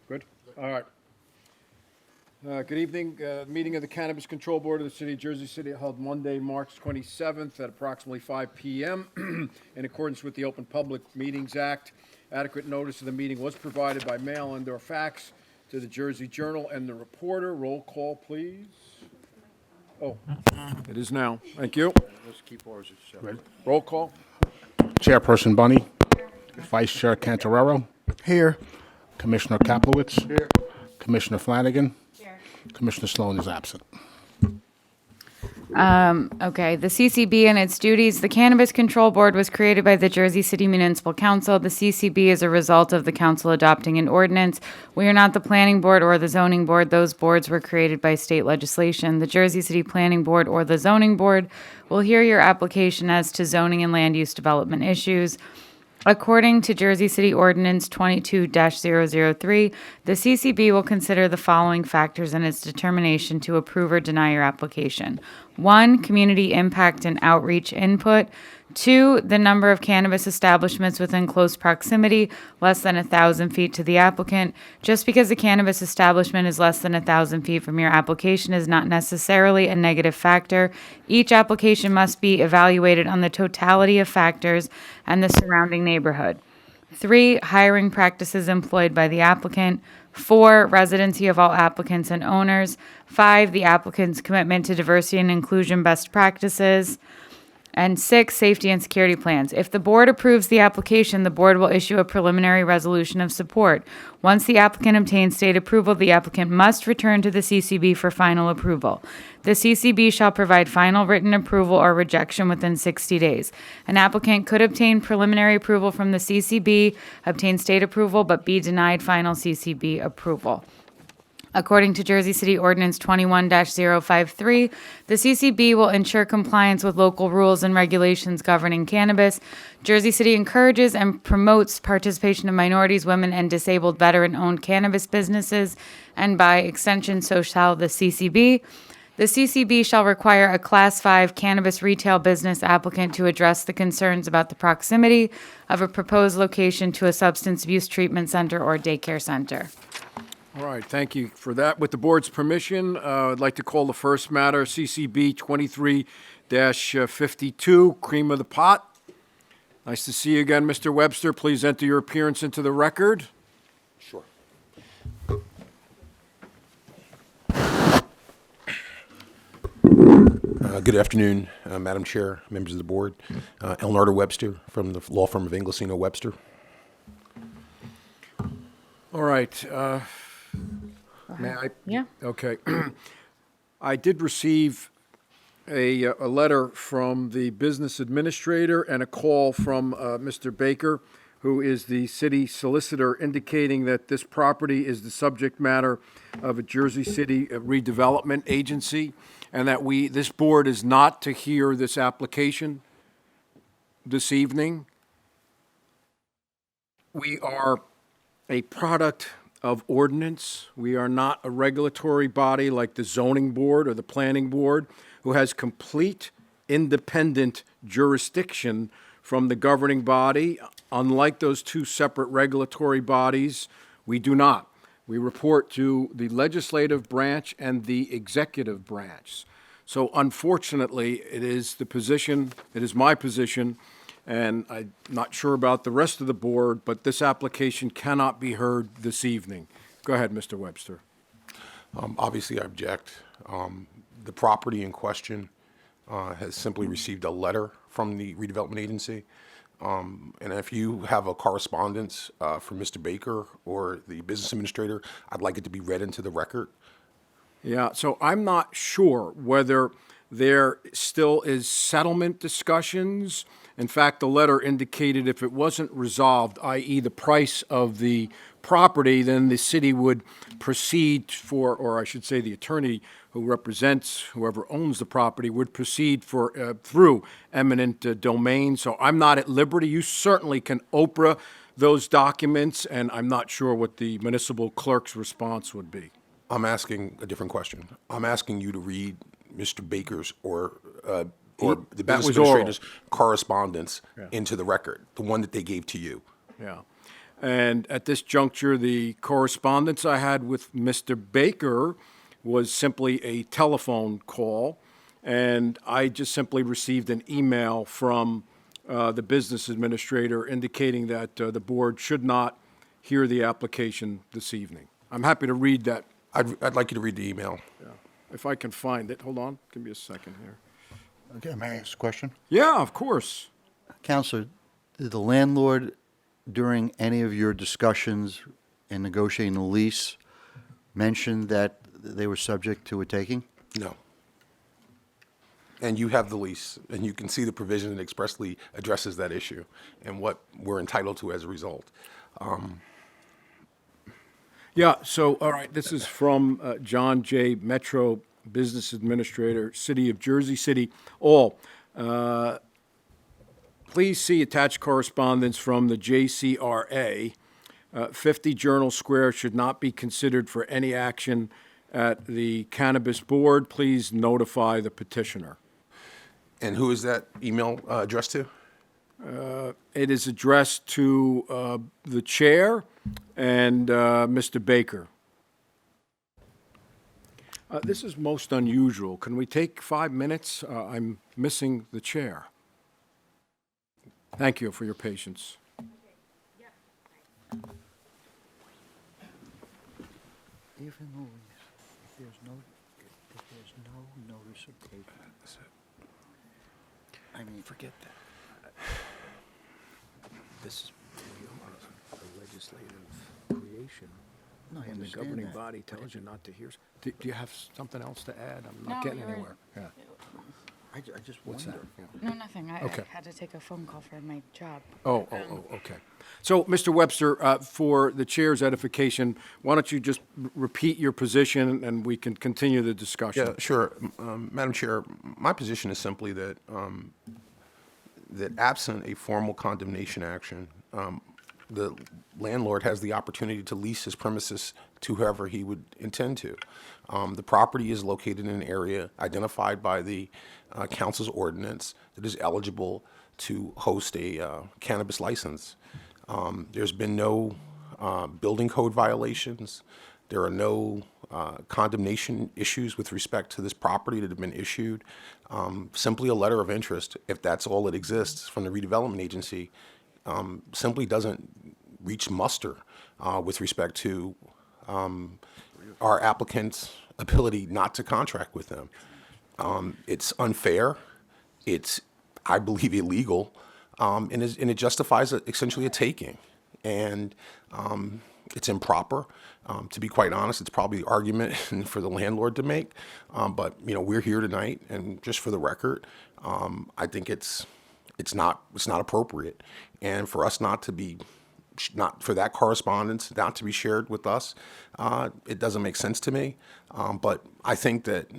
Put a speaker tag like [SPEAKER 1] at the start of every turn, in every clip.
[SPEAKER 1] Good? All right. Good evening. Meeting of the Cannabis Control Board of the City of Jersey City held Monday, March 27th at approximately 5 p.m. In accordance with the Open Public Meetings Act, adequate notice of the meeting was provided by mail and/or fax to the Jersey Journal and the Reporter. Roll call, please. Oh, it is now. Thank you.
[SPEAKER 2] Let's keep ours at 7.
[SPEAKER 1] Roll call.
[SPEAKER 3] Chairperson Bunny. Vice Chair Cantarero. Here. Commissioner Kaplowitz.
[SPEAKER 2] Here.
[SPEAKER 3] Commissioner Flanagan. Here. Commissioner Sloan is absent.
[SPEAKER 4] Okay, the CCB and its duties. The Cannabis Control Board was created by the Jersey City Municipal Council. The CCB is a result of the council adopting an ordinance. We are not the planning board or the zoning board. Those boards were created by state legislation. The Jersey City Planning Board or the zoning board will hear your application as to zoning and land use development issues. According to Jersey City Ordinance 22-003, the CCB will consider the following factors in its determination to approve or deny your application. 1, community impact and outreach input. 2, the number of cannabis establishments within close proximity, less than 1,000 feet to the applicant. Just because a cannabis establishment is less than 1,000 feet from your application is not necessarily a negative factor. Each application must be evaluated on the totality of factors and the surrounding neighborhood. 3, hiring practices employed by the applicant. 4, residency of all applicants and owners. 5, the applicant's commitment to diversity and inclusion best practices. And 6, safety and security plans. If the board approves the application, the board will issue a preliminary resolution of support. Once the applicant obtains state approval, the applicant must return to the CCB for final approval. The CCB shall provide final written approval or rejection within 60 days. An applicant could obtain preliminary approval from the CCB, obtain state approval, but be denied final CCB approval. According to Jersey City Ordinance 21-053, the CCB will ensure compliance with local rules and regulations governing cannabis. Jersey City encourages and promotes participation of minorities, women, and disabled veteran-owned cannabis businesses, and by extension, so shall the CCB. The CCB shall require a Class 5 cannabis retail business applicant to address the concerns about the proximity of a proposed location to a substance abuse treatment center or daycare center.
[SPEAKER 1] All right, thank you for that. With the board's permission, I'd like to call the first matter, CCB 23-52, Cream of the Pot. Nice to see you again, Mr. Webster. Please enter your appearance into the record.
[SPEAKER 2] Sure. Good afternoon, Madam Chair, members of the board. Elnardo Webster from the law firm of Inglesino Webster.
[SPEAKER 1] All right. May I?
[SPEAKER 4] Yeah.
[SPEAKER 1] Okay. I did receive a letter from the business administrator and a call from Mr. Baker, who is the city solicitor, indicating that this property is the subject matter of a Jersey City redevelopment agency, and that this board is not to hear this application this evening. We are a product of ordinance. We are not a regulatory body like the zoning board or the planning board, who has complete independent jurisdiction from the governing body. Unlike those two separate regulatory bodies, we do not. We report to the legislative branch and the executive branch. So unfortunately, it is my position, and I'm not sure about the rest of the board, but this application cannot be heard this evening. Go ahead, Mr. Webster.
[SPEAKER 2] Obviously, I object. The property in question has simply received a letter from the redevelopment agency. And if you have a correspondence from Mr. Baker or the business administrator, I'd like it to be read into the record.
[SPEAKER 1] Yeah, so I'm not sure whether there still is settlement discussions. In fact, the letter indicated if it wasn't resolved, i.e. the price of the property, then the city would proceed for, or I should say the attorney who represents whoever owns the property would proceed through eminent domain. So I'm not at liberty. You certainly can Oprah those documents, and I'm not sure what the municipal clerk's response would be.
[SPEAKER 2] I'm asking a different question. I'm asking you to read Mr. Baker's or the business administrator's correspondence into the record, the one that they gave to you.
[SPEAKER 1] Yeah. And at this juncture, the correspondence I had with Mr. Baker was simply a telephone call, and I just simply received an email from the business administrator indicating that the board should not hear the application this evening. I'm happy to read that
[SPEAKER 2] I'd like you to read the email.
[SPEAKER 1] if I can find it. Hold on, give me a second here.
[SPEAKER 3] Okay, may I ask a question?
[SPEAKER 1] Yeah, of course.
[SPEAKER 5] Counselor, did the landlord, during any of your discussions in negotiating the lease, mention that they were subject to a taking?
[SPEAKER 2] No. And you have the lease, and you can see the provision that expressly addresses that issue and what we're entitled to as a result.
[SPEAKER 1] Yeah, so, all right, this is from John J. Metro Business Administrator, City of Jersey City. All, please see attached correspondence from the JCRA. 50 Journal Square should not be considered for any action at the Cannabis Board. Please notify the petitioner.
[SPEAKER 2] And who is that email addressed to?
[SPEAKER 1] It is addressed to the chair and Mr. Baker. This is most unusual. Can we take 5 minutes? I'm missing the chair. Thank you for your patience.
[SPEAKER 5] Even though if there's no notice of taking. I mean, forget that.
[SPEAKER 1] This is a legislative creation.
[SPEAKER 5] No, I
[SPEAKER 1] And the
[SPEAKER 5] understand
[SPEAKER 1] governing
[SPEAKER 5] that.
[SPEAKER 1] body tells you not to hear. Do you have something else to add? I'm not
[SPEAKER 4] No,
[SPEAKER 1] getting
[SPEAKER 4] you're-
[SPEAKER 1] anywhere. Yeah.
[SPEAKER 5] I just
[SPEAKER 1] What's
[SPEAKER 5] wonder.
[SPEAKER 1] that? Yeah.
[SPEAKER 4] No, nothing. I
[SPEAKER 1] Okay.
[SPEAKER 4] had to take a phone call for my job.
[SPEAKER 1] Okay. So, Mr. Webster, for the chair's edification, why don't you just repeat your position and we can continue the discussion?
[SPEAKER 2] Yeah, sure. Madam Chair, my position is simply that, that absent a formal condemnation action, the landlord has the opportunity to lease his premises to whoever he would intend to. The property is located in an area identified by the council's ordinance that is eligible to host a cannabis license. There's been no building code violations. There are no condemnation issues with respect to this property that have been issued. Simply a letter of interest, if that's all that exists from the redevelopment agency, simply doesn't reach muster with respect to our applicant's ability not to contract with them. It's unfair. It's, I believe, illegal, and it justifies essentially a taking. And it's improper. To be quite honest, it's probably the argument for the landlord to make. But we're here tonight, and just for the record, I think it's not appropriate, and for us not for that correspondence not to be shared with us, it doesn't make sense to me. But I think that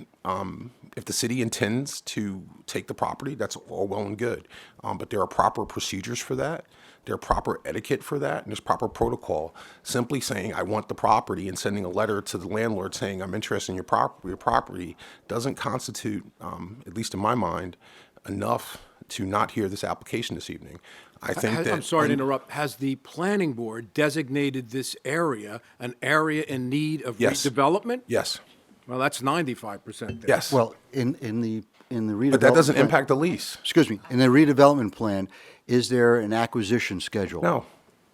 [SPEAKER 2] if the city intends to take the property, that's all well and good. But there are proper procedures for that. There are proper etiquette for that, and there's proper protocol. Simply saying, I want the property, and sending a letter to the landlord saying, I'm interested in your property, doesn't constitute, at least in my mind, enough to not hear this application this evening. I think that...
[SPEAKER 1] I'm sorry to interrupt. Has the planning board designated this area an area in need of
[SPEAKER 2] Yes.
[SPEAKER 1] redevelopment?
[SPEAKER 2] Yes,
[SPEAKER 1] Well, that's 95% there.
[SPEAKER 2] yes.
[SPEAKER 5] Well, in the redevelopment.
[SPEAKER 2] But that doesn't
[SPEAKER 5] plan-
[SPEAKER 2] impact the lease.
[SPEAKER 5] Excuse me, in the redevelopment plan, is there an acquisition schedule?
[SPEAKER 2] No.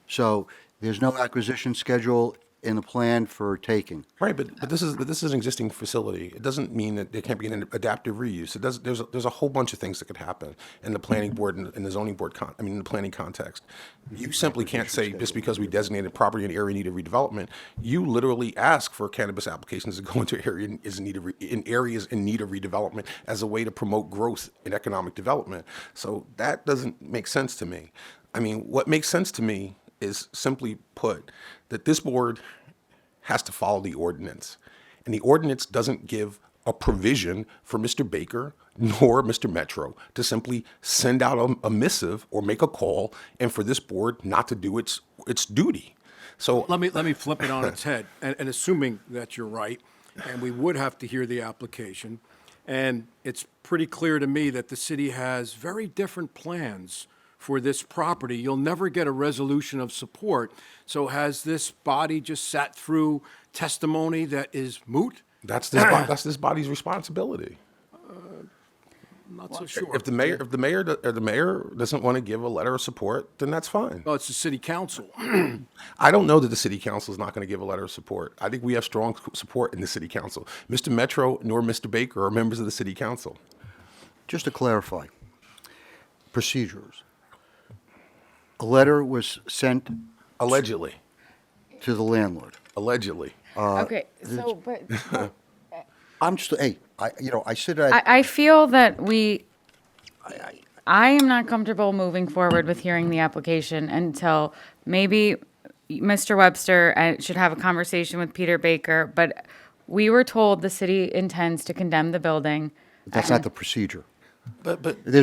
[SPEAKER 5] So there's no acquisition schedule in the plan for taking?
[SPEAKER 2] Right, but this is an existing facility. It doesn't mean that there can't be an adaptive reuse. There's a whole bunch of things that could happen in the planning board and in the zoning board in the planning context. You simply can't say just because we designated property in area in need of redevelopment, you literally ask for cannabis applications to go into areas in need of redevelopment as a way to promote growth and economic development. So that doesn't make sense to me. I mean, what makes sense to me is, simply put, that this board has to follow the ordinance. And the ordinance doesn't give a provision for Mr. Baker nor Mr. Metro to simply send out a missive or make a call and for this board not to do its duty. So
[SPEAKER 1] Let me flip it on its head, and assuming that you're right, and we would have to hear the application, and it's pretty clear to me that the city has very different plans for this property, you'll never get a resolution of support. So has this body just sat through testimony that is moot?
[SPEAKER 2] That's this body's responsibility.
[SPEAKER 1] I'm not so sure.
[SPEAKER 2] If the mayor doesn't want to give a letter of support, then that's fine.
[SPEAKER 1] Well, it's the city council.
[SPEAKER 2] I don't know that the city council is not going to give a letter of support. I think we have strong support in the city council. Mr. Metro nor Mr. Baker are members of the city council.
[SPEAKER 5] Just to clarify, procedures. A letter was sent
[SPEAKER 2] Allegedly.
[SPEAKER 5] to the landlord.
[SPEAKER 2] Allegedly.
[SPEAKER 4] Okay, so, but
[SPEAKER 5] I'm just, hey, I said I,
[SPEAKER 4] I feel that I am not comfortable moving forward with hearing the application until maybe Mr. Webster should have a conversation with Peter Baker, but we were told the city intends to condemn the building.
[SPEAKER 5] that's not the procedure.
[SPEAKER 2] But
[SPEAKER 5] There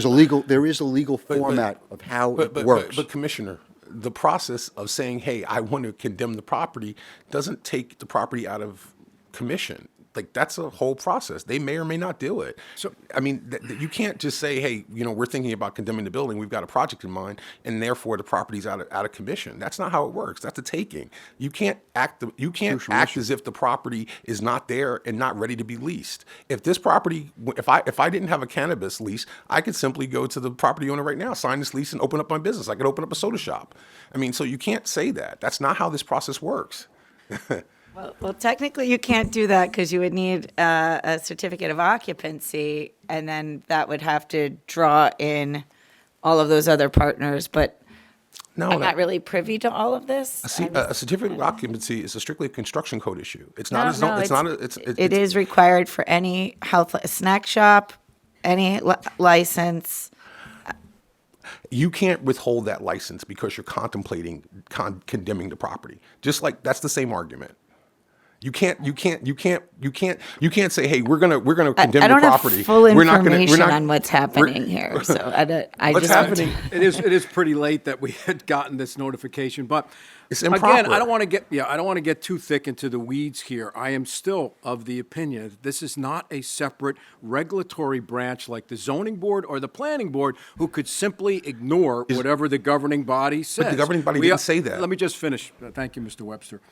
[SPEAKER 5] is a legal format of how it works.
[SPEAKER 2] But Commissioner, the process of saying, hey, I want to condemn the property doesn't take the property out of commission. Like, that's a whole process. They may or may not do it. So, I mean, you can't just say, hey, we're thinking about condemning the building. We've got a project in mind, and therefore the property's out of commission. That's not how it works. That's a taking. You can't act as if the property is not there and not ready to be leased. If this property, if I didn't have a cannabis lease, I could simply go to the property owner right now, sign this lease, and open up my business. I could open up a soda shop. I mean, so you can't say that. That's not how this process works.
[SPEAKER 6] Well, technically, you can't do that because you would need a certificate of occupancy, and then that would have to draw in all of those other partners. But
[SPEAKER 2] No,
[SPEAKER 6] I'm not really privy to all of this.
[SPEAKER 2] A certificate of occupancy is a strictly construction code issue. It's not.
[SPEAKER 6] It is required for any snack shop, any license.
[SPEAKER 2] You can't withhold that license because you're contemplating condemning the property. Just like that's the same argument. You can't say, hey, we're gonna condemn
[SPEAKER 6] I don't
[SPEAKER 2] the property.
[SPEAKER 6] have full
[SPEAKER 2] We're not
[SPEAKER 6] information
[SPEAKER 2] gonna-
[SPEAKER 6] on what's happening here, so I
[SPEAKER 2] What's
[SPEAKER 6] just want
[SPEAKER 2] happening?
[SPEAKER 1] It is pretty late that we had gotten this notification, but
[SPEAKER 2] It's
[SPEAKER 1] again,
[SPEAKER 2] improper.
[SPEAKER 1] I don't want to get too thick into the weeds here. I am still of the opinion that this is not a separate regulatory branch like the zoning board or the planning board, who could simply ignore whatever the governing body says.
[SPEAKER 2] the governing body didn't say that.
[SPEAKER 1] Let me just finish. Thank you, Mr. Webster.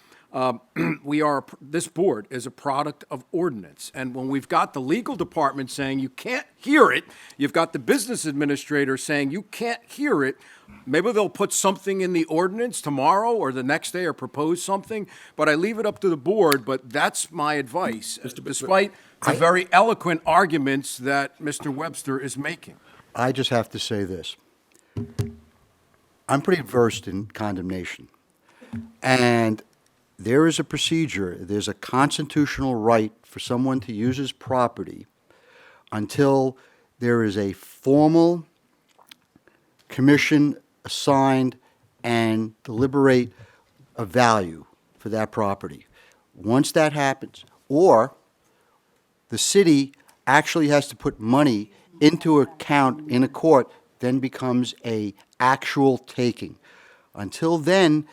[SPEAKER 1] This board is a product of ordinance. And when we've got the legal department saying you can't hear it, you've got the business administrator saying you can't hear it, maybe they'll put something in the ordinance tomorrow or the next day or propose something, but I leave it up to the board, but that's my advice, despite the very eloquent arguments that Mr. Webster is making.
[SPEAKER 5] I just have to say this. I'm pretty versed in condemnation. And there is a procedure, there's a constitutional right for someone to use his property until there is a formal commission assigned and deliberate a value for that property. Once that happens, or the city actually has to put money into account in a court, then becomes a actual taking. Until then,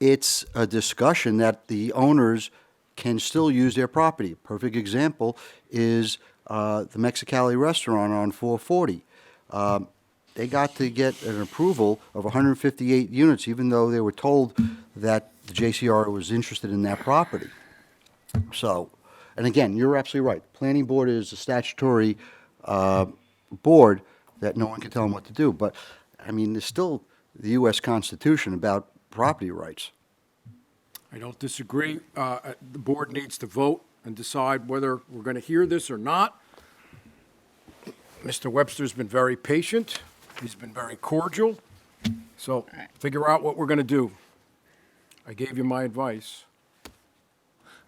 [SPEAKER 5] it's a discussion that the owners can still use their property. Perfect example is the Mexicali restaurant on 440. They got to get an approval of 158 units, even though they were told that the JCR was interested in that property. So, and again, you're absolutely right. Planning board is a statutory board that no one can tell them what to do. But, I mean, there's still the U.S. Constitution about property rights.
[SPEAKER 1] I don't disagree. The board needs to vote and decide whether we're going to hear this or not. Mr. Webster's been very patient. He's been very cordial. So figure out what we're going to do. I gave you my advice.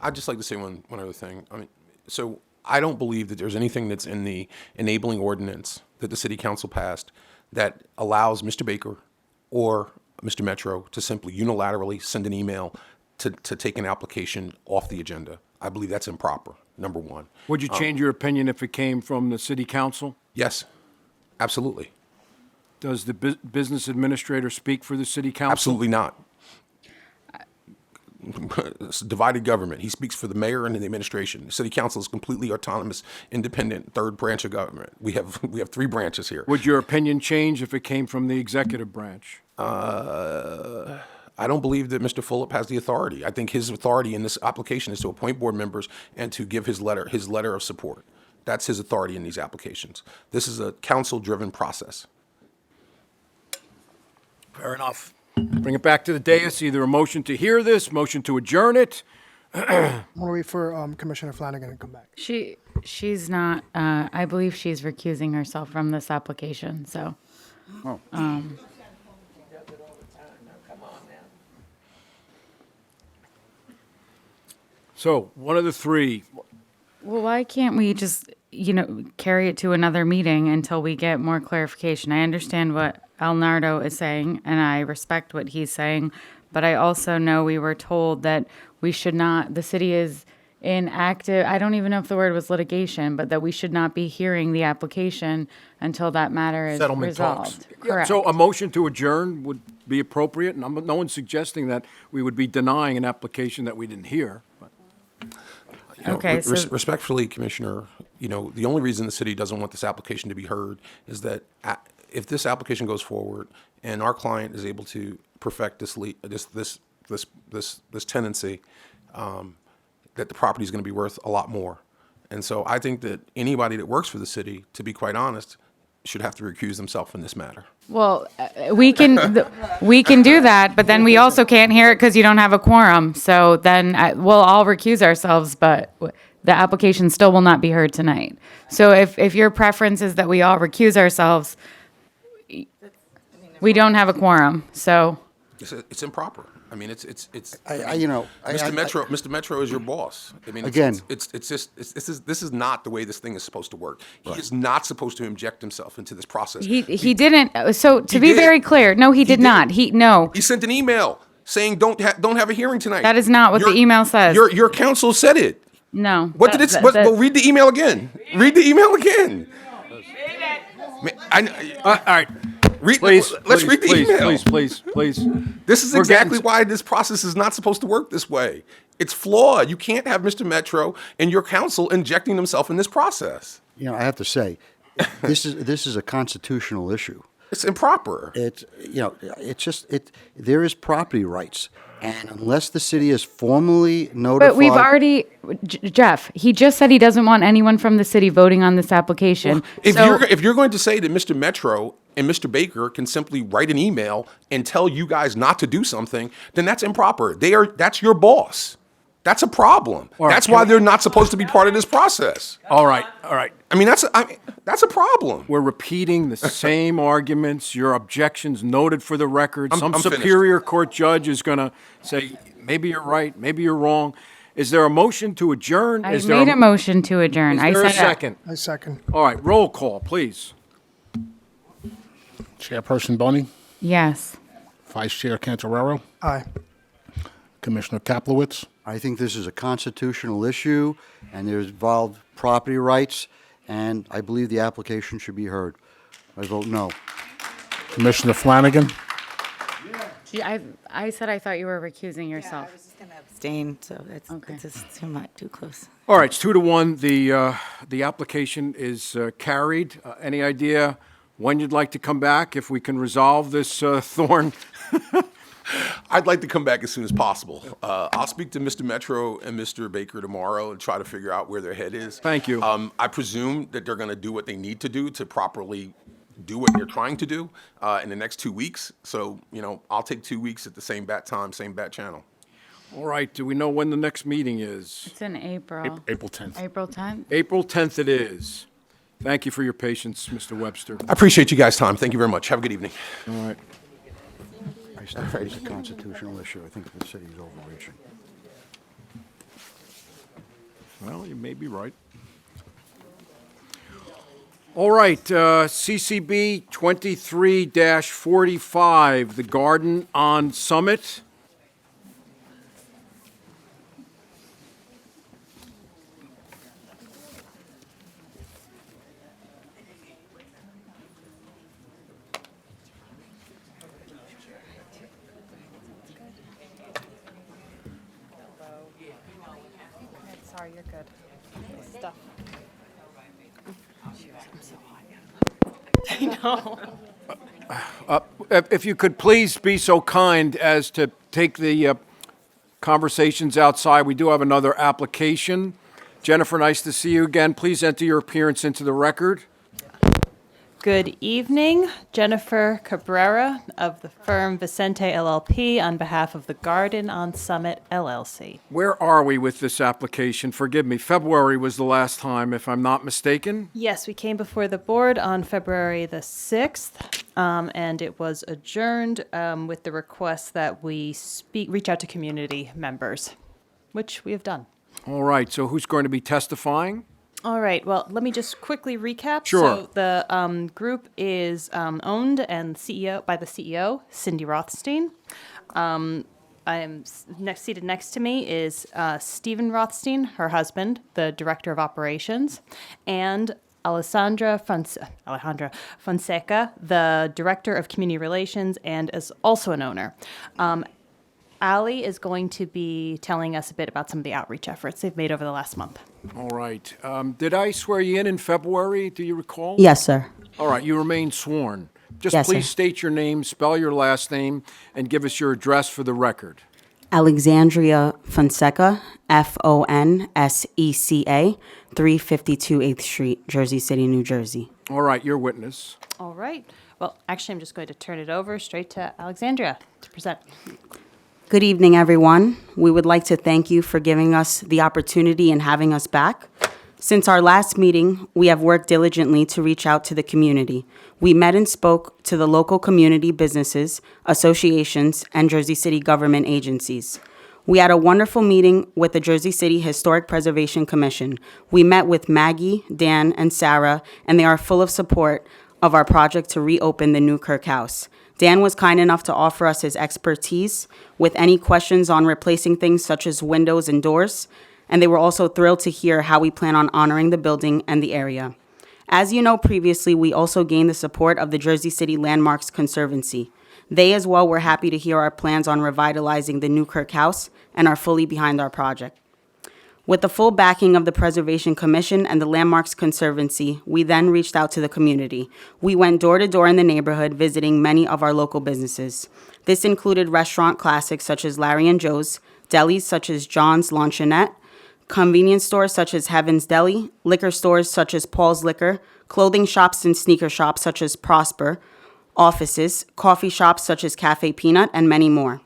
[SPEAKER 2] I'd just like to say one other thing. I mean, so I don't believe that there's anything that's in the enabling ordinance that the city council passed that allows Mr. Baker or Mr. Metro to simply unilaterally send an email to take an application off the agenda. I believe that's improper, number one.
[SPEAKER 1] Would you change your opinion if it came from the city council?
[SPEAKER 2] Yes, absolutely.
[SPEAKER 1] Does the business administrator speak for the city council?
[SPEAKER 2] Absolutely not. It's divided government. He speaks for the mayor and the administration. The city council is completely autonomous, independent, third branch of government. We have 3 branches here.
[SPEAKER 1] Would your opinion change if it came from the executive branch?
[SPEAKER 2] I don't believe that Mr. Fulop has the authority. I think his authority in this application is to appoint board members and to give his letter of support. That's his authority in these applications. This is a council-driven process.
[SPEAKER 1] Fair enough. Bring it back to the dais, either a motion to hear this, motion to adjourn it.
[SPEAKER 7] I'm gonna wait for Commissioner Flanagan to come back.
[SPEAKER 4] She's not, I believe she's recusing herself from this application, so.
[SPEAKER 1] So, one of the 3.
[SPEAKER 4] Well, why can't we just, carry it to another meeting until we get more clarification? I understand what Al Nardo is saying, and I respect what he's saying, but I also know we were told that we should not, the city is in active, I don't even know if the word was litigation, but that we should not be hearing the application until that matter is
[SPEAKER 1] Settlement talks.
[SPEAKER 4] resolved.
[SPEAKER 1] Yeah,
[SPEAKER 4] Correct.
[SPEAKER 1] so a motion to adjourn would be appropriate, and no one's suggesting that we would be denying an application that we didn't hear. But
[SPEAKER 4] Okay, so-
[SPEAKER 2] Respectfully, Commissioner, the only reason the city doesn't want this application to be heard is that if this application goes forward and our client is able to perfect this tenancy, that the property is going to be worth a lot more. And so I think that anybody that works for the city, to be quite honest, should have to recuse themselves in this matter.
[SPEAKER 4] Well, we can do that, but then we also can't hear it because you don't have a quorum. So then we'll all recuse ourselves, but the application still will not be heard tonight. So if your preference is that we all recuse ourselves, we don't have a quorum. So
[SPEAKER 2] It's improper. I mean, it's. Mr. Metro is your boss. I mean,
[SPEAKER 5] Again.
[SPEAKER 2] this is not the way this thing is supposed to work. He is not supposed to inject himself into this process.
[SPEAKER 4] he didn't. So to
[SPEAKER 2] He
[SPEAKER 4] be
[SPEAKER 2] did.
[SPEAKER 4] very clear, no, he did
[SPEAKER 2] did.
[SPEAKER 4] not. No.
[SPEAKER 2] He sent an email saying don't have a hearing tonight.
[SPEAKER 4] That is not what the email says.
[SPEAKER 2] Your counsel said it.
[SPEAKER 4] No.
[SPEAKER 2] What did it? Well, read the email again. Read the email again.
[SPEAKER 1] all right,
[SPEAKER 2] Let's read the email.
[SPEAKER 1] Please.
[SPEAKER 2] This is
[SPEAKER 1] We're
[SPEAKER 2] exactly
[SPEAKER 1] getting-
[SPEAKER 2] why this process is not supposed to work this way. It's flawed. You can't have Mr. Metro and your counsel injecting themselves in this process.
[SPEAKER 5] I have to say, this is a constitutional issue.
[SPEAKER 2] It's improper.
[SPEAKER 5] There is property rights. And unless the city is formally notified.
[SPEAKER 4] But we've already, Jeff, he just said he doesn't want anyone from the city voting on this application.
[SPEAKER 2] If
[SPEAKER 4] So-
[SPEAKER 2] you're going to say that Mr. Metro and Mr. Baker can simply write an email and tell you guys not to do something, then that's improper. That's your boss. That's a problem.
[SPEAKER 1] right,
[SPEAKER 2] That's
[SPEAKER 1] can
[SPEAKER 2] why
[SPEAKER 1] we-
[SPEAKER 2] they're not supposed to be part of this process.
[SPEAKER 1] All right.
[SPEAKER 2] I mean, that's a problem.
[SPEAKER 1] We're repeating the same arguments, your objections noted for the record. Some
[SPEAKER 2] I'm finished.
[SPEAKER 1] superior court judge is going to say, maybe you're right, maybe you're wrong. Is there a motion to adjourn?
[SPEAKER 4] I made a motion to adjourn.
[SPEAKER 1] Is there a
[SPEAKER 4] said
[SPEAKER 1] second?
[SPEAKER 7] I second.
[SPEAKER 1] All right, roll call, please.
[SPEAKER 3] Chairperson Boney,
[SPEAKER 4] Yes.
[SPEAKER 3] Vice Chair Cantorero,
[SPEAKER 7] Aye.
[SPEAKER 3] Commissioner Kaplowitz,
[SPEAKER 5] I think this is a constitutional issue, and there's involved property rights, and I believe the application should be heard. I vote no.
[SPEAKER 3] Commissioner Flanagan,
[SPEAKER 4] I said I thought you were recusing yourself.
[SPEAKER 6] I was just going to abstain, so it's
[SPEAKER 4] Okay.
[SPEAKER 6] just too close.
[SPEAKER 1] All right, it's 2-1. The application is carried. Any idea when you'd like to come back, if we can resolve this thorn?
[SPEAKER 2] I'd like to come back as soon as possible. I'll speak to Mr. Metro and Mr. Baker tomorrow and try to figure out where their head is.
[SPEAKER 1] Thank you.
[SPEAKER 2] I presume that they're going to do what they need to do to properly do what they're trying to do in the next 2 weeks. So, I'll take 2 weeks at the same bat time, same bat channel.
[SPEAKER 1] All right, do we know when the next meeting is?
[SPEAKER 4] It's in April.
[SPEAKER 3] April 10th.
[SPEAKER 4] April 10th?
[SPEAKER 1] April 10th it is. Thank you for your patience, Mr. Webster.
[SPEAKER 2] I appreciate you guys' time. Thank you very much. Have a good evening.
[SPEAKER 1] All right.
[SPEAKER 5] I still think it's a constitutional issue. I think the city is overreaching.
[SPEAKER 1] Well, you may be right. All right, CCB 23-45, the Garden on Summit.
[SPEAKER 8] you're good. Stuff. I know.
[SPEAKER 1] If you could please be so kind as to take the conversations outside. We do have another application. Jennifer, nice to see you again. Please enter your appearance into the record.
[SPEAKER 8] Good evening, Jennifer Cabrera of the firm Vicente LLP on behalf of the Garden on Summit LLC.
[SPEAKER 1] Where are we with this application? Forgive me, February was the last time, if I'm not mistaken.
[SPEAKER 8] Yes, we came before the board on February the 6th, and it was adjourned with the request that we reach out to community members, which we have done.
[SPEAKER 1] All right, so who's going to be testifying?
[SPEAKER 8] All right, well, let me just quickly recap.
[SPEAKER 1] Sure.
[SPEAKER 8] So the group is owned and by the CEO, Cindy Rothstein. Seated next to me is Stephen Rothstein, her husband, the director of operations, and Alejandra Fonseca, the director of community relations and is also an owner. Ali is going to be telling us a bit about some of the outreach efforts they've made over the last month.
[SPEAKER 1] All right. Did I swear you in February? Do you recall?
[SPEAKER 9] Yes, sir.
[SPEAKER 1] All right, you remain sworn. Just
[SPEAKER 9] Yes,
[SPEAKER 1] please
[SPEAKER 9] sir.
[SPEAKER 1] state your name, spell your last name, and give us your address for the record.
[SPEAKER 9] Alexandria Fonseca, Fonseca, 352 8th Street, Jersey City, New Jersey.
[SPEAKER 1] All right, your witness.
[SPEAKER 8] All right. Well, actually, I'm just going to turn it over straight to Alexandria to present.
[SPEAKER 9] Good evening, everyone. We would like to thank you for giving us the opportunity and having us back. Since our last meeting, we have worked diligently to reach out to the community. We met and spoke to the local community businesses, associations, and Jersey City government agencies. We had a wonderful meeting with the Jersey City Historic Preservation Commission. We met with Maggie, Dan, and Sarah, and they are full of support of our project to reopen the new Kirk House. Dan was kind enough to offer us his expertise with any questions on replacing things such as windows and doors, and they were also thrilled to hear how we plan on honoring the building and the area. As you know previously, we also gained the support of the Jersey City Landmarks Conservancy. They as well were happy to hear our plans on revitalizing the new Kirk House and are fully behind our project. With the full backing of the Preservation Commission and the Landmarks Conservancy, we then reached out to the community. We went door to door in the neighborhood, visiting many of our local businesses. This included restaurant classics such as Larry and Joe's, delis such as John's Luncheonette, convenience stores such as Heaven's Deli, liquor stores such as Paul's Liquor, clothing shops and sneaker shops such as Prosper, offices, coffee shops such as Cafe Peanut, and many more.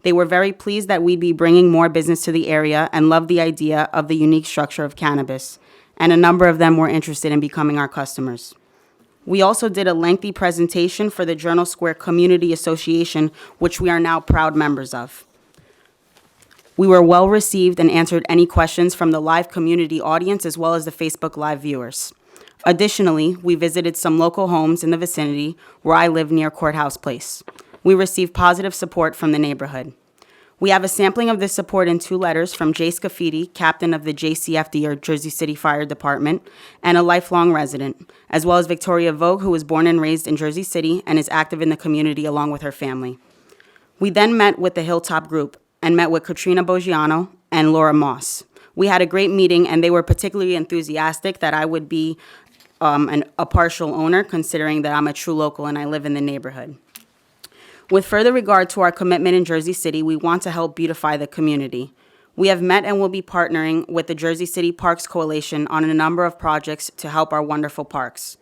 [SPEAKER 9] They were very pleased that we'd be bringing more business to the area and loved the idea of the unique structure of cannabis, and a number of them were interested in becoming our customers. We also did a lengthy presentation for the Journal Square Community Association, which we are now proud members of. We were well received and answered any questions from the live community audience as well as the Facebook Live viewers. Additionally, we visited some local homes in the vicinity where I live near Courthouse Place. We received positive support from the neighborhood. We have a sampling of this support in 2 letters from Jay Scafidi, captain of the JCFD, or Jersey City Fire Department, and a lifelong resident, as well as Victoria Vogue, who was born and raised in Jersey City and is active in the community along with her family. We then met with the Hilltop Group and met with Katrina Boggiano and Laura Moss. We had a great meeting, and they were particularly enthusiastic that I would be a partial owner, considering that I'm a true local and I live in the neighborhood. With further regard to our commitment in Jersey City, we want to help beautify the community. We have met and will be partnering with the Jersey City Parks Coalition on a number of projects to help our wonderful parks.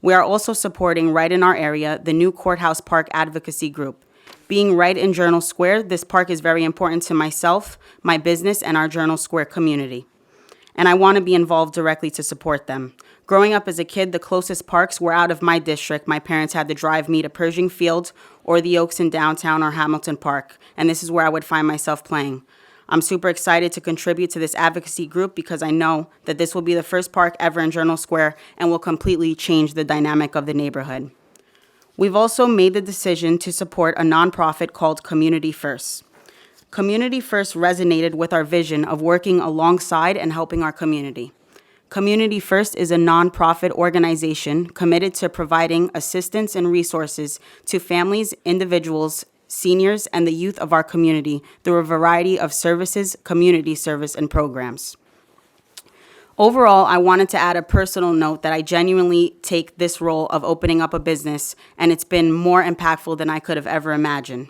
[SPEAKER 9] We are also supporting, right in our area, the new Courthouse Park Advocacy Group. Being right in Journal Square, this park is very important to myself, my business, and our Journal Square community. And I want to be involved directly to support them. Growing up as a kid, the closest parks were out of my district. My parents had to drive me to Pershing Field or the Oaks in downtown or Hamilton Park, and this is where I would find myself playing. I'm super excited to contribute to this advocacy group because I know that this will be the first park ever in Journal Square and will completely change the dynamic of the neighborhood. We've also made the decision to support a nonprofit called Community First. Community First resonated with our vision of working alongside and helping our community. Community First is a nonprofit organization committed to providing assistance and resources to families, individuals, seniors, and the youth of our community through a variety of services, community service, and programs. Overall, I wanted to add a personal note that I genuinely take this role of opening up a business, and it's been more impactful than I could have ever imagined.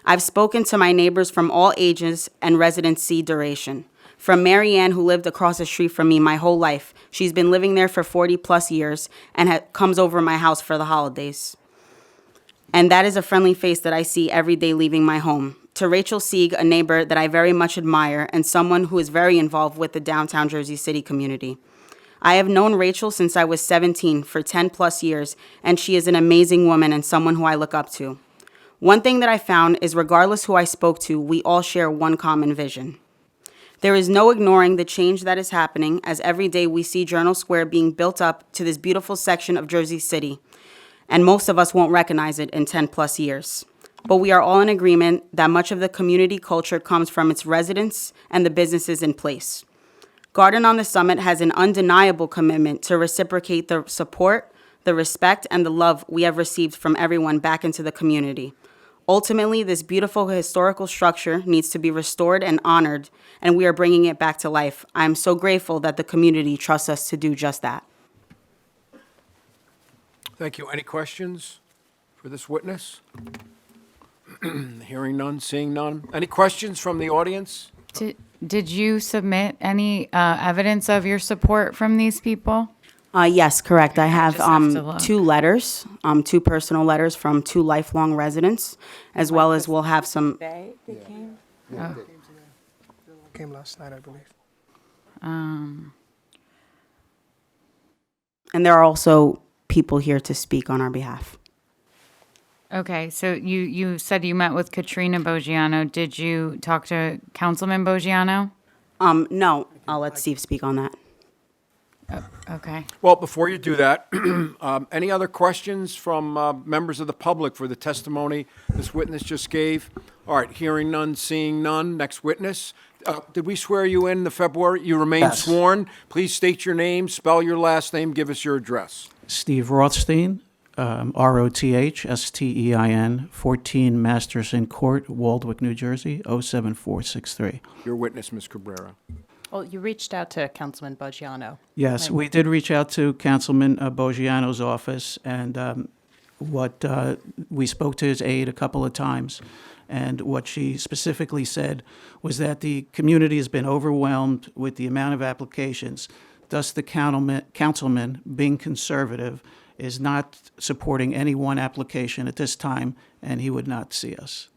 [SPEAKER 9] I've spoken to my neighbors from all ages and residency duration. From Mary Ann, who lived across the street from me my whole life. She's been living there for 40 plus years and comes over my house for the holidays. And that is a friendly face that I see every day leaving my home. To Rachel Sieg, a neighbor that I very much admire and someone who is very involved with the downtown Jersey City community. I have known Rachel since I was 17 for 10 plus years, and she is an amazing woman and someone who I look up to. One thing that I found is regardless who I spoke to, we all share one common vision. There is no ignoring the change that is happening as every day we see Journal Square being built up to this beautiful section of Jersey City, and most of us won't recognize it in 10 plus years. But we are all in agreement that much of the community culture comes from its residents and the businesses in place. Garden on the Summit has an undeniable commitment to reciprocate the support, the respect, and the love we have received from everyone back into the community. Ultimately, this beautiful historical structure needs to be restored and honored, and we are bringing it back to life. I am so grateful that the community trusts us to do just that.
[SPEAKER 1] Thank you. Any questions for this witness? Hearing none, seeing none. Any questions from the audience?
[SPEAKER 4] Did you submit any evidence of your support from these people?
[SPEAKER 9] Yes, correct. I have,
[SPEAKER 4] just have to look.
[SPEAKER 9] 2 letters, 2 personal letters from 2 lifelong residents, as well as we'll have some,
[SPEAKER 6] They came?
[SPEAKER 7] Came last night, I believe.
[SPEAKER 9] and there are also people here to speak on our behalf.
[SPEAKER 4] Okay, so you said you met with Katrina Boggiano. Did you talk to Councilman Boggiano?
[SPEAKER 9] No, I'll let Steve speak on that.
[SPEAKER 4] Okay.
[SPEAKER 1] Well, before you do that, any other questions from members of the public for the testimony this witness just gave? All right, hearing none, seeing none. Next witness. Did we swear you in the February? You remain
[SPEAKER 10] Yes.
[SPEAKER 1] sworn. Please state your name, spell your last name, give us your address.
[SPEAKER 10] Steve Rothstein, Rothstein, 14 Masterson Court, Waldwick, New Jersey, 07463.
[SPEAKER 1] Your witness, Ms. Cabrera.
[SPEAKER 8] Well, you reached out to Councilman Boggiano.
[SPEAKER 10] Yes, we did reach out to Councilman Boggiano's office, and we spoke to his aide a couple of times, and what she specifically said was that the community has been overwhelmed with the amount of applications. Thus, the councilman, being conservative, is not supporting any one application at this time, and he would not see us.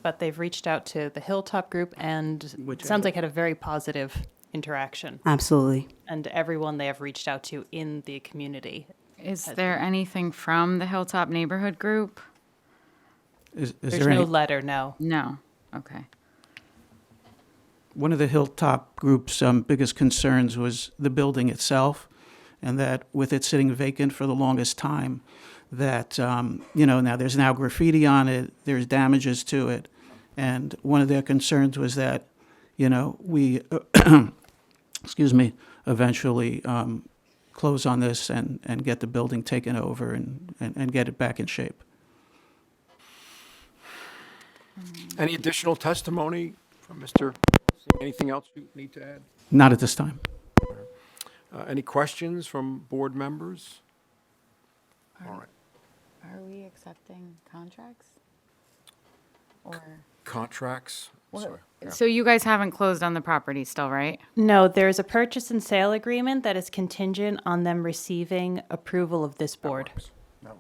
[SPEAKER 8] But they've reached out to the Hilltop Group and
[SPEAKER 10] Which
[SPEAKER 8] sounds like had a very positive interaction.
[SPEAKER 9] Absolutely.
[SPEAKER 8] And everyone they have reached out to in the community.
[SPEAKER 4] Is there anything from the Hilltop Neighborhood Group?
[SPEAKER 10] Is
[SPEAKER 8] There's
[SPEAKER 10] there
[SPEAKER 8] no
[SPEAKER 10] any?
[SPEAKER 8] letter, no.
[SPEAKER 4] No. Okay.
[SPEAKER 10] One of the Hilltop Group's biggest concerns was the building itself, and that with it sitting vacant for the longest time, that, now there's now graffiti on it, there's damages to it, and one of their concerns was that, we, eventually close on this and get the building taken over and get it back in shape.
[SPEAKER 1] Any additional testimony from Mr.? Anything else you need to add?
[SPEAKER 10] Not at this time.
[SPEAKER 1] Any questions from board members? All right.
[SPEAKER 4] Are we accepting contracts? Or
[SPEAKER 1] Contracts? Sorry. Yeah.
[SPEAKER 4] so you guys haven't closed on the property still, right?
[SPEAKER 8] No, there's a purchase and sale agreement that is contingent on them receiving approval of this board.
[SPEAKER 1] That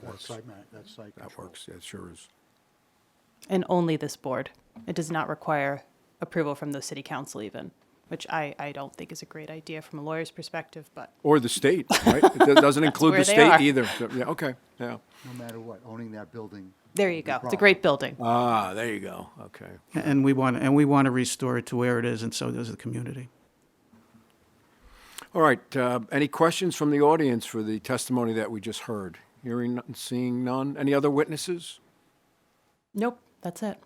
[SPEAKER 1] works. That works. Yeah, it sure is.
[SPEAKER 8] And only this board. It does not require approval from the city council even, which I don't think is a great idea from a lawyer's perspective, but
[SPEAKER 1] Or the state, right? It doesn't include
[SPEAKER 8] where
[SPEAKER 1] the
[SPEAKER 8] they
[SPEAKER 1] state
[SPEAKER 8] are.
[SPEAKER 1] either. So, yeah, okay, yeah.
[SPEAKER 11] No matter what, owning that building.
[SPEAKER 8] there you go. It's a great building.
[SPEAKER 1] Ah, there you go. Okay.
[SPEAKER 10] And we want to restore it to where it is, and so does the community.
[SPEAKER 1] All right. Any questions from the audience for the testimony that we just heard? Hearing none, seeing none. Any other witnesses?
[SPEAKER 8] Nope, that's it.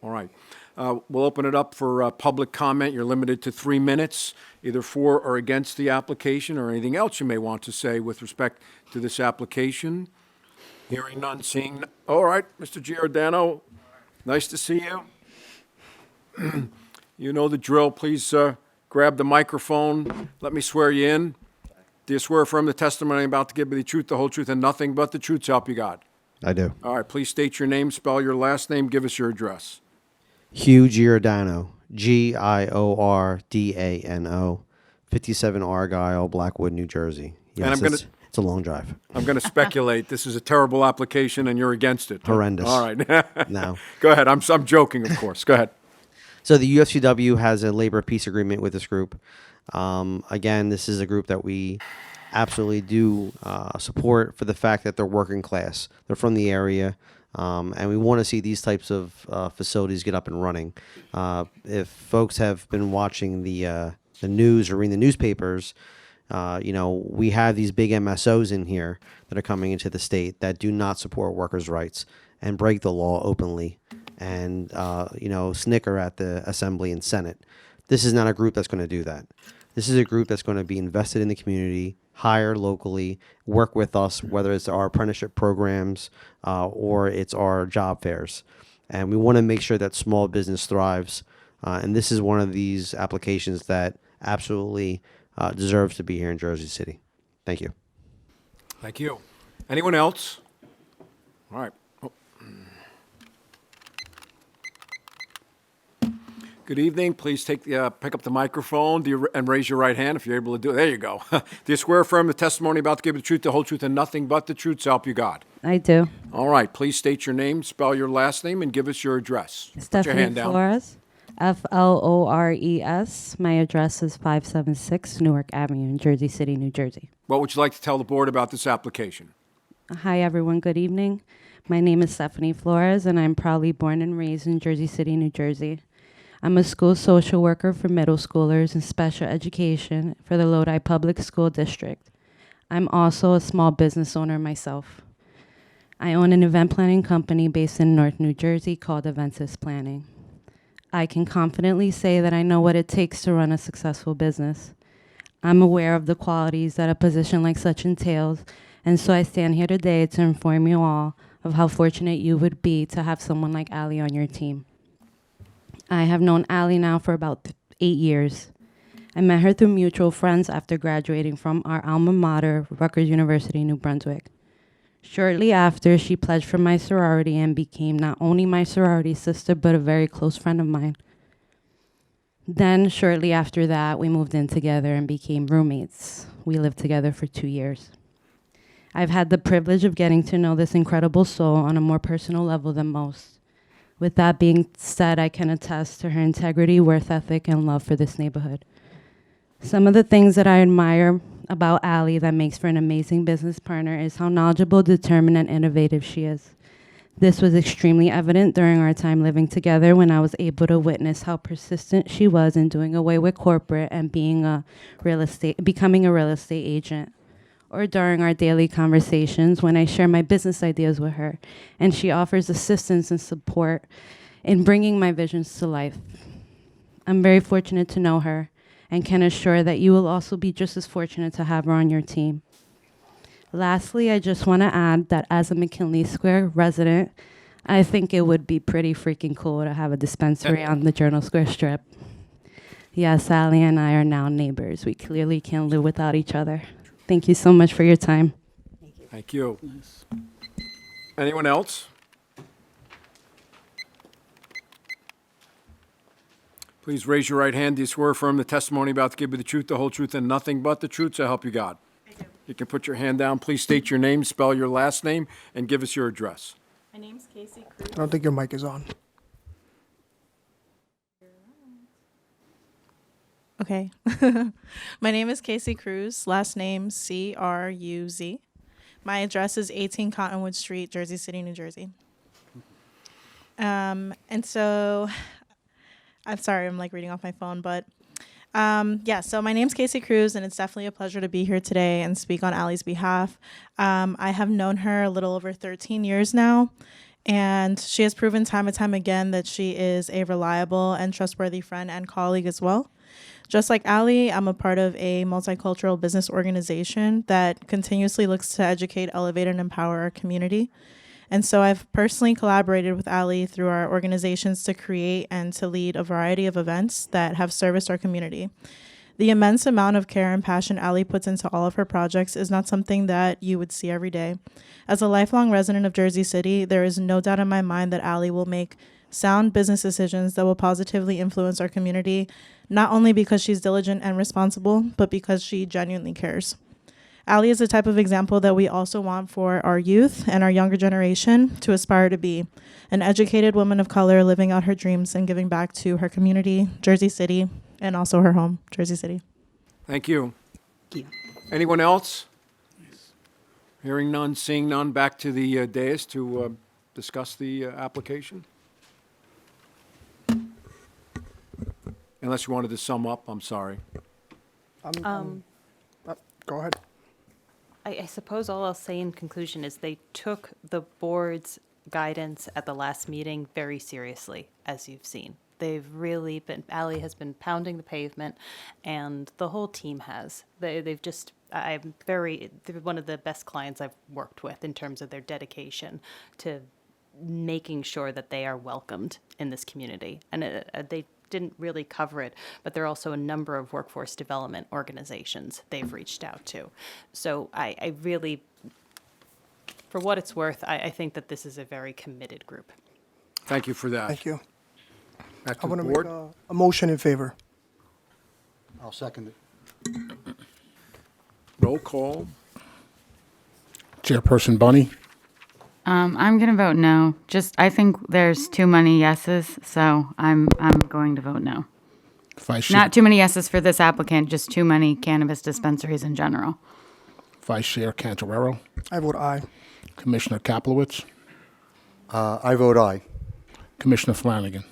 [SPEAKER 1] All right. We'll open it up for public comment. You're limited to 3 minutes, either for or against the application or anything else you may want to say with respect to this application. Hearing none, seeing none. All right, Mr. Giordano, nice to see you. You know the drill. Please grab the microphone. Let me swear you in. Do you swear affirm the testimony I'm about to give you the truth, the whole truth, and nothing but the truth, so help you God?
[SPEAKER 12] I do.
[SPEAKER 1] All right, please state your name, spell your last name, give us your address.
[SPEAKER 12] Hugh Giordano, Giordano, 57 Argyle, Blackwood, New Jersey. Yes,
[SPEAKER 1] And I'm gonna-
[SPEAKER 12] it's a long drive.
[SPEAKER 1] I'm going to speculate this is a terrible application and you're against it.
[SPEAKER 12] Horrendous.
[SPEAKER 1] All right.
[SPEAKER 12] No.
[SPEAKER 1] Go ahead. I'm joking, of course. Go ahead.
[SPEAKER 12] So the UFCW has a labor peace agreement with this group. Again, this is a group that we absolutely do support for the fact that they're working class. They're from the area, and we want to see these types of facilities get up and running. If folks have been watching the news or reading the newspapers, we have these big MSOs in here that are coming into the state that do not support workers' rights and break the law openly and, snicker at the Assembly and Senate. This is not a group that's going to do that. This is a group that's going to be invested in the community, hire locally, work with us, whether it's our apprenticeship programs or it's our job fairs. And we want to make sure that small business thrives. And this is one of these applications that absolutely deserves to be here in Jersey City. Thank you.
[SPEAKER 1] Thank you. Anyone else? All right. Oh. Good evening. Please pick up the microphone and raise your right hand if you're able to do it. There you go. Do you swear affirm the testimony about to give the truth, the whole truth, and nothing but the truth, so help you God?
[SPEAKER 13] I do.
[SPEAKER 1] All right. Please state your name, spell your last name, and give us your address. Put your
[SPEAKER 13] Stephanie
[SPEAKER 1] hand down.
[SPEAKER 13] Flores, Flores. My address is 576 Newark Avenue in Jersey City, New Jersey.
[SPEAKER 1] What would you like to tell the board about this application?
[SPEAKER 13] Hi, everyone. Good evening. My name is Stephanie Flores, and I'm proudly born and raised in Jersey City, New Jersey. I'm a school social worker for middle schoolers in special education for the Lodi Public School District. I'm also a small business owner myself. I own an event planning company based in North New Jersey called Eventus Planning. I can confidently say that I know what it takes to run a successful business. I'm aware of the qualities that a position like such entails, and so I stand here today to inform you all of how fortunate you would be to have someone like Allie on your team. I have known Allie now for about 8 years. I met her through mutual friends after graduating from our alma mater, Rutgers University, New Brunswick. Shortly after, she pledged for my sorority and became not only my sorority sister, but a very close friend of mine. Then, shortly after that, we moved in together and became roommates. We lived together for 2 years. I've had the privilege of getting to know this incredible soul on a more personal level than most. With that being said, I can attest to her integrity, work ethic, and love for this neighborhood. Some of the things that I admire about Allie that makes for an amazing business partner is how knowledgeable, determined, and innovative she is. This was extremely evident during our time living together when I was able to witness how persistent she was in doing away with corporate and becoming a real estate agent. Or during our daily conversations when I share my business ideas with her and she offers assistance and support in bringing my visions to life. I'm very fortunate to know her and can assure that you will also be just as fortunate to have her on your team. Lastly, I just want to add that as a McKinley Square resident, I think it would be pretty freaking cool to have a dispensary on the Journal Square Strip. Yes, Allie and I are now neighbors. We clearly can't live without each other. Thank you so much for your time.
[SPEAKER 1] Thank you. Anyone else? Please raise your right hand. Do you swear affirm the testimony about to give you the truth, the whole truth, and nothing but the truth, so help you God? I do. You can put your hand down. Please state your name, spell your last name, and give us your address.
[SPEAKER 8] My name's Casey Cruz.
[SPEAKER 7] I don't think your mic is on.
[SPEAKER 14] Okay. My name is Casey Cruz, last name Cruz. My address is 18 Cottonwood Street, Jersey City, New Jersey. And so, I'm sorry, I'm like reading off my phone, but so my name's Casey Cruz, and it's definitely a pleasure to be here today and speak on Allie's behalf. I have known her a little over 13 years now, and she has proven time and time again that she is a reliable and trustworthy friend and colleague as well. Just like Allie, I'm a part of a multicultural business organization that continuously looks to educate, elevate, and empower our community. And so I've personally collaborated with Ali through our organizations to create and to lead a variety of events that have serviced our community. The immense amount of care and passion Ali puts into all of her projects is not something that you would see every day. As a lifelong resident of Jersey City, there is no doubt in my mind that Ali will make sound business decisions that will positively influence our community, not only because she's diligent and responsible, but because she genuinely cares. Ali is the type of example that we also want for our youth and our younger generation to aspire to be, an educated woman of color living out her dreams and giving back to her community, Jersey City, and also her home, Jersey City.
[SPEAKER 1] Thank you. Anyone else? Hearing none, seeing none, back to the dais to discuss the application? Unless you wanted to sum up, I'm sorry.
[SPEAKER 7] Go ahead.
[SPEAKER 8] I suppose all I'll say in conclusion is they took the board's guidance at the last meeting very seriously, as you've seen. They've really been, Ali has been pounding the pavement, and the whole team has. They're one of the best clients I've worked with in terms of their dedication to making sure that they are welcomed in this community. And they didn't really cover it, but there are also a number of workforce development organizations they've reached out to. So I really, for what it's worth, I think that this is a very committed group.
[SPEAKER 1] Thank you for that.
[SPEAKER 7] Thank you.
[SPEAKER 1] Back
[SPEAKER 7] I
[SPEAKER 1] to the
[SPEAKER 7] want to make
[SPEAKER 1] board.
[SPEAKER 7] a motion in favor.
[SPEAKER 5] I'll second it.
[SPEAKER 1] Roll call.
[SPEAKER 3] Chairperson Bunny,
[SPEAKER 4] I'm going to vote no. I think there's too many yeses, so I'm going to vote no.
[SPEAKER 3] Vice Chair,
[SPEAKER 4] Not too many yeses for this applicant, just too many cannabis dispensaries in general.
[SPEAKER 3] Vice Chair Cantorero,
[SPEAKER 7] I vote aye.
[SPEAKER 3] Commissioner Kaplowitz,
[SPEAKER 5] I vote aye.
[SPEAKER 3] Commissioner Flanagan.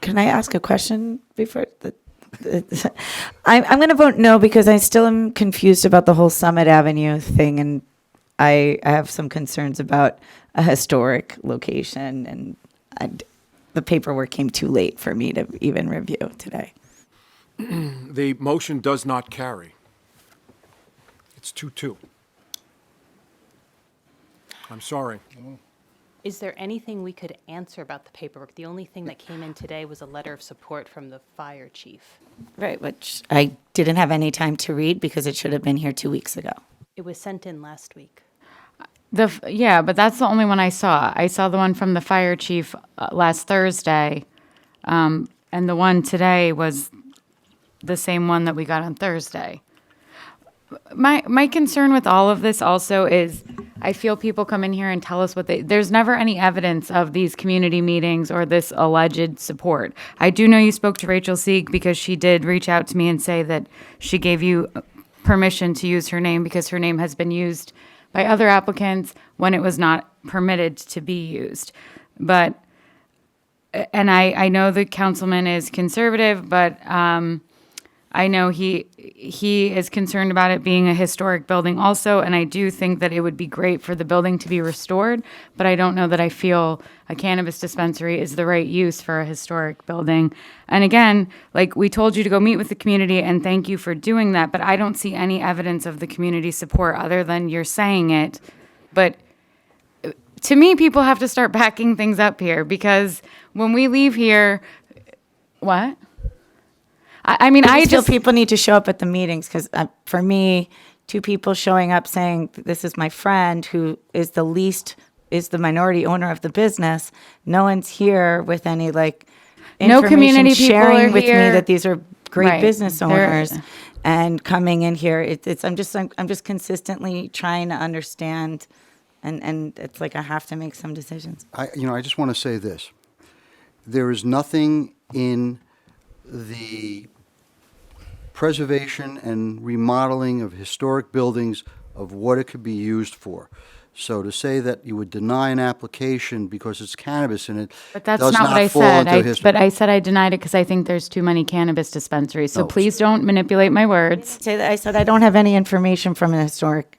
[SPEAKER 6] Can I ask a question before I'm going to vote no because I still am confused about the whole Summit Avenue thing, and I have some concerns about a historic location, and the paperwork came too late for me to even review today.
[SPEAKER 1] The motion does not carry. It's 2-2. I'm sorry.
[SPEAKER 8] Is there anything we could answer about the paperwork? The only thing that came in today was a letter of support from the fire chief.
[SPEAKER 6] Right, which I didn't have any time to read because it should have been here 2 weeks ago.
[SPEAKER 8] It was sent in last week.
[SPEAKER 4] Yeah, but that's the only one I saw. I saw the one from the fire chief last Thursday, and the one today was the same one that we got on Thursday. My concern with all of this also is I feel people come in here and tell us there's never any evidence of these community meetings or this alleged support. I do know you spoke to Rachel Sieg because she did reach out to me and say that she gave you permission to use her name because her name has been used by other applicants when it was not permitted to be used. And I know the councilman is conservative, but I know he is concerned about it being a historic building also, and I do think that it would be great for the building to be restored, but I don't know that I feel a cannabis dispensary is the right use for a historic building. And again, like we told you to go meet with the community, and thank you for doing that, but I don't see any evidence of the community support other than you're saying it. But to me, people have to start backing things up here, because when we leave here, what? I
[SPEAKER 6] just feel people need to show up at the meetings because for me, two people showing up saying this is my friend who is the minority owner of the business. No one's here with any
[SPEAKER 4] no community people
[SPEAKER 6] sharing
[SPEAKER 4] are
[SPEAKER 6] with
[SPEAKER 4] here.
[SPEAKER 6] me that these are great
[SPEAKER 4] Right.
[SPEAKER 6] business
[SPEAKER 4] They're-
[SPEAKER 6] owners and coming in here. I'm just consistently trying to understand, and it's like I have to make some decisions.
[SPEAKER 5] I just want to say this. There is nothing in the preservation and remodeling of historic buildings of what it could be used for. So to say that you would deny an application because it's cannabis in it
[SPEAKER 4] But that's
[SPEAKER 5] does
[SPEAKER 4] not what I
[SPEAKER 5] fall
[SPEAKER 4] said.
[SPEAKER 5] into history.
[SPEAKER 4] But I said I denied it because I think there's too many cannabis dispensaries. So
[SPEAKER 5] No.
[SPEAKER 4] please don't manipulate my words.
[SPEAKER 6] Say that I said I don't have any information from an historic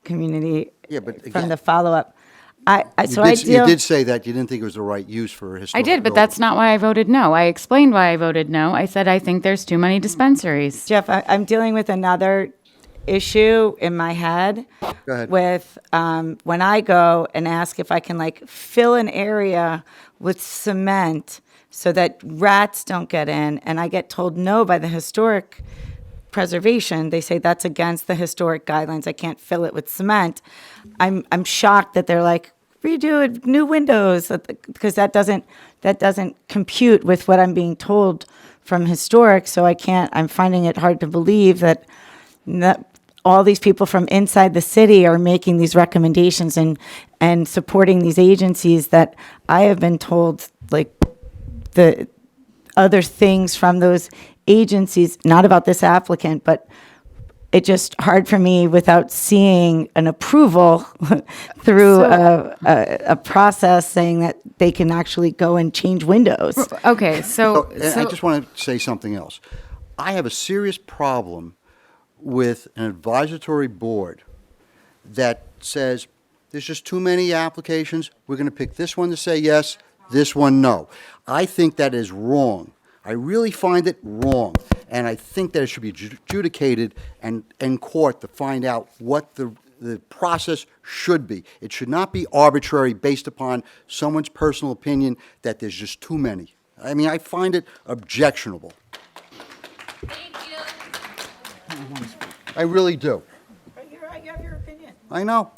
[SPEAKER 6] community.
[SPEAKER 5] Yeah, but
[SPEAKER 6] from
[SPEAKER 5] again-
[SPEAKER 6] the follow-up.
[SPEAKER 5] You did say that you didn't think it was the right use for a
[SPEAKER 4] I
[SPEAKER 5] historic
[SPEAKER 4] did, but
[SPEAKER 5] building.
[SPEAKER 4] that's not why I voted no. I explained why I voted no. I said I think there's too many dispensaries.
[SPEAKER 6] Jeff, I'm dealing with another issue in my head
[SPEAKER 5] Go ahead.
[SPEAKER 6] with when I go and ask if I can like fill an area with cement so that rats don't get in, and I get told no by the historic preservation. They say that's against the historic guidelines. I can't fill it with cement. I'm shocked that they're like, redo it, new windows, because that doesn't compute with what I'm being told from historic. So I'm finding it hard to believe that all these people from inside the city are making these recommendations and supporting these agencies that I have been told, like, the other things from those agencies, not about this applicant, but it's just hard for me without seeing an approval through a process saying that they can actually go and change windows.
[SPEAKER 4] Okay,
[SPEAKER 5] And I just want to say something else. I have a serious problem with an advisory board that says there's just too many applications. We're going to pick this one to say yes, this one no. I think that is wrong. I really find it wrong. And I think that it should be adjudicated and in court to find out what the process should be. It should not be arbitrary based upon someone's personal opinion that there's just too many. I mean, I find it objectionable. I really do.
[SPEAKER 6] You have your opinion.
[SPEAKER 5] I know.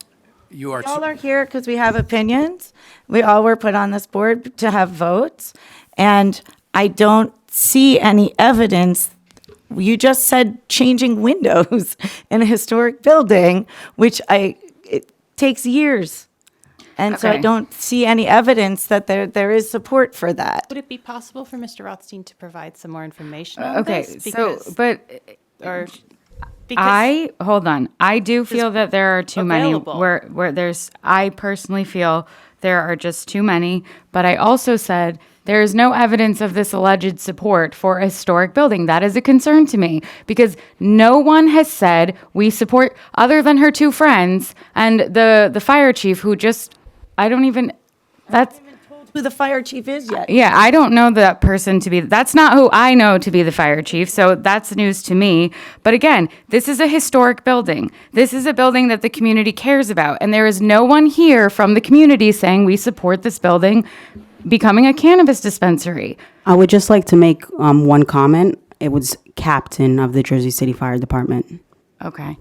[SPEAKER 1] You are.
[SPEAKER 6] We all are here because we have opinions. We all were put on this board to have votes. And I don't see any evidence. You just said changing windows in a historic building, which it takes years. And so I
[SPEAKER 4] Okay.
[SPEAKER 6] don't see any evidence that there is support for that.
[SPEAKER 8] Would it be possible for Mr. Rothstein to provide some more information on
[SPEAKER 4] Okay,
[SPEAKER 8] this?
[SPEAKER 4] so, but
[SPEAKER 8] Because
[SPEAKER 4] hold on. I do feel that there are too
[SPEAKER 8] available.
[SPEAKER 4] many where I personally feel there are just too many, but I also said there is no evidence of this alleged support for a historic building. That is a concern to me because no one has said we support other than her two friends and the fire chief who just that's
[SPEAKER 6] Who the fire chief is yet?
[SPEAKER 4] yeah, I don't know that person to be, that's not who I know to be the fire chief, so that's news to me. But again, this is a historic building. This is a building that the community cares about, and there is no one here from the community saying we support this building becoming a cannabis dispensary.
[SPEAKER 9] I would just like to make one comment. It was captain of the Jersey City Fire Department.
[SPEAKER 4] Okay.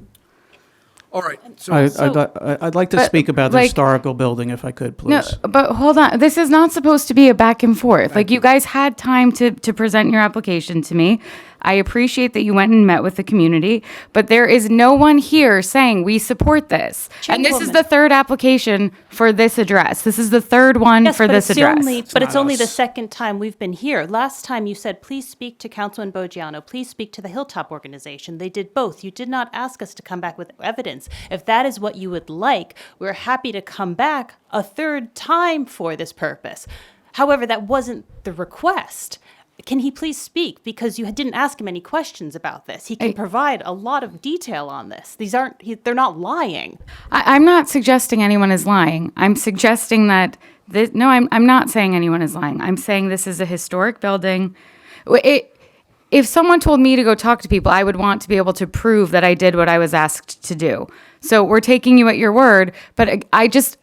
[SPEAKER 1] All right. So
[SPEAKER 10] I'd like to
[SPEAKER 4] But,
[SPEAKER 10] speak about the
[SPEAKER 4] like-
[SPEAKER 10] historical building, if I could,
[SPEAKER 4] No,
[SPEAKER 10] please.
[SPEAKER 4] but hold on. This is not supposed to be a back and forth. Like, you guys had time to present your application to me. I appreciate that you went and met with the community, but there is no one here saying we support this. And this is
[SPEAKER 8] Chairwoman.
[SPEAKER 4] the third application for this address. This is the third one
[SPEAKER 8] Yes,
[SPEAKER 4] for
[SPEAKER 8] but
[SPEAKER 4] this
[SPEAKER 8] it's the
[SPEAKER 4] address.
[SPEAKER 8] but it's
[SPEAKER 10] not
[SPEAKER 8] only the
[SPEAKER 10] us.
[SPEAKER 8] second time we've been here. Last time you said, please speak to Councilman Bogiano, please speak to the Hilltop Organization. They did both. You did not ask us to come back with evidence. If that is what you would like, we're happy to come back a third time for this purpose. However, that wasn't the request. Can he please speak? Because you didn't ask him any questions about this. He can provide a lot of detail on this. They're not lying.
[SPEAKER 4] I'm not suggesting anyone is lying. I'm suggesting that this, no, I'm not saying anyone is lying. I'm saying this is a historic building. If someone told me to go talk to people, I would want to be able to prove that I did what I was asked to do. So we're taking you at your word, but I just,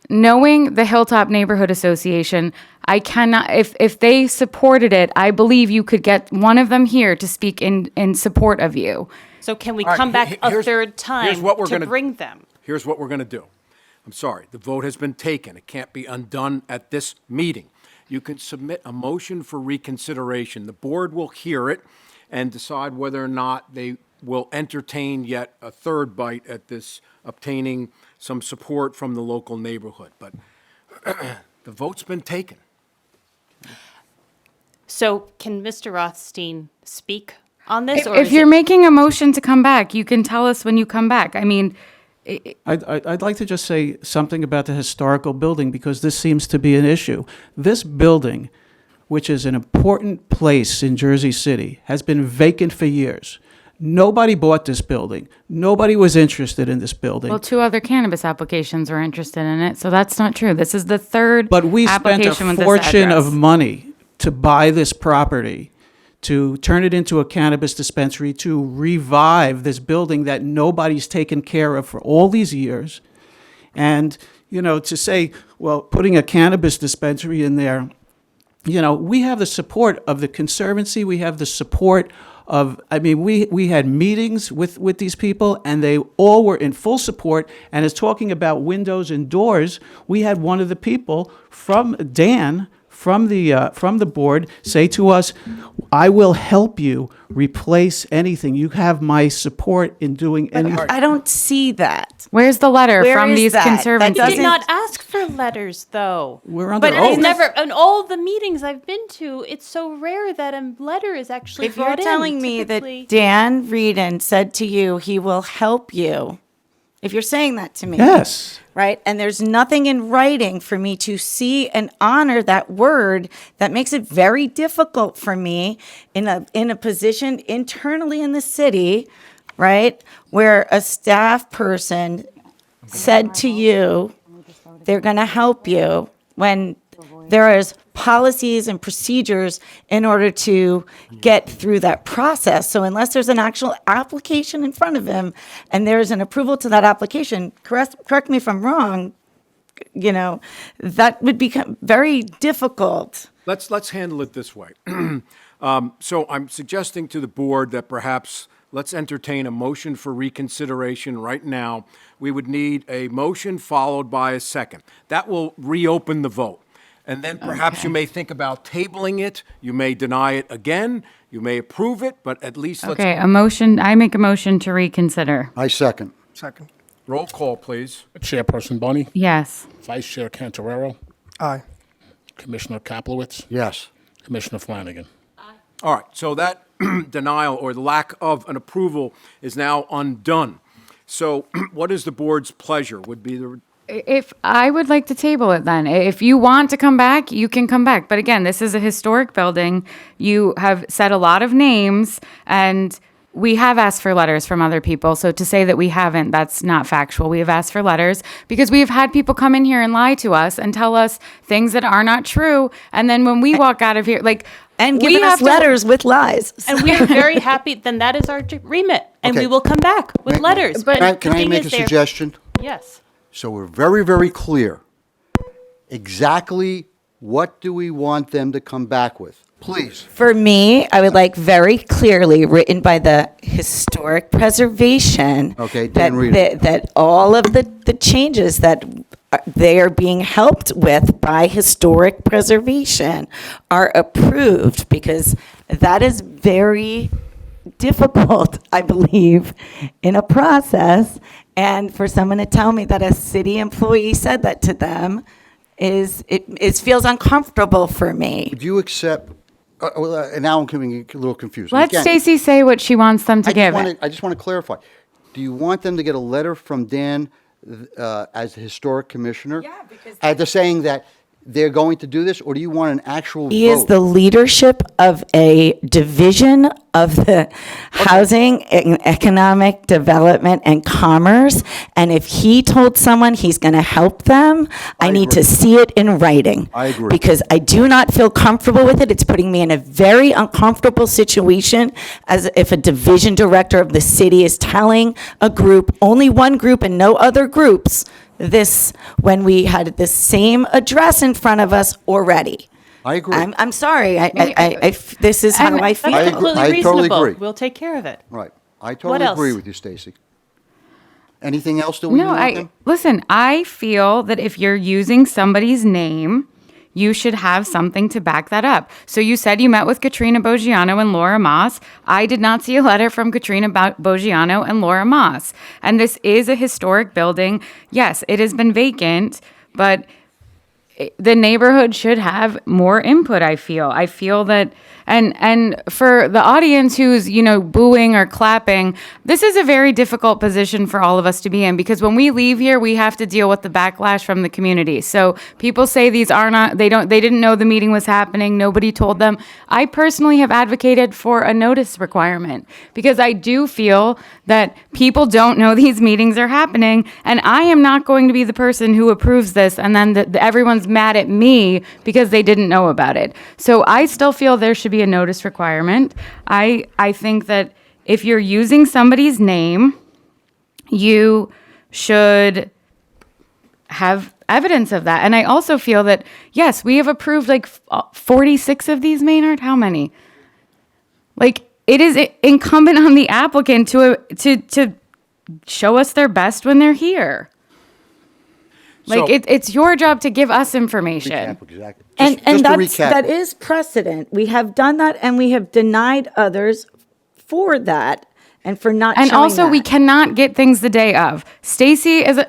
[SPEAKER 4] knowing the Hilltop Neighborhood Association, I cannot, if they supported it, I believe you could get one of them here to speak in support of you.
[SPEAKER 8] So can we
[SPEAKER 1] All right,
[SPEAKER 8] come back a
[SPEAKER 1] here's-
[SPEAKER 8] third time
[SPEAKER 1] here's what we're
[SPEAKER 8] to
[SPEAKER 1] gonna-
[SPEAKER 8] bring them?
[SPEAKER 1] Here's what we're going to do. I'm sorry, the vote has been taken. It can't be undone at this meeting. You can submit a motion for reconsideration. The board will hear it and decide whether or not they will entertain yet a third bite at this, obtaining some support from the local neighborhood. But the vote's been taken.
[SPEAKER 8] So can Mr. Rothstein speak on this?
[SPEAKER 4] If you're making a motion to come back, you can tell us when you come back. I mean,
[SPEAKER 10] I'd like to just say something about the historical building because this seems to be an issue. This building, which is an important place in Jersey City, has been vacant for years. Nobody bought this building. Nobody was interested in this building.
[SPEAKER 4] well, two other cannabis applications are interested in it, so that's not true. This is the third
[SPEAKER 10] But we spent
[SPEAKER 4] application
[SPEAKER 10] a
[SPEAKER 4] with this
[SPEAKER 10] fortune
[SPEAKER 4] address.
[SPEAKER 10] of money to buy this property, to turn it into a cannabis dispensary, to revive this building that nobody's taken care of for all these years. And, to say, well, putting a cannabis dispensary in there, we have the support of the Conservancy. We have the support of, we had meetings with these people, and they all were in full support. And as talking about windows and doors, we had one of the people from Dan, from the board, say to us, I will help you replace anything. You have my support in doing anything.
[SPEAKER 6] I don't see that.
[SPEAKER 4] Where's the letter
[SPEAKER 6] Where
[SPEAKER 4] from
[SPEAKER 6] is
[SPEAKER 4] these
[SPEAKER 6] that? That
[SPEAKER 4] conservancies?
[SPEAKER 8] I did not ask for letters, though.
[SPEAKER 10] We're under
[SPEAKER 8] But
[SPEAKER 10] oath.
[SPEAKER 8] it's never, in all the meetings I've been to, it's so rare that a letter is actually
[SPEAKER 6] If you're
[SPEAKER 8] brought in.
[SPEAKER 6] telling me
[SPEAKER 8] Typically-
[SPEAKER 6] that Dan Reedon said to you, he will help you, if you're saying that to me.
[SPEAKER 10] Yes.
[SPEAKER 6] Right? And there's nothing in writing for me to see and honor that word, that makes it very difficult for me in a position internally in the city, right? Where a staff person said to you, they're going to help you, when there is policies and procedures in order to get through that process. So unless there's an actual application in front of him and there's an approval to that application, correct me if I'm wrong, that would become very difficult.
[SPEAKER 1] Let's handle it this way. So I'm suggesting to the board that perhaps let's entertain a motion for reconsideration right now. We would need a motion followed by a second. That will reopen the vote. And then perhaps you may think about tabling it. You may deny it again. You may approve it, but at least let's.
[SPEAKER 4] Okay, I make a motion to reconsider.
[SPEAKER 5] I second.
[SPEAKER 7] Second.
[SPEAKER 1] Roll call, please.
[SPEAKER 3] Chairperson Bunny,
[SPEAKER 4] Yes.
[SPEAKER 3] Vice Chair Cantorero,
[SPEAKER 7] Aye.
[SPEAKER 3] Commissioner Kaplowitz,
[SPEAKER 5] Yes.
[SPEAKER 3] Commissioner Flanagan.
[SPEAKER 1] All right, so that denial or the lack of an approval is now undone. So what is the board's pleasure? Would be the
[SPEAKER 4] If I would like to table it then. If you want to come back, you can come back. But again, this is a historic building. You have said a lot of names, and we have asked for letters from other people. So to say that we haven't, that's not factual. We have asked for letters because we have had people come in here and lie to us and tell us things that are not true. And then when we walk out of here,
[SPEAKER 6] And
[SPEAKER 4] we
[SPEAKER 6] giving us
[SPEAKER 4] have to-
[SPEAKER 6] letters with lies.
[SPEAKER 8] And we are very happy, then that is our remit. And
[SPEAKER 5] Okay.
[SPEAKER 8] we will come back with letters. But
[SPEAKER 5] Can I make a suggestion?
[SPEAKER 8] Yes.
[SPEAKER 5] So we're very, very clear. Exactly what do we want them to come back with? Please.
[SPEAKER 6] For me, I would like very clearly written by the historic preservation.
[SPEAKER 5] Okay,
[SPEAKER 6] that,
[SPEAKER 5] Dan, read it.
[SPEAKER 6] that all of the changes that they are being helped with by historic preservation are approved, because that is very difficult, I believe, in a process. And for someone to tell me that a city employee said that to them it feels uncomfortable for me.
[SPEAKER 5] Do you accept, and now I'm getting a little confused.
[SPEAKER 4] Let
[SPEAKER 5] Again,
[SPEAKER 4] Stacy say what she wants them to give it.
[SPEAKER 5] I just want to clarify. Do you want them to get a letter from Dan as the historic commissioner? Yeah, because saying that they're going to do this, or do you want an actual
[SPEAKER 6] He
[SPEAKER 5] vote?
[SPEAKER 6] is the leadership of a division of the Housing and Economic Development and Commerce. And if he told someone he's going to help them, I need to see it in writing.
[SPEAKER 5] I agree.
[SPEAKER 6] Because I do not feel comfortable with it. It's putting me in a very uncomfortable situation, as if a division director of the city is telling a group, only one group and no other groups, this, when we had the same address in front of us already.
[SPEAKER 5] I agree.
[SPEAKER 6] I'm sorry. This is how I feel.
[SPEAKER 8] That's
[SPEAKER 5] I
[SPEAKER 8] completely
[SPEAKER 5] totally
[SPEAKER 8] reasonable.
[SPEAKER 5] agree.
[SPEAKER 8] We'll take care of it.
[SPEAKER 5] Right. I
[SPEAKER 8] What
[SPEAKER 5] totally
[SPEAKER 8] else?
[SPEAKER 5] agree with you, Stacy. Anything else that we
[SPEAKER 4] No,
[SPEAKER 5] want them?
[SPEAKER 4] listen, I feel that if you're using somebody's name, you should have something to back that up. So you said you met with Katrina Boggiano and Laura Moss. I did not see a letter from Katrina Boggiano and Laura Moss. And this is a historic building. Yes, it has been vacant, but the neighborhood should have more input, I feel. I feel that, and for the audience who's, booing or clapping, this is a very difficult position for all of us to be in, because when we leave here, we have to deal with the backlash from the community. So people say they didn't know the meeting was happening. Nobody told them. I personally have advocated for a notice requirement, because I do feel that people don't know these meetings are happening, and I am not going to be the person who approves this and then everyone's everyone's mad at me because they didn't know about it. So I still feel there should be a notice requirement. I think that if you're using somebody's name, you should have evidence of that. And I also feel that, yes, we have approved like 46 of these, Maynard. How many? Like, it is incumbent on the applicant to show us their best when they're here. Like,
[SPEAKER 1] So-
[SPEAKER 4] it's your job to give us information.
[SPEAKER 5] Recap, exactly.
[SPEAKER 6] And
[SPEAKER 5] Just to
[SPEAKER 6] that's,
[SPEAKER 5] recap.
[SPEAKER 6] that is precedent. We have done that and we have denied others for that and for not
[SPEAKER 4] And
[SPEAKER 6] showing
[SPEAKER 4] also, we
[SPEAKER 6] that.
[SPEAKER 4] cannot get things the day of. Stacy is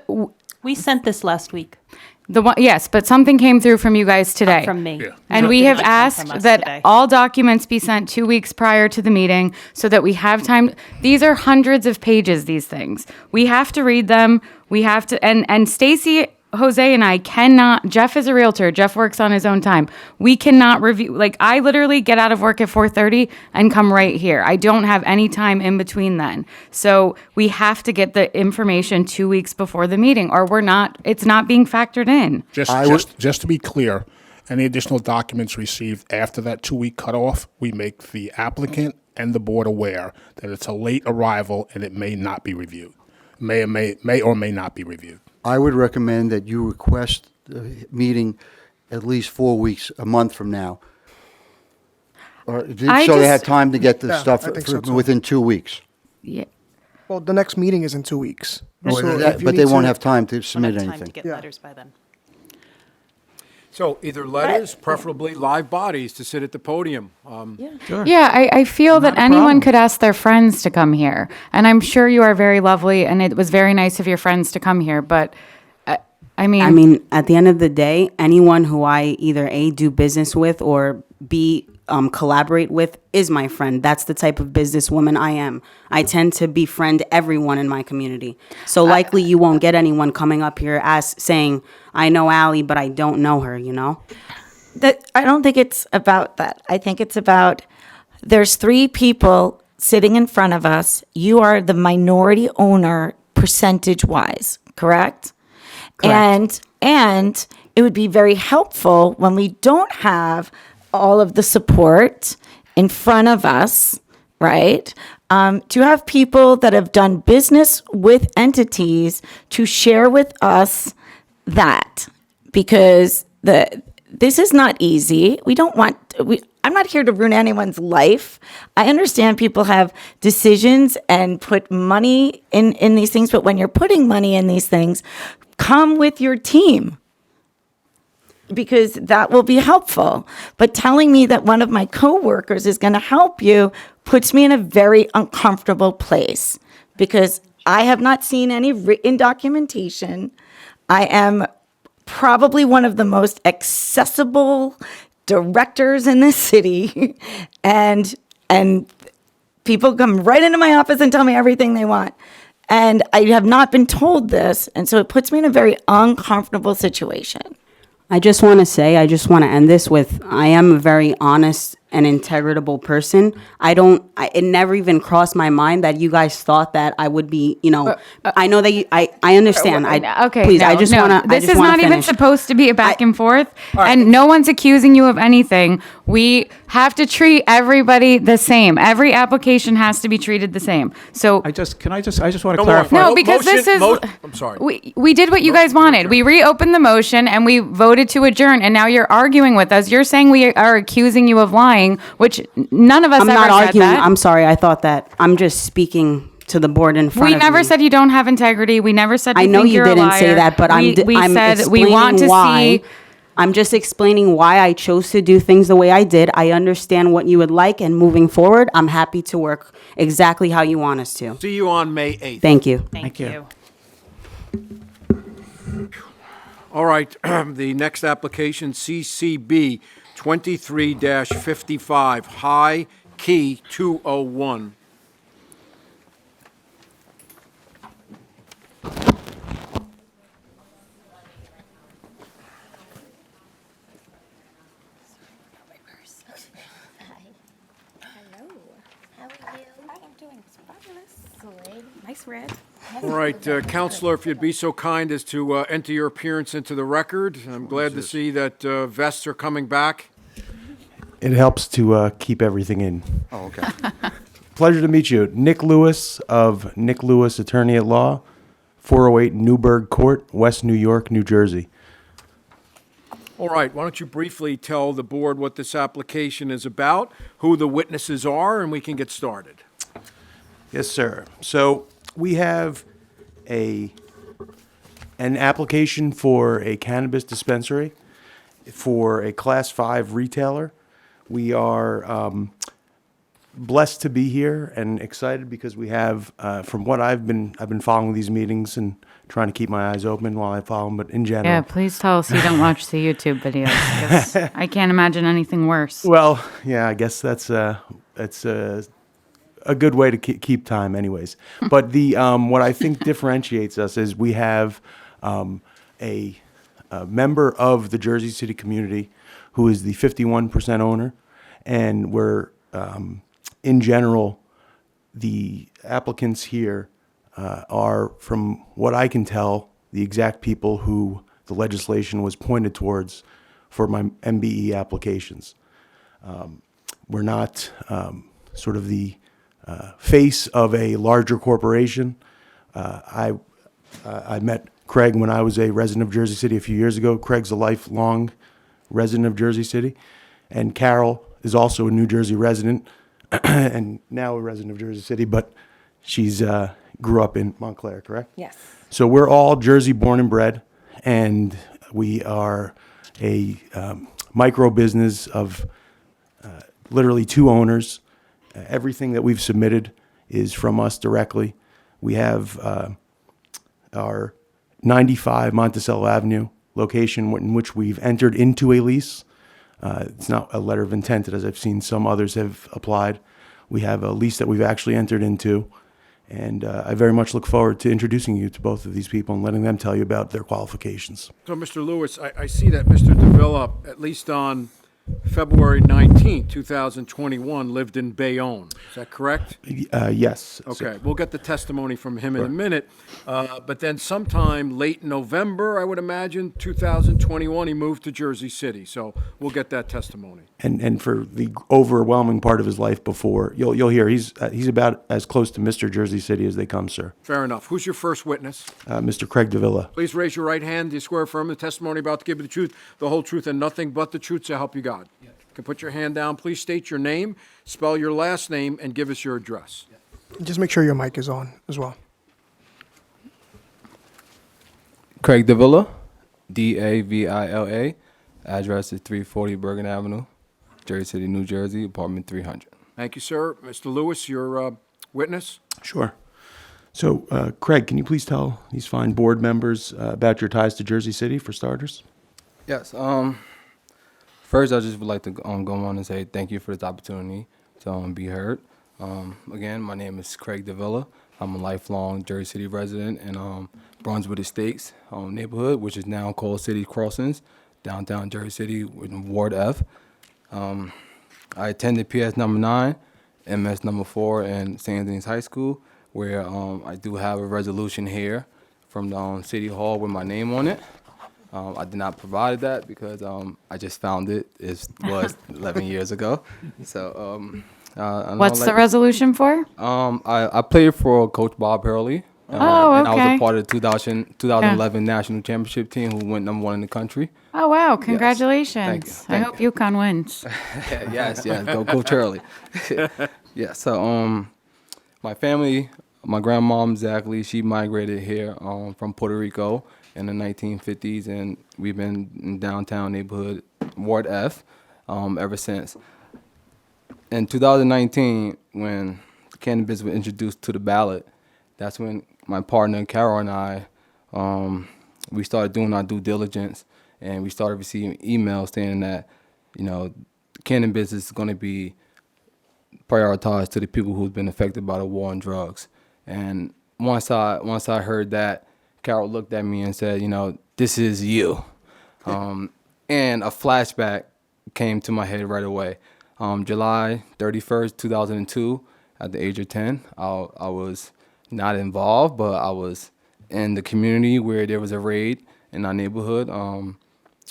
[SPEAKER 8] We sent this last week.
[SPEAKER 4] the one, yes, but something came through from you guys today.
[SPEAKER 8] From me. Yeah.
[SPEAKER 4] And
[SPEAKER 8] No,
[SPEAKER 4] we
[SPEAKER 8] it did
[SPEAKER 4] have
[SPEAKER 8] not come
[SPEAKER 4] asked
[SPEAKER 8] from us
[SPEAKER 4] that
[SPEAKER 8] today.
[SPEAKER 4] all documents be sent 2 weeks prior to the meeting so that we have time. These are hundreds of pages, these things. We have to read them. We have to, and Stacy, Jose, and I cannot, Jeff is a realtor. Jeff works on his own time. We cannot review, like, I literally get out of work at 4:30 and come right here. I don't have any time in between then. So we have to get the information 2 weeks before the meeting, or it's not being factored in.
[SPEAKER 3] Just to be clear, any additional documents received after that 2-week cutoff, we make the applicant and the board aware that it's a late arrival and it may not be reviewed. May or may not be reviewed.
[SPEAKER 5] I would recommend that you request a meeting at least 4 weeks, a month from now. Or, so they had time to get the
[SPEAKER 7] Yeah,
[SPEAKER 5] stuff
[SPEAKER 7] I think so too.
[SPEAKER 5] within 2 weeks.
[SPEAKER 4] Yeah.
[SPEAKER 7] Well, the next meeting is in 2 weeks.
[SPEAKER 5] Well,
[SPEAKER 7] So
[SPEAKER 5] that-
[SPEAKER 7] if you
[SPEAKER 5] but they
[SPEAKER 7] need
[SPEAKER 5] won't
[SPEAKER 7] to-
[SPEAKER 5] have time to
[SPEAKER 8] Don't
[SPEAKER 5] submit
[SPEAKER 8] have time
[SPEAKER 5] anything.
[SPEAKER 8] to get
[SPEAKER 7] Yeah.
[SPEAKER 8] letters by then.
[SPEAKER 1] So either letters, preferably live bodies to sit at the podium.
[SPEAKER 4] Yeah, I feel that
[SPEAKER 10] Not a
[SPEAKER 4] anyone
[SPEAKER 10] problem.
[SPEAKER 4] could ask their friends to come here. And I'm sure you are very lovely, and it was very nice of your friends to come here. But, I mean,
[SPEAKER 9] At the end of the day, anyone who I either A, do business with or B, collaborate with is my friend. That's the type of businesswoman I am. I tend to befriend everyone in my community. So likely you won't get anyone coming up here saying, I know Allie, but I don't know her, you know?
[SPEAKER 6] I don't think it's about that. I think it's about there's 3 people sitting in front of us. You are the minority owner percentage wise, correct?
[SPEAKER 4] Correct.
[SPEAKER 6] And it would be very helpful when we don't have all of the support in front of us, right? To have people that have done business with entities to share with us that, because this is not easy. I'm not here to ruin anyone's life. I understand people have decisions and put money in these things, but when you're putting money in these things, come with your team, because that will be helpful. But telling me that one of my coworkers is going to help you puts me in a very uncomfortable place, because I have not seen any written documentation. I am probably one of the most accessible directors in this city, and people come right into my office and tell me everything they want. And I have not been told this, and so it puts me in a very uncomfortable situation.
[SPEAKER 9] I just want to end this with, I am a very honest and integritable person. It never even crossed my mind that you guys thought that I would be, I know that I understand.
[SPEAKER 4] okay,
[SPEAKER 9] Please,
[SPEAKER 4] no,
[SPEAKER 9] I just
[SPEAKER 4] no.
[SPEAKER 9] want to,
[SPEAKER 4] This is not even supposed to be a back and forth, and no one's accusing you of anything. We have to treat everybody the same. Every application has to be treated the same. So
[SPEAKER 10] I just want to
[SPEAKER 1] No
[SPEAKER 10] clarify.
[SPEAKER 1] more.
[SPEAKER 4] no, because this is.
[SPEAKER 1] I'm sorry.
[SPEAKER 4] We did what you guys wanted. We reopened the motion and we voted to adjourn, and now you're arguing with us. You're saying we are accusing you of lying, which none of us
[SPEAKER 9] I'm
[SPEAKER 4] ever
[SPEAKER 9] not
[SPEAKER 4] said
[SPEAKER 9] arguing.
[SPEAKER 4] that.
[SPEAKER 9] I'm sorry. I thought that. I'm just speaking to the board in front
[SPEAKER 4] We
[SPEAKER 9] of
[SPEAKER 4] never
[SPEAKER 9] me.
[SPEAKER 4] said you don't have integrity. We never said
[SPEAKER 9] I
[SPEAKER 4] you
[SPEAKER 9] know
[SPEAKER 4] think
[SPEAKER 9] you
[SPEAKER 4] you're a
[SPEAKER 9] didn't
[SPEAKER 4] liar.
[SPEAKER 9] say that, but
[SPEAKER 4] we
[SPEAKER 9] I'm
[SPEAKER 4] said we
[SPEAKER 9] explaining
[SPEAKER 4] want to
[SPEAKER 9] why.
[SPEAKER 4] see.
[SPEAKER 9] I'm just explaining why I chose to do things the way I did. I understand what you would like, and moving forward, I'm happy to work exactly how you want us to.
[SPEAKER 1] See you on May 8th.
[SPEAKER 9] Thank you.
[SPEAKER 8] Thank you.
[SPEAKER 1] All right, the next application, CCB 23-55, High Key 201.
[SPEAKER 6] Hello. How are you? I am doing fabulous. Good. Nice red.
[SPEAKER 1] All right, Counselor, if you'd be so kind as to enter your appearance into the record. I'm glad to see that vests are coming back.
[SPEAKER 15] It helps to keep everything in.
[SPEAKER 2] Oh, okay.
[SPEAKER 15] Pleasure to meet you. Nick Lewis of Nick Lewis Attorney at Law, 408 Newburgh Court, West New York, New Jersey.
[SPEAKER 1] All right, why don't you briefly tell the board what this application is about, who the witnesses are, and we can get started.
[SPEAKER 15] Yes, sir. So we have an application for a cannabis dispensary for a Class 5 retailer. We are blessed to be here and excited because we have, from what I've been following these meetings and trying to keep my eyes open while I follow them, but in general.
[SPEAKER 4] Yeah, please tell us you don't watch the YouTube videos, 'cause I can't imagine anything worse.
[SPEAKER 15] Well, yeah, I guess that's a good way to keep time, anyways. But the what I think differentiates us is we have a member of the Jersey City community who is the 51% owner, and we're in general, the applicants here are, from what I can tell, the exact people who the legislation was pointed towards for my MBE applications. We're not sort of the face of a larger corporation. I met Craig when I was a resident of Jersey City a few years ago. Craig's a lifelong resident of Jersey City. And Carol is also a New Jersey resident and now a resident of Jersey City, but she's grew up in Montclair, correct?
[SPEAKER 6] Yes.
[SPEAKER 15] So we're all Jersey born and bred, and we are a micro business of literally two owners. Everything that we've submitted is from us directly. We have our 95 Monticello Avenue location in which we've entered into a lease. It's not a letter of intent, as I've seen some others have applied. We have a lease that we've actually entered into, and I very much look forward to introducing you to both of these people and letting them tell you about their qualifications.
[SPEAKER 1] So, Mr. Lewis, I see that Mr. Davila, at least on February 19, 2021, lived in Bayonne. Is that correct?
[SPEAKER 15] Yes.
[SPEAKER 1] Okay, we'll get the testimony from him in a minute. But then sometime late November, I would imagine, 2021, he moved to Jersey City. So we'll get that testimony.
[SPEAKER 15] And for the overwhelming part of his life before, you'll hear he's about as close to Mr. Jersey City as they come, sir.
[SPEAKER 1] Fair enough. Who's your first witness?
[SPEAKER 15] Mr. Craig Davila.
[SPEAKER 1] Please raise your right hand. Do you swear affirm the testimony about to give you the truth, the whole truth, and nothing but the truth, so help you God? Yes. You can put your hand down. Please state your name, spell your last name, and give us your address.
[SPEAKER 7] Just make sure your mic is on as well.
[SPEAKER 16] Craig Davila, Davila. Address is 340 Bergen Avenue, Jersey City, New Jersey, apartment 300.
[SPEAKER 1] Thank you, sir. Mr. Lewis, your witness.
[SPEAKER 15] Sure. So, Craig, can you please tell these fine board members about your ties to Jersey City, for starters?
[SPEAKER 16] Yes. First, I just would like to go on and say thank you for this opportunity to be heard. Again, my name is Craig Davila. I'm a lifelong Jersey City resident in Brunswick Estates neighborhood, which is now called City Crossings, downtown Jersey City, in Ward F. I attended PS number 9, MS number 4, in St. Anthony's High School, where I do have a resolution here from the City Hall with my name on it. I did not provide that because I just found it. It was 11 years ago. So,
[SPEAKER 4] What's the resolution for?
[SPEAKER 16] I played for Coach Bob Hurley.
[SPEAKER 4] Oh,
[SPEAKER 16] And I was
[SPEAKER 4] okay.
[SPEAKER 16] a part of the 2011 national championship team who went number 1 in the country.
[SPEAKER 4] Oh, wow. Congratulations.
[SPEAKER 16] Thank
[SPEAKER 4] I hope UConn wins.
[SPEAKER 16] Yes, go Coach Hurley. Yeah, so my family, my grandmom, exactly, she migrated here from Puerto Rico in the 1950s, and we've been in downtown neighborhood, Ward F, ever since. In 2019, when cannabis was introduced to the ballot, that's when my partner, Carol, and I, we started doing our due diligence, and we started receiving emails saying that, cannabis is going to be prioritized to the people who've been affected by the war on drugs. And once I heard that, Carol looked at me and said, this is you. And a flashback came to my head right away. July 31st, 2002, at the age of 10, I was not involved, but I was in the community where there was a raid in our neighborhood,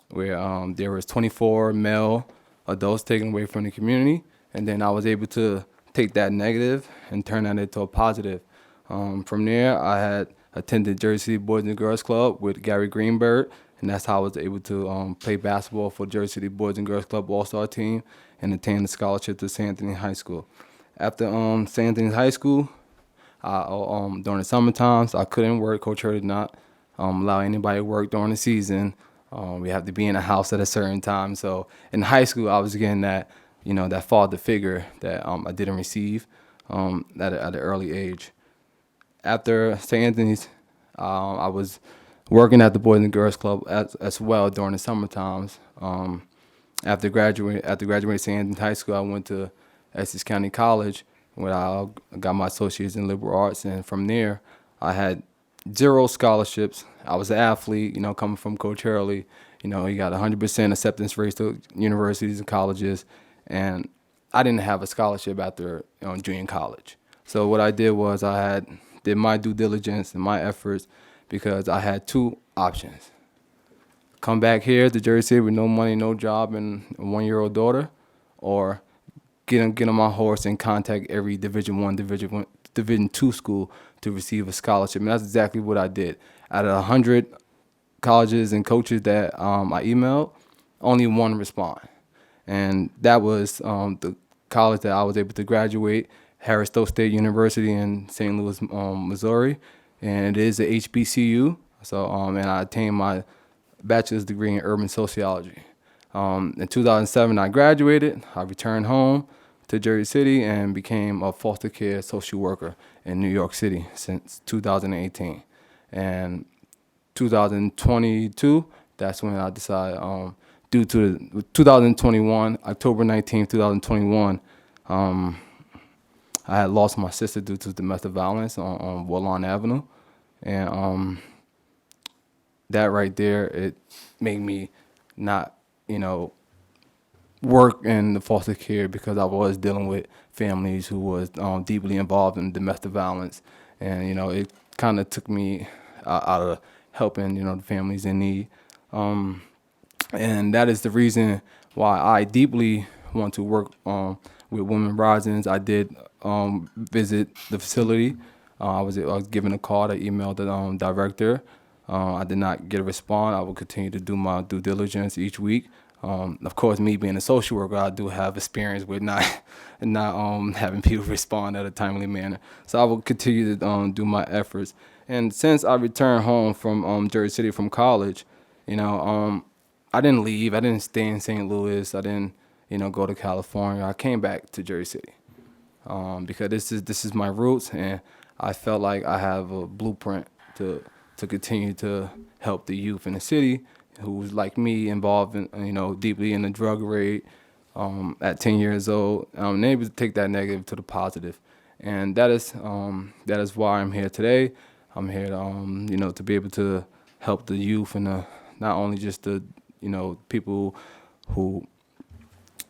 [SPEAKER 16] where there was 24 male adults taken away from the community, and then I was able to take that negative and turn that into a positive. From there, I had attended Jersey City Boys and Girls Club with Gary Greenberg, and that's how I was able to play basketball for Jersey City Boys and Girls Club All-Star team and attain a scholarship to St. Anthony High School. After St. Anthony High School, during the summer times, I couldn't work. Coach Hurd did not allow anybody to work during the season. We have to be in a house at a certain time. So in high school, I was getting that, that father figure that I didn't receive at an early age. After St. Anthony's, I was working at the Boys and Girls Club as well during the summer times. After graduating St. Anthony's High School, I went to Essex County College, where I got my associates in liberal arts, and from there, I had 0 scholarships. I was an athlete, coming from Coach Hurley. He got 100% acceptance rates to universities and colleges, and I didn't have a scholarship after junior college. So what I did was I did my due diligence and my efforts, because I had 2 options: come back here to Jersey City with no money, no job, and a 1-year-old daughter, or get on my horse and contact every Division I, Division II school to receive a scholarship. And that's exactly what I did. Out of 100 colleges and coaches that I emailed, only 1 respond. And that was the college that I was able to graduate, Harris Stowe State University in St. Louis, Missouri. And it is a HBCU. So, and I attained my bachelor's degree in urban sociology. In 2007, I graduated. I returned home to Jersey City and became a foster care social worker in New York City since 2018. And 2022, that's when I decided, due to 2021, October 19th, 2021, I had lost my sister due to domestic violence on Woodlawn Avenue. And that right there, it made me not, work in the foster care, because I was dealing with families who was deeply involved in domestic violence. And, it kind of took me out of helping, the families in need. And that is the reason why I deeply want to work with Women Risings. I did visit the facility. I was given a call. I emailed the director. I did not get a response. I will continue to do my due diligence each week. Of course, me being a social worker, I do have experience with not having people respond at a timely manner. So I will continue to do my efforts. And since I returned home from Jersey City from college, I didn't leave. I didn't stay in St. Louis. I didn't, go to California. I came back to Jersey City because this is my roots, and I felt like I have a blueprint to continue to help the youth in the city who's like me, involved in, deeply in the drug raid at 10 years old, and able to take that negative to the positive. And that is why I'm here today. I'm here to, to be able to help the youth and not only just the, people who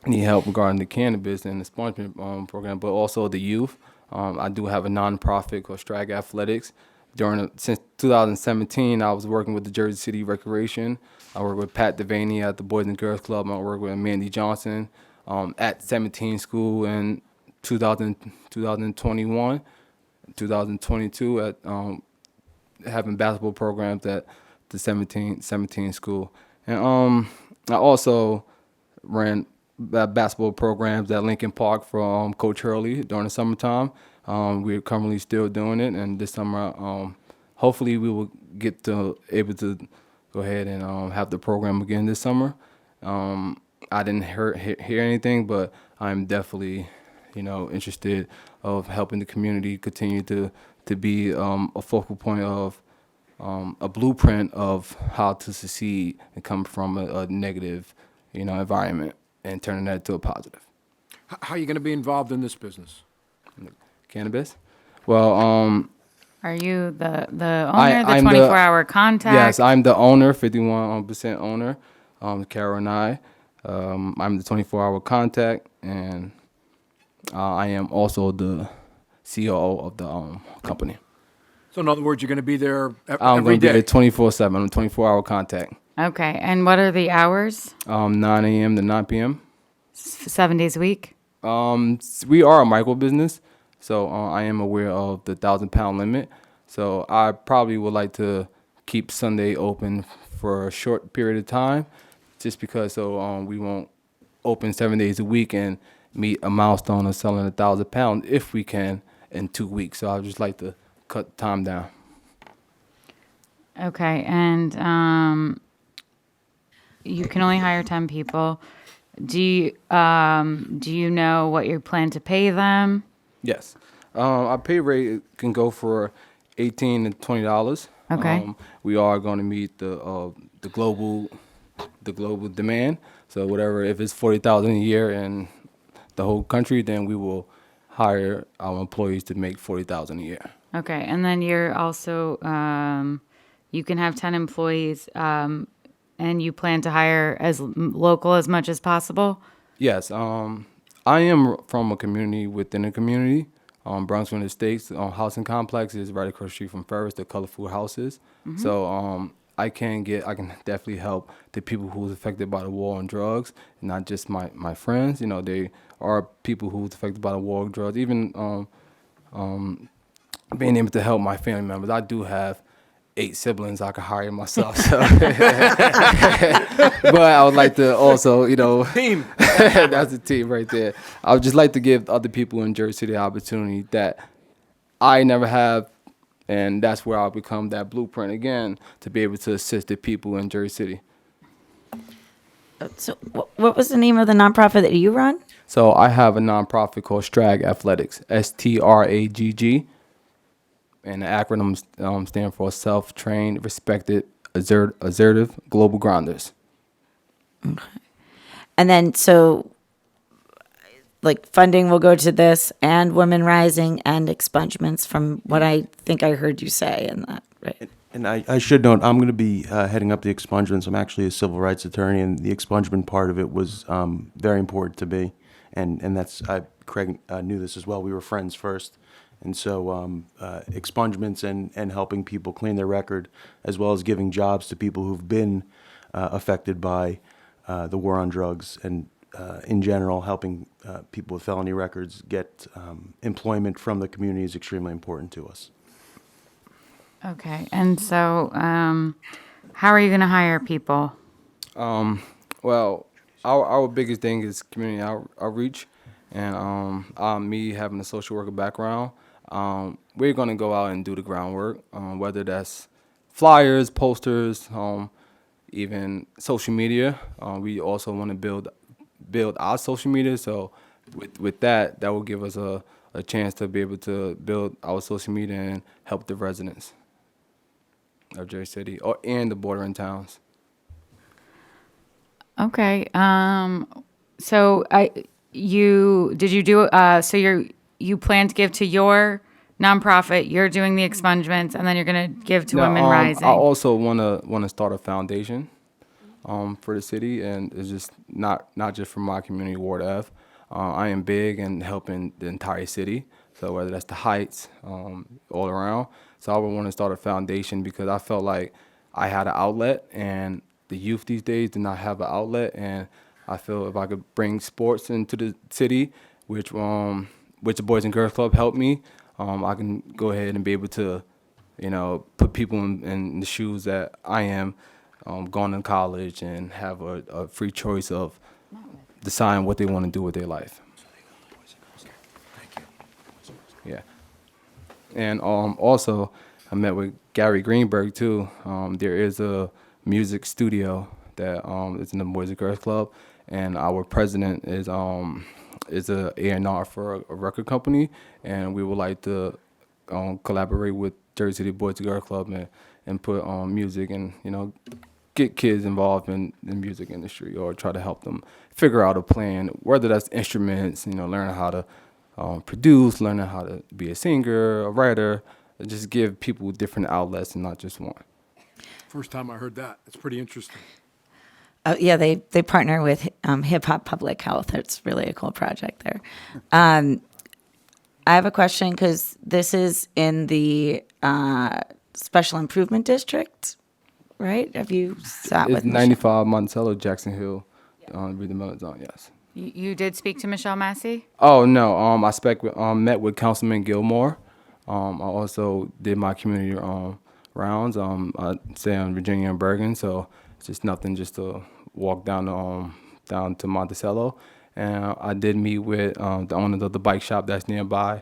[SPEAKER 16] need help regarding the cannabis and the sponsorship program, but also the youth. I do have a nonprofit called Strag Athletics. Since 2017, I was working with the Jersey City Recreation. I work with Pat Devaney at the Boys and Girls Club. I work with Mandy Johnson at 17 school in 2021, 2022 at having basketball programs at the 17 school. And I also ran basketball programs at Lincoln Park for Coach Hurley during the summertime. We're currently still doing it, and this summer, hopefully, we will get able to go ahead and have the program again this summer. I didn't hear anything, but I'm definitely, interested of helping the community continue to be a focal point of a blueprint of how to succeed and come from a negative, environment and turning that to a positive.
[SPEAKER 1] How are you going to be involved in this business?
[SPEAKER 16] Cannabis? Well,
[SPEAKER 4] are you the owner, the 24-hour contact?
[SPEAKER 16] Yes, I'm the owner, 51% owner, Carol and I. I'm the 24-hour contact, and I am also the COO of the company.
[SPEAKER 1] So in other words, you're going to be there
[SPEAKER 16] I'm
[SPEAKER 1] every
[SPEAKER 16] going to be
[SPEAKER 1] day.
[SPEAKER 16] there 24/7. I'm 24-hour contact.
[SPEAKER 4] Okay, and what are the hours?
[SPEAKER 16] 9 a.m. to 9 p.m.
[SPEAKER 4] 7 days a week?
[SPEAKER 16] We are a micro business, so I am aware of the 1,000-pound limit. So I probably would like to keep Sunday open for a short period of time, just because we won't open 7 days a week and meet a milestone of selling 1,000 pounds if we can in 2 weeks. So I'd just like to cut time down.
[SPEAKER 4] Okay, and you can only hire 10 people. Do you know what you plan to pay them?
[SPEAKER 16] Yes. Our pay rate can go for $18 to $20.
[SPEAKER 4] Okay.
[SPEAKER 16] We are going to meet the global demand. So whatever, if it's 40,000 a year in the whole country, then we will hire our employees to make 40,000 a year.
[SPEAKER 4] Okay, and then you're also, you can have 10 employees, and you plan to hire as local as much as possible?
[SPEAKER 16] Yes. I am from a community within a community. Brunswick Estates housing complex is right across the street from Ferris, the colorful houses.
[SPEAKER 4] Mhm.
[SPEAKER 16] So I can definitely help the people who's affected by the war on drugs, and not just my friends. You know, they are people who's affected by the war on drugs. Even being able to help my family members. I do have 8 siblings I could hire myself. So. But I would like to also,
[SPEAKER 1] Team.
[SPEAKER 16] That's a team right there. I would just like to give other people in Jersey City the opportunity that I never have, and that's where I'll become that blueprint again to be able to assist the people in Jersey City.
[SPEAKER 6] So what was the name of the nonprofit that you run?
[SPEAKER 16] So I have a nonprofit called Strag Athletics, STRAGG, and the acronyms stand for Self-Trained, Respected, Assertive Global Grinders.
[SPEAKER 6] Okay. And then, so, like, funding will go to this and Women Rising and expungements from what I think I heard you say in that, right?
[SPEAKER 15] And I should note, I'm going to be heading up the expungements. I'm actually a civil rights attorney, and the expungement part of it was very important to me. And that's, Craig knew this as well. We were friends first. And so expungements and helping people clean their record, as well as giving jobs to people who've been affected by the war on drugs, and in general, helping people with felony records get employment from the community is extremely important to us.
[SPEAKER 4] Okay, and so how are you going to hire people?
[SPEAKER 16] Well, our biggest thing is community outreach, and me having a social worker background, we're going to go out and do the groundwork, whether that's flyers, posters, even social media. We also want to build our social media, so with that will give us a chance to be able to build our social media and help the residents of Jersey City and the bordering towns.
[SPEAKER 4] Okay. So you plan to give to your nonprofit, you're doing the expungements, and then you're going to give to Women Rising.
[SPEAKER 16] I also want to start a foundation for the city, and it's just not just for my community, Ward F. I am big in helping the entire city, so whether that's the Heights, all around. So I would want to start a foundation because I felt like I had an outlet, and the youth these days do not have an outlet, and I feel if I could bring sports into the city, which the Boys and Girls Club helped me, I can go ahead and be able to, put people in the shoes that I am, going to college and have a free choice of deciding what they want to do with their life. Yeah. And also, I met with Gary Greenberg too. There is a music studio that is in the Boys and Girls Club, and our president is a A&R for a record company, and we would like to collaborate with Jersey City Boys and Girls Club and put on music and get kids involved in the music industry, or try to help them figure out a plan, whether that's instruments, learning how to produce, learning how to be a singer, a writer, just give people different outlets and not just one.
[SPEAKER 1] First time I heard that. It's pretty interesting.
[SPEAKER 6] Yeah, they partner with Hip Hop Public Health. It's really a cool project there. I have a question because this is in the Special Improvement District, right? Have you sat with
[SPEAKER 16] It's
[SPEAKER 6] Michelle?
[SPEAKER 16] 95 Monticello, Jackson Hill, redevelopment zone, yes.
[SPEAKER 4] You did speak to Michelle Massey?
[SPEAKER 16] Oh, no, met with Councilman Gilmore. I also did my community rounds. I stay on Virginia and Bergen, so it's just nothing just to walk down to Monticello. And I did meet with the owners of the bike shop that's nearby.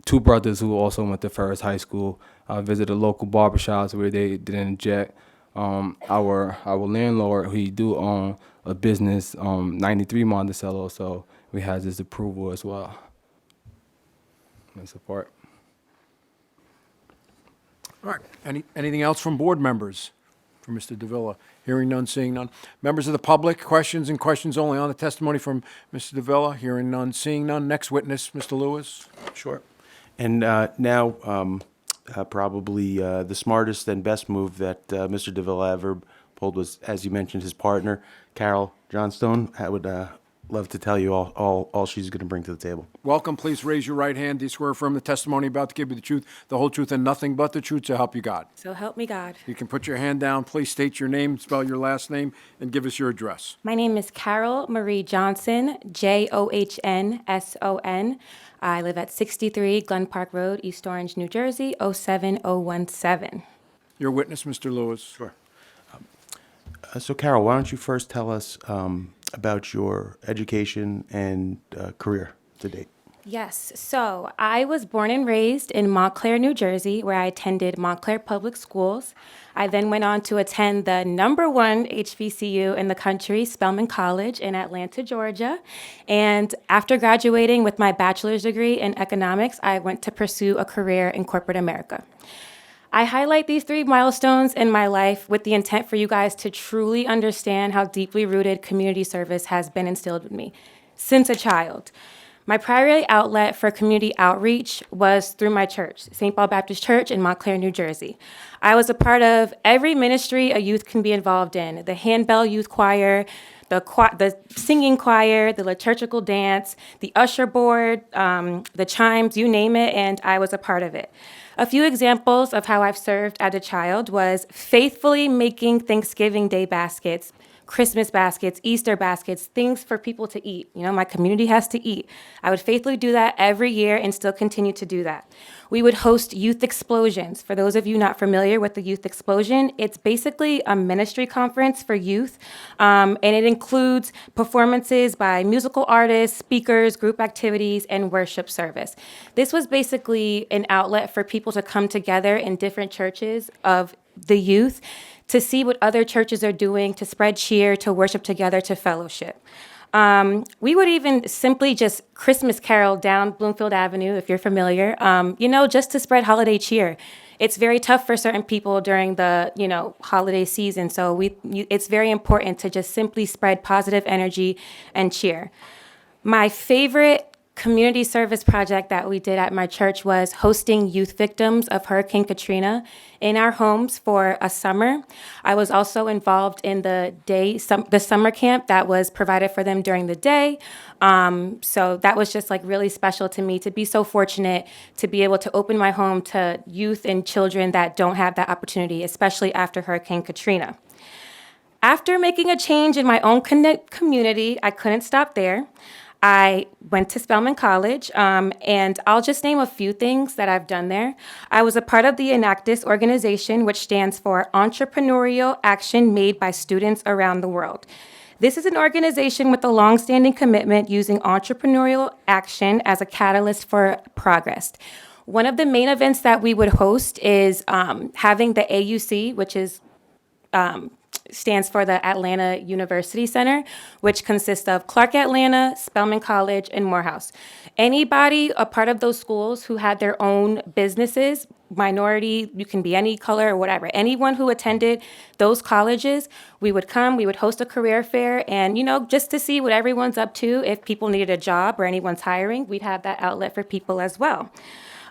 [SPEAKER 16] Two brothers who also went to Ferris High School. I visited local barbershops where they did inject. Our landlord, he do own a business, 93 Monticello, so we had his approval as well. And support.
[SPEAKER 1] All right. Anything else from board members for Mr. Davila? Hearing none, seeing none. Members of the public, questions and questions only on the testimony from Mr. Davila. Hearing none, seeing none. Next witness, Mr. Lewis.
[SPEAKER 15] Sure. And now, probably the smartest and best move that Mr. Davila ever pulled was, as you mentioned, his partner, Carol Johnstone. I would love to tell you all she's going to bring to the table.
[SPEAKER 1] Welcome. Please raise your right hand. Do you swear affirm the testimony about to give you the truth, the whole truth, and nothing but the truth, so help you God?
[SPEAKER 17] So help me God.
[SPEAKER 1] You can put your hand down. Please state your name, spell your last name, and give us your address.
[SPEAKER 17] My name is Carol Marie Johnson, Johnson. I live at 63 Glen Park Road, East Orange, New Jersey, 07017.
[SPEAKER 1] Your witness, Mr. Lewis.
[SPEAKER 15] Sure. So, Carol, why don't you first tell us about your education and career to date?
[SPEAKER 17] Yes, so I was born and raised in Montclair, New Jersey, where I attended Montclair Public Schools. I then went on to attend the #1 HBCU in the country, Spelman College in Atlanta, Georgia. And after graduating with my bachelor's degree in economics, I went to pursue a career in corporate America. I highlight these 3 milestones in my life with the intent for you guys to truly understand how deeply rooted community service has been instilled in me since a child. My primary outlet for community outreach was through my church, St. Paul Baptist Church in Montclair, New Jersey. I was a part of every ministry a youth can be involved in: the handbell youth choir, the singing choir, the liturgical dance, the usher board, the chimes, you name it, and I was a part of it. A few examples of how I've served as a child was faithfully making Thanksgiving Day baskets, Christmas baskets, Easter baskets, things for people to eat. You know, my community has to eat. I would faithfully do that every year and still continue to do that. We would host youth explosions. For those of you not familiar with the youth explosion, it's basically a ministry conference for youth, and it includes performances by musical artists, speakers, group activities, and worship service. This was basically an outlet for people to come together in different churches of the youth to see what other churches are doing, to spread cheer, to worship together, to fellowship. We would even simply just Christmas carol down Bloomfield Avenue, if you're familiar, just to spread holiday cheer. It's very tough for certain people during the, holiday season. So it's very important to just simply spread positive energy and cheer. My favorite community service project that we did at my church was hosting youth victims of Hurricane Katrina in our homes for a summer. I was also involved in the summer camp that was provided for them during the day. So that was just really special to me, to be so fortunate to be able to open my home to youth and children that don't have that opportunity, especially after Hurricane Katrina. After making a change in my own community, I couldn't stop there. I went to Spelman College, and I'll just name a few things that I've done there. I was a part of the Enactus organization, which stands for Entrepreneurial Action Made by Students Around the World. This is an organization with a longstanding commitment using entrepreneurial action as a catalyst for progress. One of the main events that we would host is having the AUC, which is stands for the Atlanta University Center, which consists of Clark Atlanta, Spelman College, and Morehouse. Anybody a part of those schools who had their own businesses, minority, you can be any color or whatever, anyone who attended those colleges, we would come, we would host a career fair, and just to see what everyone's up to. If people needed a job or anyone's hiring, we'd have that outlet for people as well.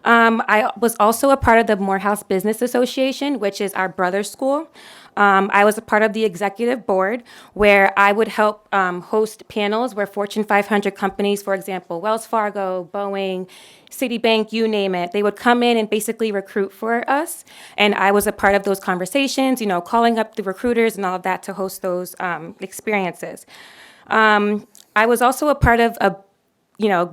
[SPEAKER 17] I was also a part of the Morehouse Business Association, which is our brother school. I was a part of the executive board where I would help host panels where Fortune 500 companies, for example, Wells Fargo, Boeing, Citibank, you name it, they would come in and basically recruit for us. And I was a part of those conversations, you know, calling up the recruiters and all of that to host those experiences. I was also a part of you know,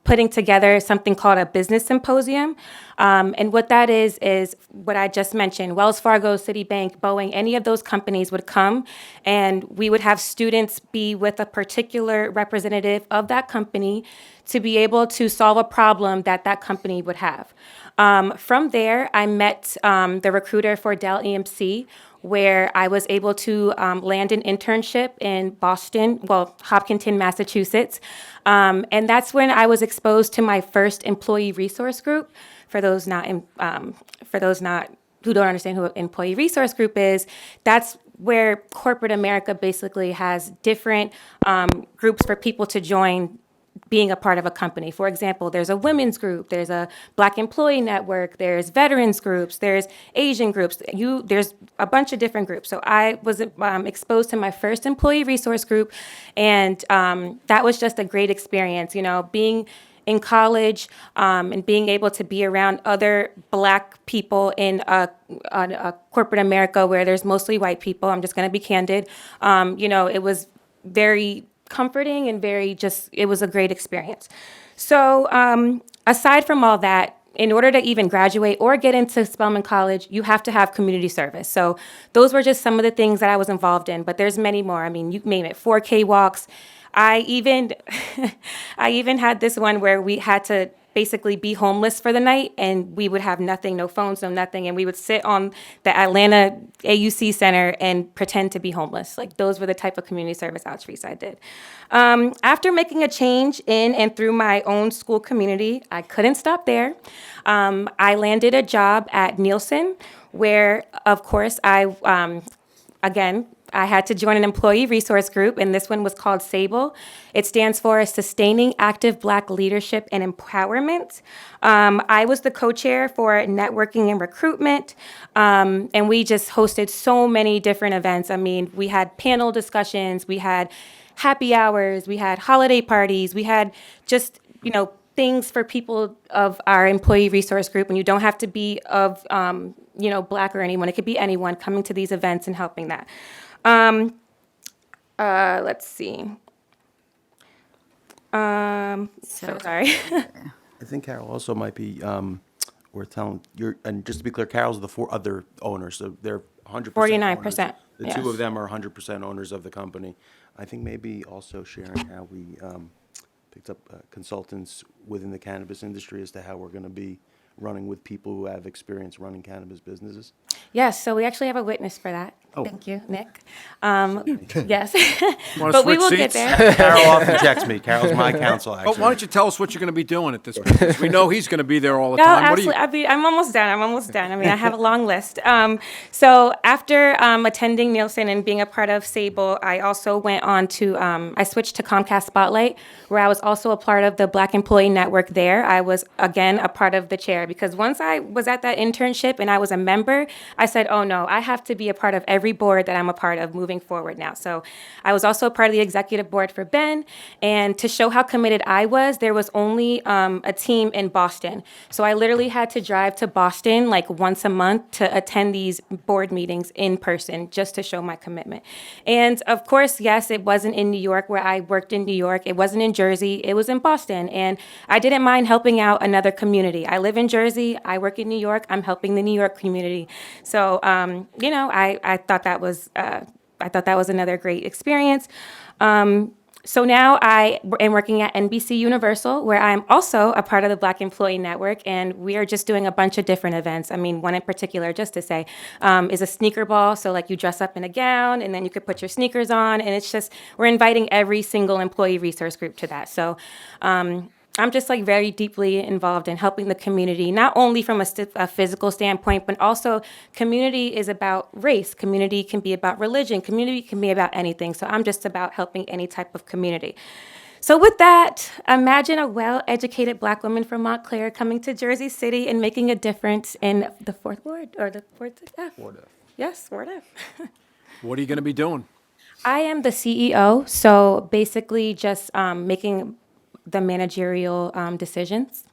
[SPEAKER 17] putting together something called a business symposium. And what that is what I just mentioned. Wells Fargo, Citibank, Boeing, any of those companies would come, and we would have students be with a particular representative of that company to be able to solve a problem that that company would have. From there, I met the recruiter for Dell EMC, where I was able to land an internship in Boston, well, Hopkinton, Massachusetts. And that's when I was exposed to my first employee resource group. For those not who don't understand who an employee resource group is, that's where corporate America basically has different groups for people to join being a part of a company. For example, there's a women's group, there's a Black employee network, there's veterans groups, there's Asian groups, there's a bunch of different groups. So I was exposed to my first employee resource group, and that was just a great experience, you know, being in college and being able to be around other Black people in a corporate America where there's mostly white people. I'm just going to be candid. You know, it was very comforting and it was a great experience. So aside from all that, in order to even graduate or get into Spelman College, you have to have community service. So those were just some of the things that I was involved in, but there's many more. I mean, you name it, 4K walks. I even had this one where we had to basically be homeless for the night, and we would have nothing, no phones, no nothing, and we would sit on the Atlanta AUC Center and pretend to be homeless. Like, those were the type of community service outreach I did. After making a change in and through my own school community, I couldn't stop there. I landed a job at Nielsen, where, of course, I had to join an employee resource group, and this one was called SABLE. It stands for Sustaining Active Black Leadership and Empowerment. I was the co-chair for networking and recruitment, and we just hosted so many different events. I mean, we had panel discussions, we had happy hours, we had holiday parties, we had just, you know, things for people of our employee resource group, and you don't have to be of, you know, Black or anyone. It could be anyone coming to these events and helping that. Let's see. So sorry.
[SPEAKER 15] I think Carol also might be, we're telling, and just to be clear, Carol's the four other owners, so they're 100%
[SPEAKER 17] 49%,
[SPEAKER 15] owners. The
[SPEAKER 17] yes.
[SPEAKER 15] two of them are 100% owners of the company. I think maybe also sharing how we picked up consultants within the cannabis industry as to how we're going to be running with people who have experience running cannabis businesses.
[SPEAKER 17] Yes, so we actually have a witness for that.
[SPEAKER 15] Oh.
[SPEAKER 17] Thank you, Nick. Yes,
[SPEAKER 1] Wanna
[SPEAKER 17] but we
[SPEAKER 1] switch
[SPEAKER 17] will get
[SPEAKER 1] seats?
[SPEAKER 17] there.
[SPEAKER 15] Carol often checks me. Carol's my counsel, actually.
[SPEAKER 1] But why don't you tell us what you're going to be doing at this point? We know he's going to be there all the
[SPEAKER 17] No,
[SPEAKER 1] time.
[SPEAKER 17] absolutely. I'm almost done. I mean, I have a long list. So after attending Nielsen and being a part of Sable, I also went on to, I switched to Comcast Spotlight, where I was also a part of the Black Employee Network there. I was, again, a part of the chair, because once I was at that internship and I was a member, I said, oh no, I have to be a part of every board that I'm a part of moving forward now. So I was also a part of the executive board for Ben, and to show how committed I was, there was only a team in Boston. So I literally had to drive to Boston like once a month to attend these board meetings in person, just to show my commitment. And of course, yes, it wasn't in New York where I worked in New York. It wasn't in Jersey. It was in Boston. And I didn't mind helping out another community. I live in Jersey. I work in New York. I'm helping the New York community. So, you know, I thought that was another great experience. So now I am working at NBC Universal, where I'm also a part of the Black Employee Network, and we are just doing a bunch of different events. I mean, one in particular, just to say, is a sneaker ball. So like you dress up in a gown, and then you could put your sneakers on, and it's just, we're inviting every single employee resource group to that. So I'm just like very deeply involved in helping the community, not only from a physical standpoint, but also community is about race. Community can be about religion. Community can be about anything. So I'm just about helping any type of community. So with that, imagine a well-educated Black woman from Montclair coming to Jersey City and making a difference in the fourth ward, or the fourth F.
[SPEAKER 16] Ward F.
[SPEAKER 17] Yes, Ward F.
[SPEAKER 1] What are you going to be doing?
[SPEAKER 17] I am the CEO, so basically just making the managerial decisions.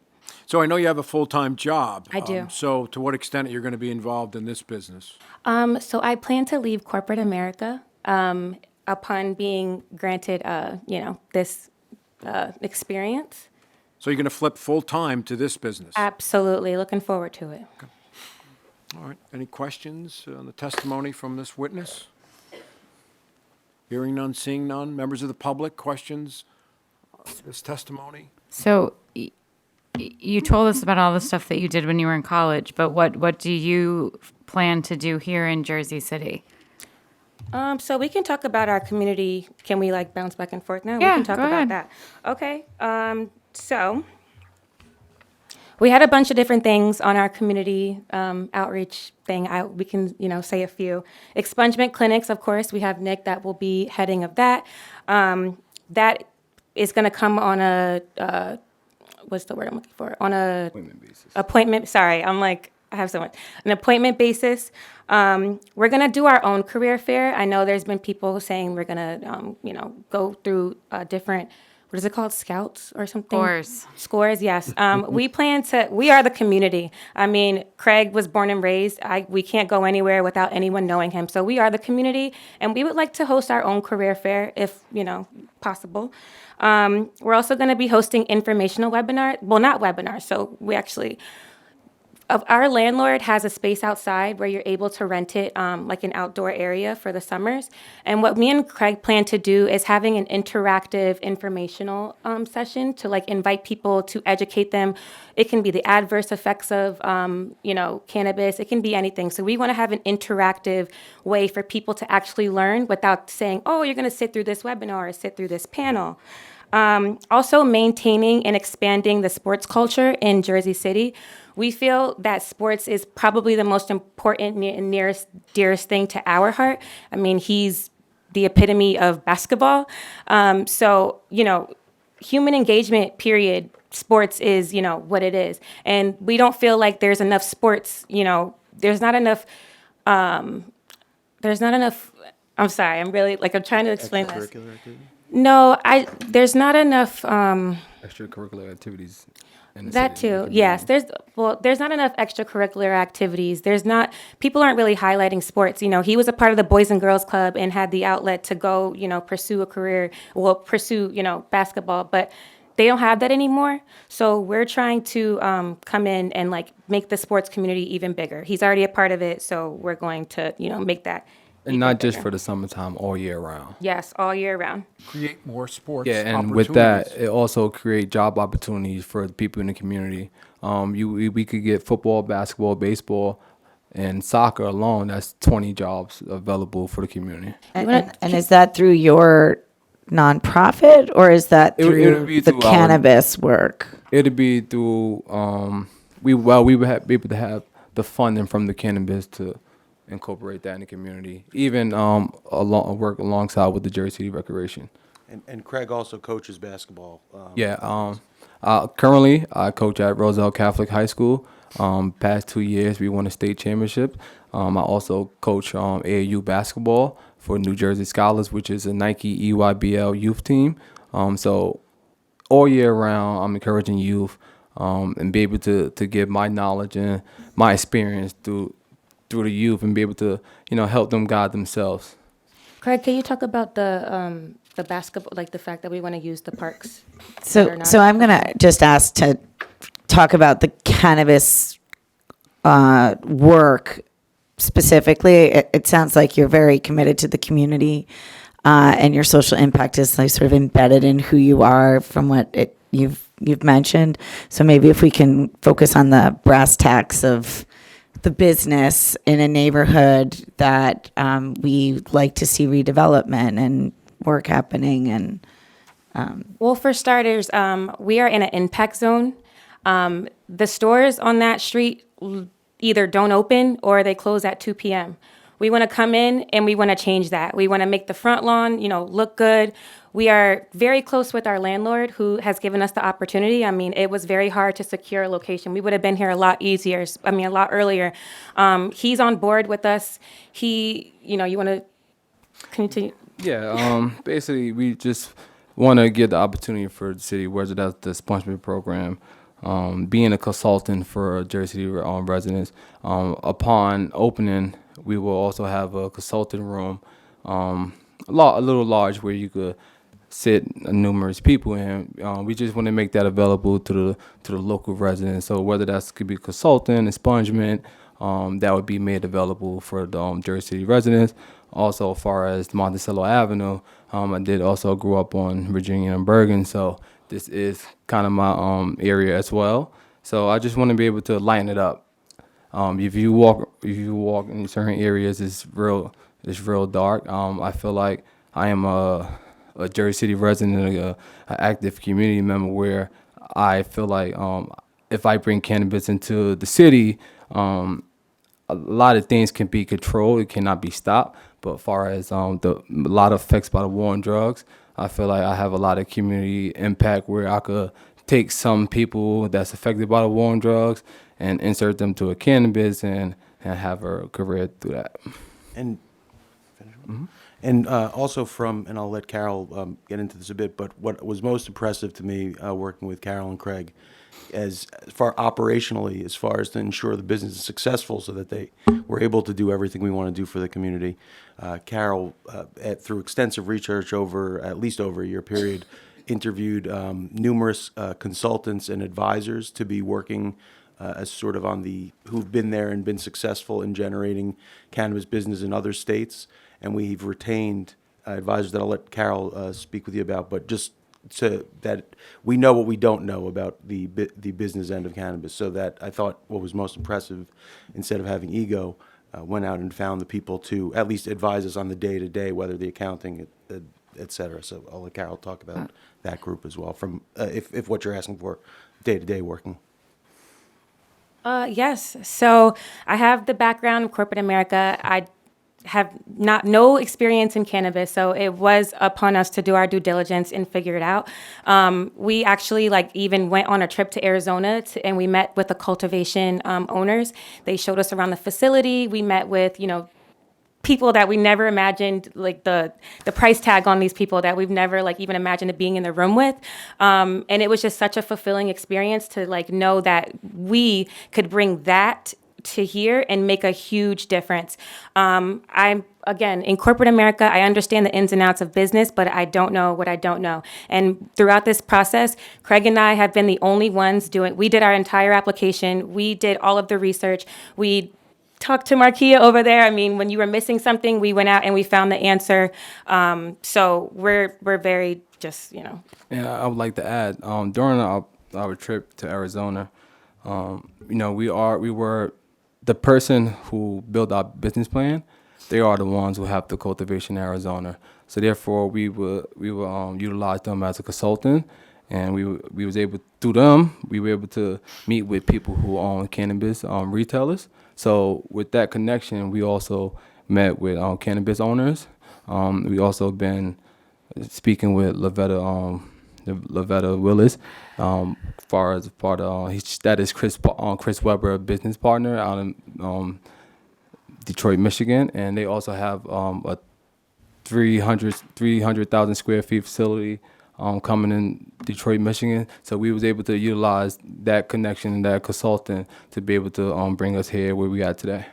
[SPEAKER 1] So I know you have a full-time job.
[SPEAKER 17] I do.
[SPEAKER 1] So to what extent are you going to be involved in this business?
[SPEAKER 17] So I plan to leave corporate America upon being granted, this experience.
[SPEAKER 1] So you're going to flip full-time to this business?
[SPEAKER 17] Absolutely, looking forward to it.
[SPEAKER 1] All right. Any questions on the testimony from this witness? Hearing none, seeing none. Members of the public, questions on this testimony?
[SPEAKER 4] So you told us about all the stuff that you did when you were in college, but what do you plan to do here in Jersey City?
[SPEAKER 17] So we can talk about our community. Can we bounce back and forth now?
[SPEAKER 4] Yeah,
[SPEAKER 17] We can talk
[SPEAKER 4] go
[SPEAKER 17] about
[SPEAKER 4] ahead.
[SPEAKER 17] that. Okay. So we had a bunch of different things on our community outreach thing. We can, say a few. Expungement clinics, of course. We have Nick that will be heading of that. That is going to come on a, what's the word I'm looking for? On a
[SPEAKER 16] Appointment basis.
[SPEAKER 17] appointment. Sorry, I have so much. An appointment basis. We're going to do our own career fair. I know there's been people saying we're going to, go through different, what is it called? Scouts or something? Scores, yes. We are the community. I mean, Craig was born and raised. We can't go anywhere without anyone knowing him. So we are the community, and we would like to host our own career fair if, possible. We're also going to be hosting informational webinars. Well, not webinars. So we actually... Our landlord has a space outside where you're able to rent it like an outdoor area for the summers. And what me and Craig plan to do is having an interactive informational session to invite people to educate them. It can be the adverse effects of, cannabis. It can be anything. So we want to have an interactive way for people to actually learn without saying, oh, you're going to sit through this webinar or sit through this panel. Also maintaining and expanding the sports culture in Jersey City. We feel that sports is probably the most important and nearest, dearest thing to our heart. I mean, he's the epitome of basketball. So, human engagement, period, sports is, what it is. And we don't feel like there's enough sports, there's not enough, I'm sorry, I'm really, I'm trying to explain this.
[SPEAKER 16] Extracurricular activities?
[SPEAKER 17] No, there's not enough,
[SPEAKER 16] Extracurricular activities. In the
[SPEAKER 17] that
[SPEAKER 16] city, in the
[SPEAKER 17] too, yes.
[SPEAKER 16] community.
[SPEAKER 17] There's not enough extracurricular activities. People aren't really highlighting sports. He was a part of the Boys and Girls Club and had the outlet to go, pursue a career, pursue, basketball, but they don't have that anymore. So we're trying to come in and make the sports community even bigger. He's already a part of it, so we're going to, make that.
[SPEAKER 16] And not just for the summertime, all year round.
[SPEAKER 17] Yes, all year round.
[SPEAKER 1] Create more sports
[SPEAKER 16] Yeah, and
[SPEAKER 1] opportunities.
[SPEAKER 16] with that, it also create job opportunities for the people in the community. We could get football, basketball, baseball, and soccer alone. That's 20 jobs available for the community.
[SPEAKER 6] And is that through your nonprofit, or is that
[SPEAKER 16] It would
[SPEAKER 6] through
[SPEAKER 16] be
[SPEAKER 6] the
[SPEAKER 16] through our-
[SPEAKER 6] cannabis work?
[SPEAKER 16] It'd be through we would be able to have the funding from the cannabis to incorporate that in the community. Even work alongside with the Jersey City Recreation.
[SPEAKER 15] And Craig also coaches basketball.
[SPEAKER 16] Currently, I coach at Roselle Catholic High School. Past 2 years, we won a state championship. I also coach AAU basketball for New Jersey Scholars, which is a Nike EYBL youth team. So all year round, I'm encouraging youth and be able to give my knowledge and my experience through the youth and be able to, help them guide themselves.
[SPEAKER 17] Craig, can you talk about the basketball, the fact that we want to use the parks?
[SPEAKER 6] So I'm going to just ask to talk about the cannabis work specifically. It sounds like you're very committed to the community, and your social impact is sort of embedded in who you are from what you've mentioned. So maybe if we can focus on the brass tacks of the business in a neighborhood that we like to see redevelopment and work happening. And
[SPEAKER 17] well, for starters, we are in an impact zone. The stores on that street either don't open or they close at 2 p.m. We want to come in and we want to change that. We want to make the front lawn, look good. We are very close with our landlord who has given us the opportunity. I mean, it was very hard to secure a location. We would have been here a lot a lot earlier. He's on board with us. You want to continue?
[SPEAKER 16] Yeah, basically, we just want to give the opportunity for the city, whether that's the expungement program, being a consultant for Jersey City residents. Upon opening, we will also have a consulting room, a little large where you could sit numerous people in. We just want to make that available to the local residents. So whether that's could be consulting, expungement, that would be made available for the Jersey City residents. Also, as far as Monticello Avenue, I did also grow up on Virginia and Bergen, so this is kind of my area as well. So I just want to be able to lighten it up. If you walk in certain areas, it's real dark. I feel like I am a Jersey City resident, an active community member, where I feel like if I bring cannabis into the city, a lot of things can be controlled. It cannot be stopped. But as far as a lot of effects by the war on drugs, I feel like I have a lot of community impact where I could take some people that's affected by the war on drugs and insert them to a cannabis and have a career through that.
[SPEAKER 15] And and also and I'll let Carol get into this a bit, but what was most impressive to me working with Carol and Craig as far operationally, as far as to ensure the business is successful so that they were able to do everything we want to do for the community. Carol, through extensive research at least over a year period, interviewed numerous consultants and advisors to be working as sort of who've been there and been successful in generating cannabis business in other states. And we've retained advisors that I'll let Carol speak with you about, but just so that we know what we don't know about the business end of cannabis. So that I thought what was most impressive, instead of having ego, went out and found the people to at least advise us on the day-to-day, whether the accounting, et cetera. So I'll let Carol talk about that group as well, from if what you're asking for, day-to-day working.
[SPEAKER 17] Yes. So I have the background in corporate America. I have no experience in cannabis, so it was upon us to do our due diligence and figure it out. We actually even went on a trip to Arizona and we met with the cultivation owners. They showed us around the facility. We met with people that we never imagined, like the price tag on these people that we've never even imagined being in the room with. And it was just such a fulfilling experience to know that we could bring that to here and make a huge difference. I'm, again, in corporate America, I understand the ins and outs of business, but I don't know what I don't know. And throughout this process, Craig and I have been the only ones we did our entire application. We did all of the research. We talked to Markia over there. I mean, when you were missing something, we went out and we found the answer. So we're very just,
[SPEAKER 16] Yeah, I would like to add, during our trip to Arizona, we were the person who built our business plan. They are the ones who have the cultivation in Arizona. So therefore, we will utilize them as a consultant, and we was able through them. We were able to meet with people who own cannabis retailers. So with that connection, we also met with cannabis owners. We also been speaking with Lavetta Willis, far as part of that is Chris Weber, a business partner out in Detroit, Michigan, and they also have a 300,000 square feet facility coming in Detroit, Michigan. So we was able to utilize that connection and that consultant to be able to bring us here where we are today.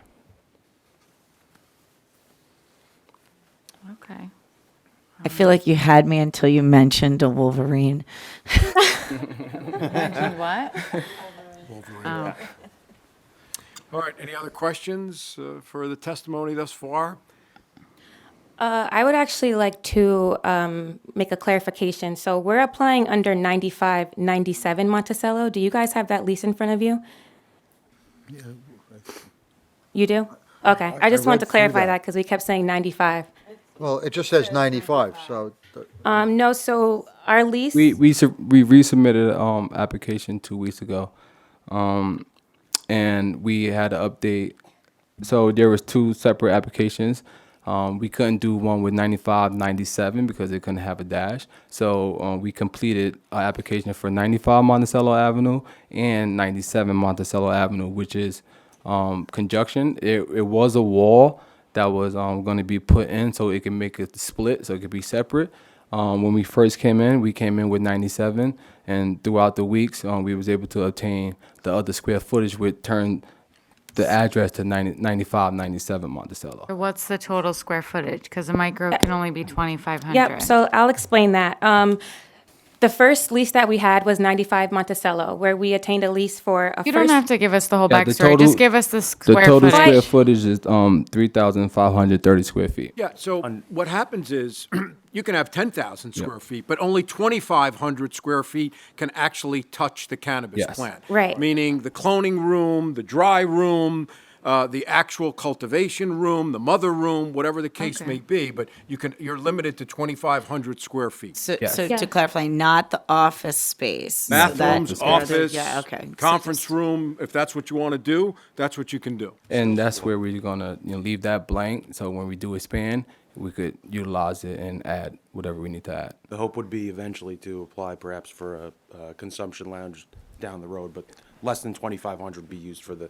[SPEAKER 4] Okay.
[SPEAKER 6] I feel like you had me until you mentioned a Wolverine.
[SPEAKER 4] Mentioned what? Oh.
[SPEAKER 1] All right, any other questions for the testimony thus far?
[SPEAKER 17] I would actually like to make a clarification. So we're applying under 9597 Monticello. Do you guys have that lease in front of you?
[SPEAKER 11] Yeah.
[SPEAKER 17] You do? Okay. I just
[SPEAKER 11] I
[SPEAKER 17] wanted to
[SPEAKER 11] read through
[SPEAKER 17] clarify
[SPEAKER 11] that.
[SPEAKER 17] that because we kept saying 95.
[SPEAKER 11] Well, it just says 95, so.
[SPEAKER 17] No, so our lease.
[SPEAKER 16] We resubmitted application 2 weeks ago, and we had to update So there was two separate applications. We couldn't do one with 95, 97 because it couldn't have a dash. So we completed an application for 95 Monticello Avenue and 97 Monticello Avenue, which is conjunction. It was a wall that was going to be put in so it can make it split, so it could be separate. When we first came in with 97, and throughout the weeks, we was able to obtain the other square footage, which turned the address to 95, 97 Monticello.
[SPEAKER 4] So what's the total square footage? Because a micro can only be 2,500.
[SPEAKER 17] Yep, so I'll explain that. The first lease that we had was 95 Monticello, where we attained a lease for a
[SPEAKER 4] You
[SPEAKER 17] first...
[SPEAKER 4] don't have to give us the whole
[SPEAKER 16] Yeah, the
[SPEAKER 4] backstory.
[SPEAKER 16] total-
[SPEAKER 4] Just give us the
[SPEAKER 16] The
[SPEAKER 4] square
[SPEAKER 16] total
[SPEAKER 4] footage.
[SPEAKER 16] square footage is 3,530 square feet.
[SPEAKER 1] Yeah, so what happens is you can have 10,000 square feet, but only 2,500 square feet can actually touch the cannabis
[SPEAKER 16] Yes.
[SPEAKER 1] plant.
[SPEAKER 17] Right.
[SPEAKER 1] Meaning the cloning room, the dry room, the actual cultivation room, the mother room, whatever the case
[SPEAKER 6] Okay.
[SPEAKER 1] may be, but you're limited to 2,500 square feet.
[SPEAKER 6] So,
[SPEAKER 16] Yes.
[SPEAKER 6] so
[SPEAKER 17] Yeah.
[SPEAKER 6] to clarify, not the office space. So that-
[SPEAKER 1] Bathrooms, office,
[SPEAKER 6] Yeah, okay. So
[SPEAKER 1] conference
[SPEAKER 6] just-
[SPEAKER 1] room, if that's what you want to do, that's what you can do.
[SPEAKER 16] And that's where we're gonna leave that blank. So when we do expand, we could utilize it and add whatever we need to add.
[SPEAKER 15] The hope would be eventually to apply perhaps for a consumption lounge down the road, but less than 2,500 would be used for the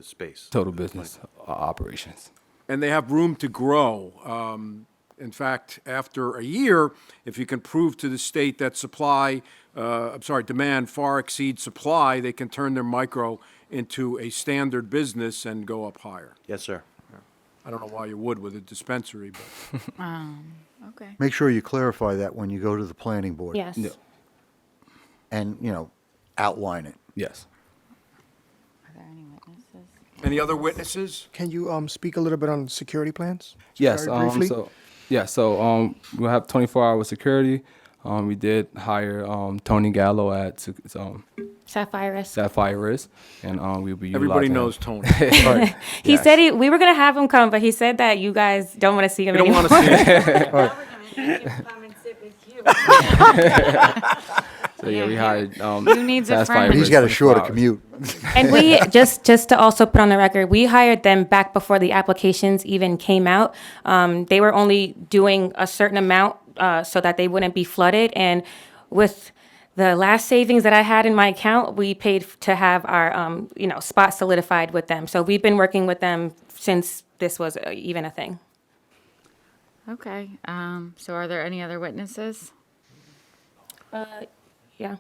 [SPEAKER 15] space.
[SPEAKER 16] Total business operations.
[SPEAKER 1] And they have room to grow. In fact, after a year, if you can prove to the state that demand far exceeds supply, they can turn their micro into a standard business and go up higher.
[SPEAKER 15] Yes, sir.
[SPEAKER 1] I don't know why you would with a dispensary, but
[SPEAKER 4] Okay.
[SPEAKER 11] Make sure you clarify that when you go to the planning board.
[SPEAKER 17] Yes.
[SPEAKER 16] Yeah.
[SPEAKER 11] And, outline it.
[SPEAKER 16] Yes.
[SPEAKER 4] Are there any witnesses?
[SPEAKER 1] any other witnesses?
[SPEAKER 7] Can you speak a little bit on security plans?
[SPEAKER 16] Yes.
[SPEAKER 7] Very briefly?
[SPEAKER 16] We'll have 24-hour security. We did hire Tony Gallo at
[SPEAKER 17] Sapphirus.
[SPEAKER 16] and we'll be
[SPEAKER 1] Everybody
[SPEAKER 16] utilizing
[SPEAKER 1] knows
[SPEAKER 16] him.
[SPEAKER 1] Tony.
[SPEAKER 17] He said we were going to have him come, but he said that you guys don't want to see him
[SPEAKER 1] You don't
[SPEAKER 17] anymore.
[SPEAKER 1] want to see it.
[SPEAKER 16] So yeah, we hired.
[SPEAKER 4] Who needs a friend?
[SPEAKER 11] But he's got a shorter commute.
[SPEAKER 17] And we just to also put on the record, we hired them back before the applications even came out. They were only doing a certain amount so that they wouldn't be flooded. And with the last savings that I had in my account, we paid to have our spot solidified with them. So we've been working with them since this was even a thing.
[SPEAKER 4] Okay. So are there any other witnesses?
[SPEAKER 17] Yeah.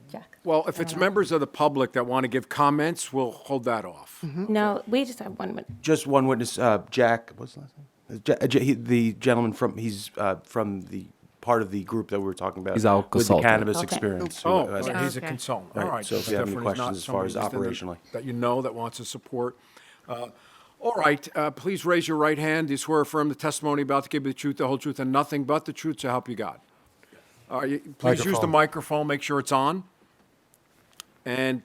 [SPEAKER 17] Jack.
[SPEAKER 1] Well, if it's members of the public that want to give comments, we'll hold that off.
[SPEAKER 17] No, we just have 1 minute.
[SPEAKER 15] Just one witness, Jack, what's the last name? The gentleman he's from the part of the group that we were talking about.
[SPEAKER 16] He's our
[SPEAKER 15] with the
[SPEAKER 16] consultant.
[SPEAKER 15] cannabis
[SPEAKER 17] Okay.
[SPEAKER 15] experience.
[SPEAKER 1] Oh,
[SPEAKER 15] who has-
[SPEAKER 1] he's a
[SPEAKER 4] Okay.
[SPEAKER 1] consultant.
[SPEAKER 15] Right,
[SPEAKER 1] All right.
[SPEAKER 15] so if you have any
[SPEAKER 1] definitely not
[SPEAKER 15] questions as far as
[SPEAKER 1] somebody
[SPEAKER 15] operationally.
[SPEAKER 1] that you know that wants to support. All right, please raise your right hand. Do you swear or affirm the testimony about to give you the truth, the whole truth, and nothing but the truth, so help you God? Please use the microphone, make sure it's on. And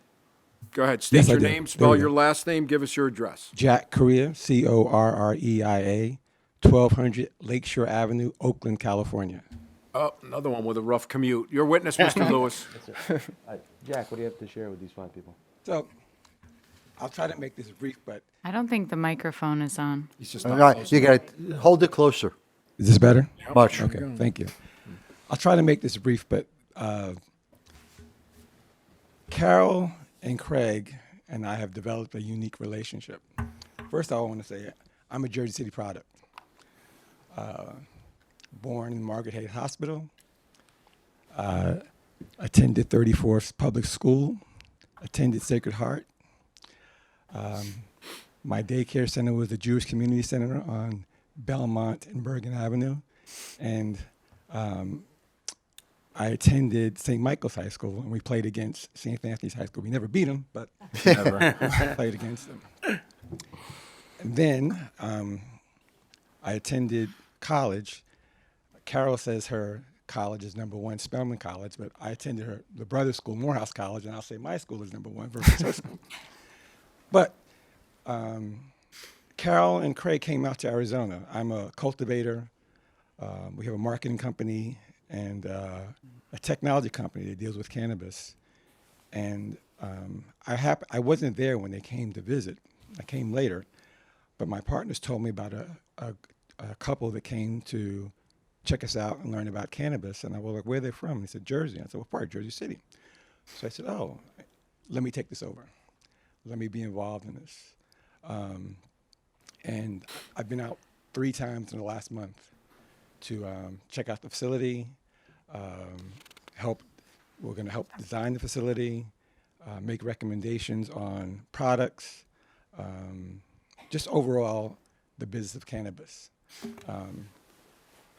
[SPEAKER 1] go ahead, state
[SPEAKER 18] Yes, I
[SPEAKER 1] your
[SPEAKER 18] do.
[SPEAKER 1] name,
[SPEAKER 18] There
[SPEAKER 1] spell
[SPEAKER 18] we
[SPEAKER 1] your
[SPEAKER 18] go.
[SPEAKER 1] last name, give us your address.
[SPEAKER 18] Jack Correa, Correia, 1200 Lakeshore Avenue, Oakland, California.
[SPEAKER 1] Oh, another one with a rough commute. Your witness, Mr. Lewis.
[SPEAKER 15] Jack, what do you have to share with these 5 people?
[SPEAKER 18] So I'll try to make this brief, but
[SPEAKER 4] I don't think the microphone is on.
[SPEAKER 1] He's just
[SPEAKER 11] All
[SPEAKER 1] not
[SPEAKER 11] right,
[SPEAKER 1] close
[SPEAKER 11] you
[SPEAKER 1] enough.
[SPEAKER 11] got to hold it closer.
[SPEAKER 18] is this better?
[SPEAKER 11] Much.
[SPEAKER 18] Okay, thank you. I'll try to make this brief, but Carol and Craig and I have developed a unique relationship. First, I want to say I'm a Jersey City product. Born in Margaret Hayes Hospital, attended 34th Public School, attended Sacred Heart. My daycare center was the Jewish Community Center on Belmont and Bergen Avenue, and I attended St. Michael's High School, and we played against St. Anthony's High School. We never beat them, but played against them. And then I attended college. Carol says her college is #1, Spelman College, but I attended the brother school, Morehouse College, and I'll say my school is #1 versus her school. But Carol and Craig came out to Arizona. I'm a cultivator. We have a marketing company and a technology company that deals with cannabis. And I wasn't there when they came to visit, I came later, but my partners told me about a couple that came to check us out and learn about cannabis. And I was like, where are they from? He said, Jersey. I said, what part? Jersey City. So I said, oh, let me take this over. Let me be involved in this. And I've been out 3 times in the last month to check out the facility, we're going to help design the facility, make recommendations on products, just overall the business of cannabis.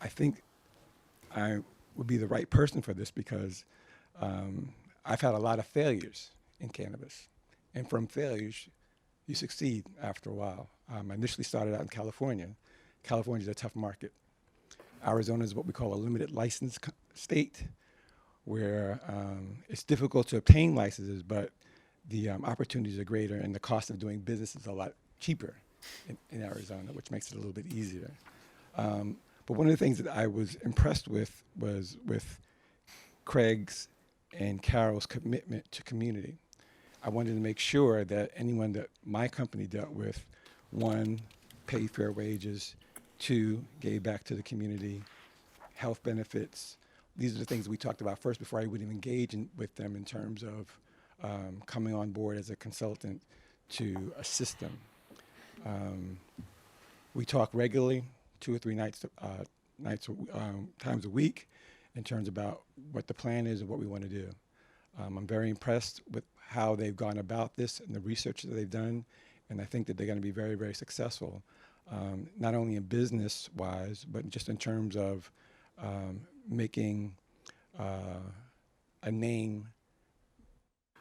[SPEAKER 18] I think I would be the right person for this because I've had a lot of failures in cannabis. And from failures, you succeed after a while. I initially started out in California. California is a tough market. Arizona is what we call a limited license state, where it's difficult to obtain licenses, but the opportunities are greater and the cost of doing business is a lot cheaper in Arizona, which makes it a little bit easier. But one of the things that I was impressed with was with Craig's and Carol's commitment to community. I wanted to make sure that anyone that my company dealt with, 1, paid fair wages, 2, gave back to the community, health benefits. These are the things we talked about first before I would even engage with them in terms of coming on board as a consultant to assist them. We talk regularly, 2 or 3 times a week, in terms about what the plan is and what we want to do. I'm very impressed with how they've gone about this and the research that they've done, and I think that they're going to be very, very successful, not only in business-wise, but just in terms of making a name,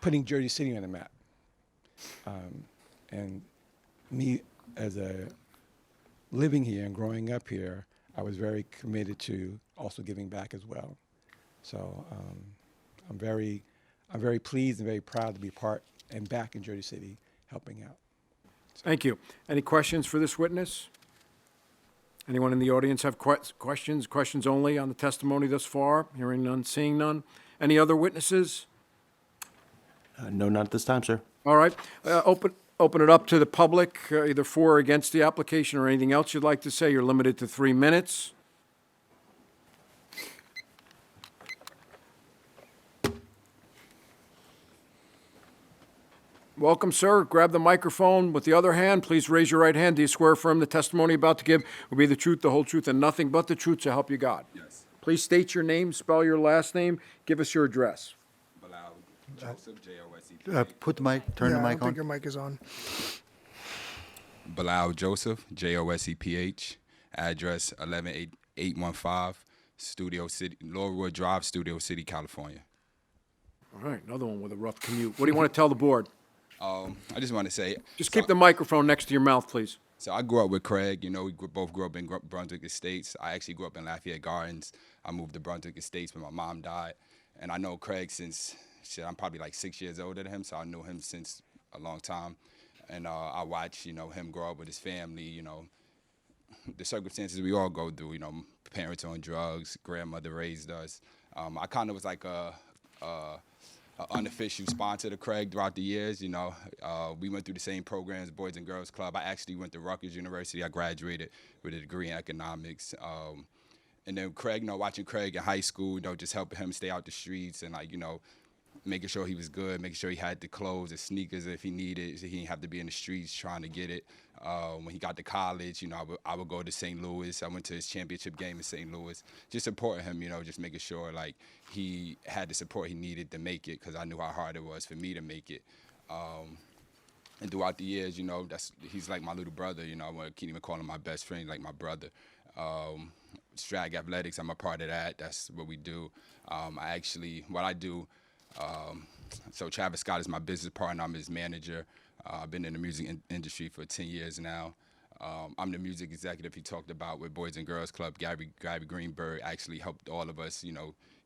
[SPEAKER 18] putting Jersey City on the map. And me, as a living here and growing up here, I was very committed to also giving back as well. So I'm very pleased and very proud to be part and back in Jersey City helping out.
[SPEAKER 1] Thank you. Any questions for this witness? Anyone in the audience have questions? Questions only on the testimony thus far? Hearing none, seeing none. Any other witnesses?
[SPEAKER 15] No, not at this time, sir.
[SPEAKER 1] All right. Open it up to the public, either for or against the application or anything else you'd like to say. You're limited to 3 minutes. Welcome, sir. Grab the microphone with the other hand. Please raise your right hand. Do you swear affirm the testimony you're about to give will be the truth, the whole truth, and nothing but the truth, so help you God?
[SPEAKER 19] Yes.
[SPEAKER 1] Please state your name, spell your last name, give us your address.
[SPEAKER 19] Bilal Joseph, J-O-S-E.
[SPEAKER 11] Put the mic, turn the
[SPEAKER 7] I
[SPEAKER 11] mic
[SPEAKER 7] don't
[SPEAKER 11] on.
[SPEAKER 7] think your mic is on.
[SPEAKER 19] Bilal Joseph, Joseph, address 11815, Studio City, Laurelwood Drive, Studio City, California.
[SPEAKER 1] All right, another one with a rough commute. What do you want to tell the board?
[SPEAKER 19] I just want to say...
[SPEAKER 1] Just keep the microphone next to your mouth, please.
[SPEAKER 19] So I grew up with Craig. You know, we both grew up in Brunswick Estates. I actually grew up in Lafayette Gardens. I moved to Brunswick Estates when my mom died. And I know Craig since, I'm probably like 6 years older than him, so I knew him since a long time. And I watched, him grow up with his family, the circumstances we all go through, parents on drugs, grandmother raised us. I kind of was like a unofficial sponsor to Craig throughout the years. We went through the same programs, Boys and Girls Club. I actually went to Rutgers University. I graduated with a degree in economics. And then Craig, watching Craig in high school, just helping him stay out the streets and making sure he was good, making sure he had the clothes and sneakers if he needed, so he didn't have to be in the streets trying to get it. When he got to college, I would go to St. Louis. I went to his championship game in St. Louis, just supporting him, just making sure he had the support he needed to make it, because I knew how hard it was for me to make it. And throughout the years, he's like my little brother. I can't even call him my best friend, like my brother. Strag Athletics, I'm a part of that. That's what we do. What I do, so Travis Scott is my business partner. I'm his manager. I've been in the music industry for 10 years now. I'm the music executive he talked about with Boys and Girls Club. Gabby Greenberg actually helped all of us,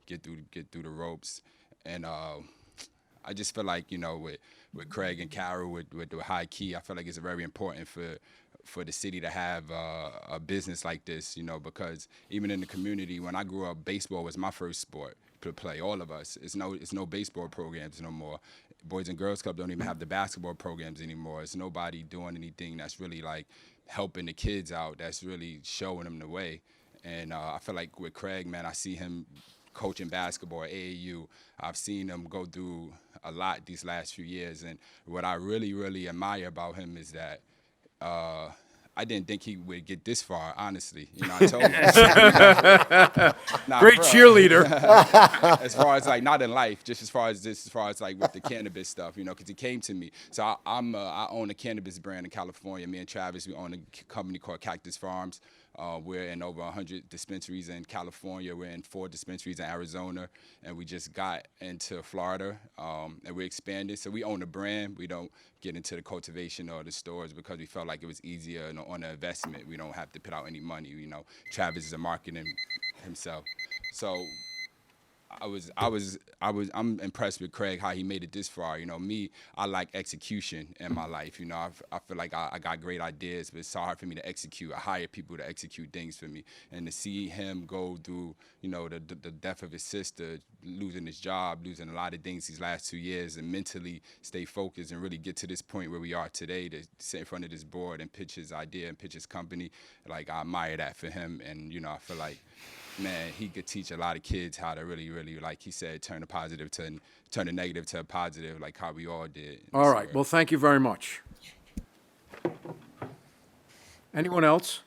[SPEAKER 19] get through the ropes. And I just feel like, with Craig and Carol, with the high key, I feel like it's very important for the city to have a business like this, because even in the community, when I grew up, baseball was my first sport to play, all of us. It's no baseball programs no more. Boys and Girls Club don't even have the basketball programs anymore. It's nobody doing anything that's really like helping the kids out, that's really showing them the way. And I feel like with Craig, man, I see him coaching basketball at AAU. I've seen him go through a lot these last few years. And what I really, really admire about him is that I didn't think he would get this far, honestly. You know, I told him. Nah,
[SPEAKER 1] Great
[SPEAKER 19] bro.
[SPEAKER 1] cheerleader.
[SPEAKER 19] As far as like, not in life, just as far as like with the cannabis stuff, you know, because he came to me. So I own a cannabis brand in California. Me and Travis, we own a company called Cactus Farms. We're in over 100 dispensaries in California. We're in 4 dispensaries in Arizona, and we just got into Florida, and we're expanding. So we own a brand. We don't get into the cultivation or the stores because we felt like it was easier on the investment. We don't have to put out any money. You know, Travis is a marketing himself. So I'm impressed with Craig, how he made it this far. You know, me, I like execution in my life. You know, I feel like I got great ideas, but it's so hard for me to execute. I hire people to execute things for me. And to see him go through, you know, the death of his sister, losing his job, losing a lot of things these last 2 years, and mentally stay focused and really get to this point where we are today, to sit in front of this board and pitch his idea and pitch his company, like, I admire that for him. And, you know, I feel like, man, he could teach a lot of kids how to really, really, like he said, turn the negative to a positive, like how we all did.
[SPEAKER 1] All right. Well, thank you very much. Anyone else?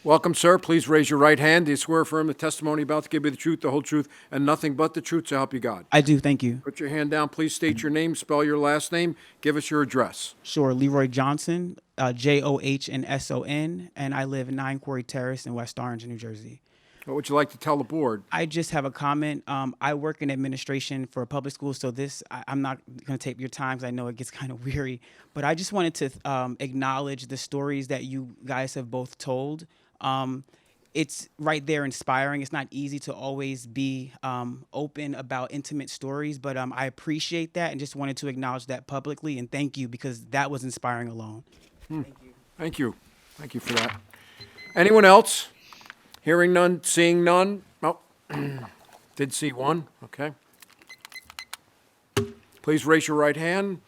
[SPEAKER 1] Welcome, sir. Please raise your right hand. Do you swear or affirm the testimony about to give you the truth, the whole truth, and nothing but the truth, so help you God?
[SPEAKER 20] I do, thank you.
[SPEAKER 1] Put your hand down. Please state your name, spell your last name, give us your address.
[SPEAKER 20] Sure, Leroy Johnson, Johnsson, and I live in 9 Quarry Terrace in West Orange, New Jersey.
[SPEAKER 1] What would you like to tell the board?
[SPEAKER 20] I just have a comment. I work in administration for a public school, so I'm not going to take your time because I know it gets kind of weary. But I just wanted to acknowledge the stories that you guys have both told. It's right there inspiring. It's not easy to always be open about intimate stories, but I appreciate that and just wanted to acknowledge that publicly and thank you because that was inspiring alone.
[SPEAKER 1] Thank you. Thank you. Thank you for that. Anyone else? Hearing none, seeing none? Oh, did see one. Okay. Please raise your right hand.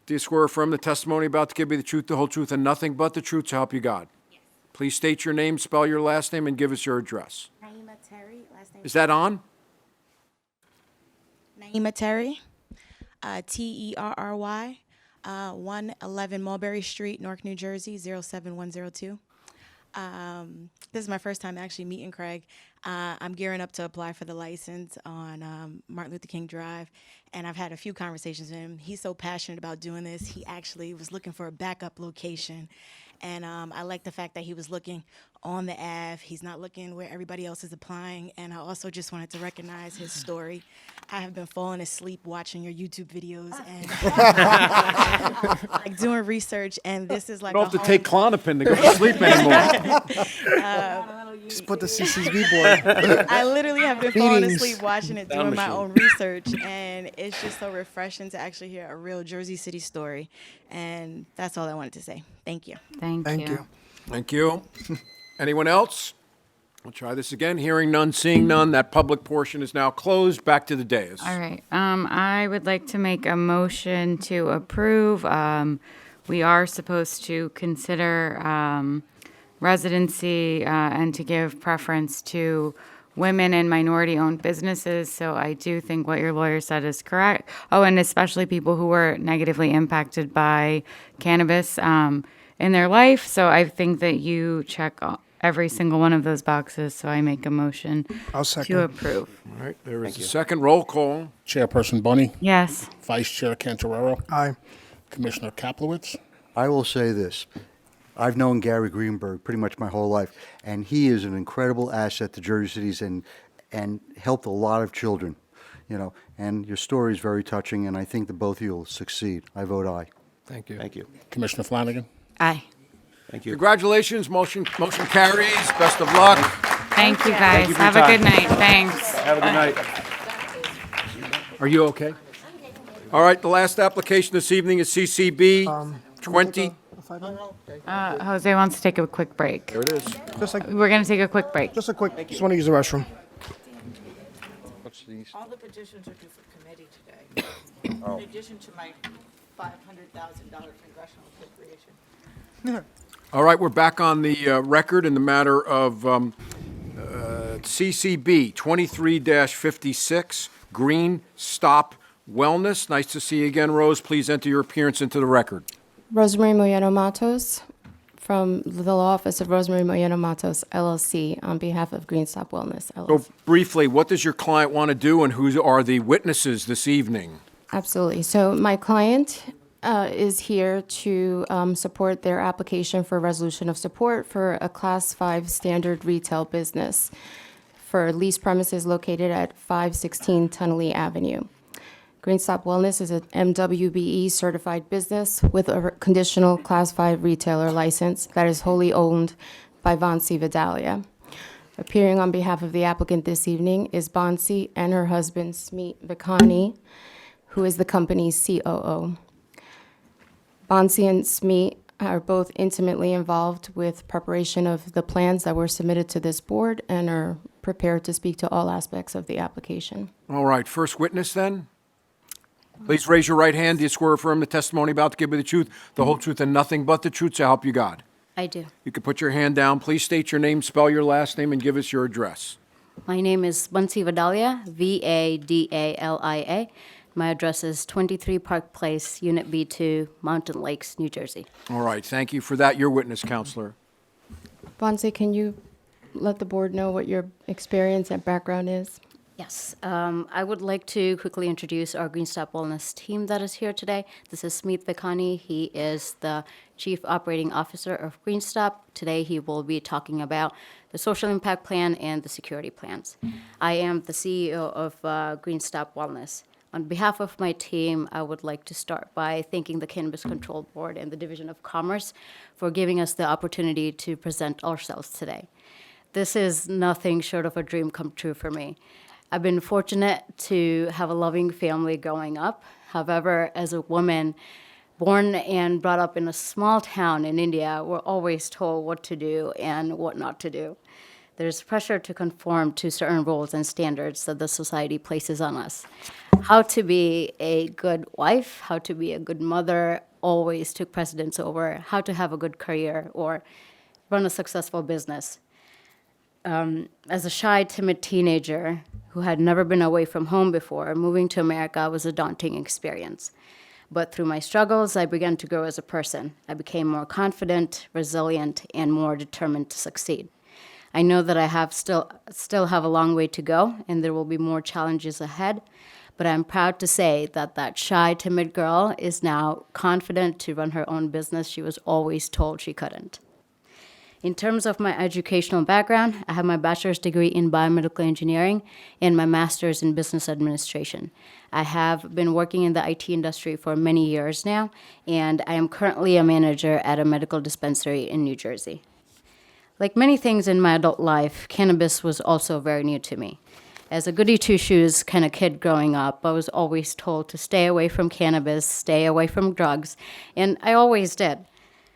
[SPEAKER 1] Do you swear or affirm the testimony about to give you the truth, the whole truth, and nothing but the truth, so help you God? Yes. Please state your name, spell your last name, and give us your address.
[SPEAKER 21] Naima Terry, last name.
[SPEAKER 1] Is that on?
[SPEAKER 21] Naima Terry, Terry, 111 Mulberry Street, Newark, New Jersey, 07102. This is my first time actually meeting Craig. I'm gearing up to apply for the license on Martin Luther King Drive, and I've had a few conversations with him. He's so passionate about doing this. He actually was looking for a backup location, and I like the fact that he was looking on the Ave. He's not looking where everybody else is applying, and I also just wanted to recognize his story. I have been falling asleep watching your YouTube videos and like doing research, and this is like
[SPEAKER 1] You don't have to take Klonopin to go to sleep anymore.
[SPEAKER 7] Just put the CCB board.
[SPEAKER 21] I literally have been falling
[SPEAKER 7] Meetings.
[SPEAKER 21] asleep watching it,
[SPEAKER 1] Down
[SPEAKER 21] doing my
[SPEAKER 1] machine.
[SPEAKER 21] own research, and it's just so refreshing to actually hear a real Jersey City story. And that's all I wanted to say. Thank you.
[SPEAKER 4] Thank you.
[SPEAKER 1] Thank you. Anyone else? We'll try this again. Hearing none, seeing none. That public portion is now closed. Back to the dais.
[SPEAKER 4] All right. I would like to make a motion to approve. We are supposed to consider residency and to give preference to women and minority-owned businesses. So I do think what your lawyer said is correct. Oh, and especially people who were negatively impacted by cannabis in their life. So I think that you check every single one of those boxes. So I make a motion
[SPEAKER 7] I'll second.
[SPEAKER 4] to approve.
[SPEAKER 1] All right. There is a second roll call.
[SPEAKER 3] Chairperson Bunny,
[SPEAKER 4] Yes.
[SPEAKER 3] Vice Chair Cantorero,
[SPEAKER 7] Aye.
[SPEAKER 3] Commissioner Kaplowitz.
[SPEAKER 5] I will say this. I've known Gary Greenberg pretty much my whole life, and he is an incredible asset to Jersey City's and helped a lot of children, you know, and your story is very touching, and I think that both of you will succeed. I vote aye.
[SPEAKER 15] Thank you.
[SPEAKER 3] Thank you. Commissioner Flanagan.
[SPEAKER 21] Aye.
[SPEAKER 15] Thank you.
[SPEAKER 1] Congratulations. Motion carries. Best of luck.
[SPEAKER 4] Thank you, guys.
[SPEAKER 15] you for
[SPEAKER 4] Have
[SPEAKER 15] your
[SPEAKER 4] a good
[SPEAKER 15] time.
[SPEAKER 4] night. Thanks.
[SPEAKER 15] Have a good night.
[SPEAKER 1] Are you okay? All right. The last application this evening is CCB 20.
[SPEAKER 4] Jose wants to take a quick break.
[SPEAKER 1] There it is.
[SPEAKER 7] Just like,
[SPEAKER 4] We're going to take a quick break.
[SPEAKER 7] just a quick, just want to use the restroom.
[SPEAKER 1] these?
[SPEAKER 6] All the petitions are due for committee today,
[SPEAKER 1] Oh.
[SPEAKER 6] in addition to my $500,000 congressional appropriation.
[SPEAKER 1] All right, we're back on the record in the matter of CCB 23-56, Green Stop Wellness. Nice to see you again, Rose. Please enter your appearance into the record.
[SPEAKER 12] Rosemary Moyano Matos from the law office of Rosemary Moyano Matos, LLC, on behalf of Green Stop Wellness, LLC.
[SPEAKER 1] So briefly, what does your client want to do and who are the witnesses this evening?
[SPEAKER 12] Absolutely. So my client is here to support their application for resolution of support for a Class 5 standard retail business for leased premises located at 516 Tunnelly Avenue. Green Stop Wellness is an MWBE certified business with a conditional Class 5 retailer license that is wholly owned by Vansi Vidalia. Appearing on behalf of the applicant this evening is Bansi and her husband, Smeet Vikani, who is the company's COO. Bansi and Smeet are both intimately involved with preparation of the plans that were submitted to this board and are prepared to speak to all aspects of the application.
[SPEAKER 1] All right, first witness then. Please raise your right hand. Do you swear or affirm the testimony about to give you the truth, the whole truth, and nothing but the truth, so help you God?
[SPEAKER 22] I do.
[SPEAKER 1] You can put your hand down. Please state your name, spell your last name, and give us your address.
[SPEAKER 22] My name is Bansi Vidalia, Vadalia. My address is 23 Park Place, Unit B2, Mountain Lakes, New Jersey.
[SPEAKER 1] All right, thank you for that. Your witness, Counselor.
[SPEAKER 12] Bansi, can you let the board know what your experience and background is?
[SPEAKER 22] Yes, I would like to quickly introduce our Green Stop Wellness team that is here today. This is Smeet Vikani. He is the Chief Operating Officer of Green Stop. Today he will be talking about the social impact plan and the security plans. I am the CEO of Green Stop Wellness. On behalf of my team, I would like to start by thanking the Cannabis Control Board and the Division of Commerce for giving us the opportunity to present ourselves today. This is nothing short of a dream come true for me. I've been fortunate to have a loving family growing up. However, as a woman born and brought up in a small town in India, we're always told what to do and what not to do. There's pressure to conform to certain rules and standards that the society places on us. How to be a good wife, how to be a good mother always took precedence over how to have a good career or run a successful business. As a shy, timid teenager who had never been away from home before, moving to America was a daunting experience. But through my struggles, I began to grow as a person. I became more confident, resilient, and more determined to succeed. I know that I still have a long way to go, and there will be more challenges ahead. But I'm proud to say that that shy, timid girl is now confident to run her own business she was always told she couldn't. In terms of my educational background, I have my bachelor's degree in biomedical engineering and my master's in business administration. I have been working in the IT industry for many years now, and I am currently a manager at a medical dispensary in New Jersey. Like many things in my adult life, cannabis was also very new to me. As a goody two-shoes kind of kid growing up, I was always told to stay away from cannabis, stay away from drugs, and I always did.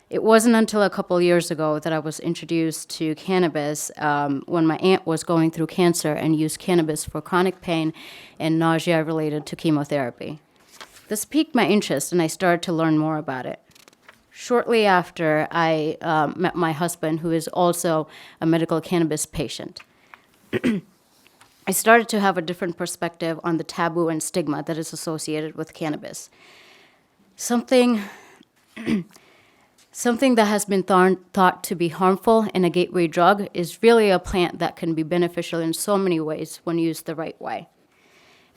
[SPEAKER 22] It wasn't until a couple years ago that I was introduced to cannabis when my aunt was going through cancer and used cannabis for chronic pain and nausea related to chemotherapy. This piqued my interest and I started to learn more about it. Shortly after, I met my husband, who is also a medical cannabis patient. I started to have a different perspective on the taboo and stigma that is associated with cannabis. Something that has been thought to be harmful and a gateway drug is really a plant that can be beneficial in so many ways when used the right way.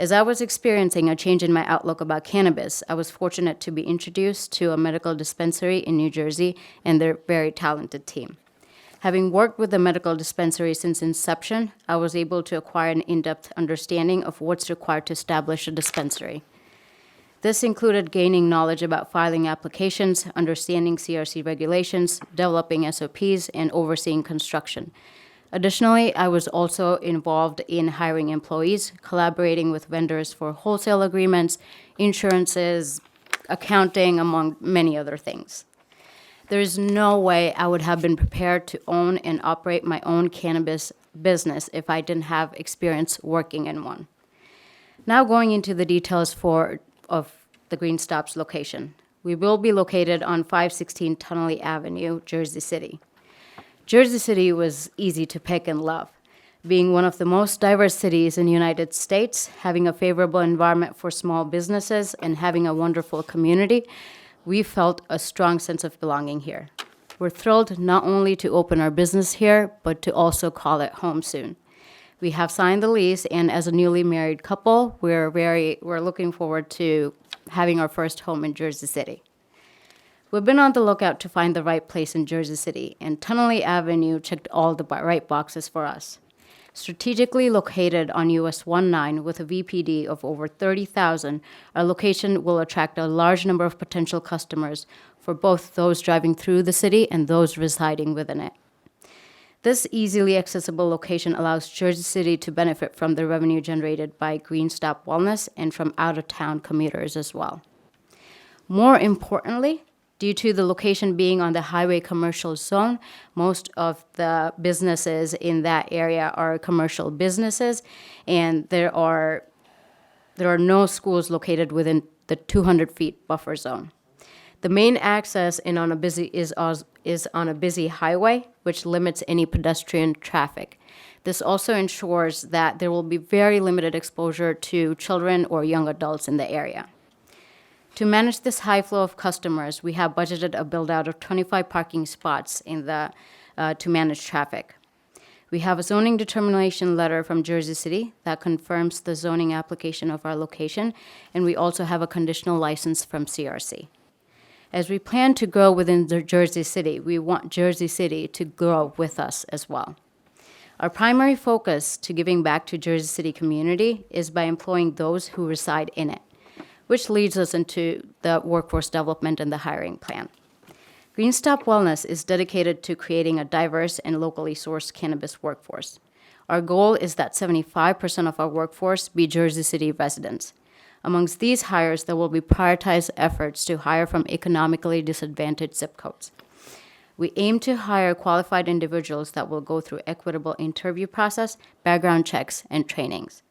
[SPEAKER 22] As I was experiencing a change in my outlook about cannabis, I was fortunate to be introduced to a medical dispensary in New Jersey and their very talented team. Having worked with the medical dispensary since inception, I was able to acquire an in-depth understanding of what's required to establish a dispensary. This included gaining knowledge about filing applications, understanding CRC regulations, developing SOPs, and overseeing construction. Additionally, I was also involved in hiring employees, collaborating with vendors for wholesale agreements, insurances, accounting, among many other things. There is no way I would have been prepared to own and operate my own cannabis business if I didn't have experience working in one. Now going into the details of the Green Stop's location. We will be located on 516 Tunnelly Avenue, Jersey City. Jersey City was easy to pick and love. Being one of the most diverse cities in the United States, having a favorable environment for small businesses, and having a wonderful community, we felt a strong sense of belonging here. We're thrilled not only to open our business here, but to also call it home soon. We have signed the lease, and as a newly married couple, we're looking forward to having our first home in Jersey City. We've been on the lookout to find the right place in Jersey City, and Tunnelly Avenue checked all the right boxes for us. Strategically located on US 19 with a VPD of over 30,000, our location will attract a large number of potential customers for both those driving through the city and those residing within it. This easily accessible location allows Jersey City to benefit from the revenue generated by Green Stop Wellness and from out-of-town commuters as well. More importantly, due to the location being on the highway commercial zone, most of the businesses in that area are commercial businesses, and there are no schools located within the 200 feet buffer zone. The main access is on a busy highway, which limits any pedestrian traffic. This also ensures that there will be very limited exposure to children or young adults in the area. To manage this high flow of customers, we have budgeted a build-out of 25 parking spots to manage traffic. We have a zoning determination letter from Jersey City that confirms the zoning application of our location, and we also have a conditional license from CRC. As we plan to grow within Jersey City, we want Jersey City to grow with us as well. Our primary focus to giving back to Jersey City community is by employing those who reside in it, which leads us into the workforce development and the hiring plan. Green Stop Wellness is dedicated to creating a diverse and locally sourced cannabis workforce. Our goal is that 75% of our workforce be Jersey City residents. Amongst these hires, there will be prioritized efforts to hire from economically disadvantaged zip codes. We aim to hire qualified individuals that will go through equitable interview process, background checks, and trainings.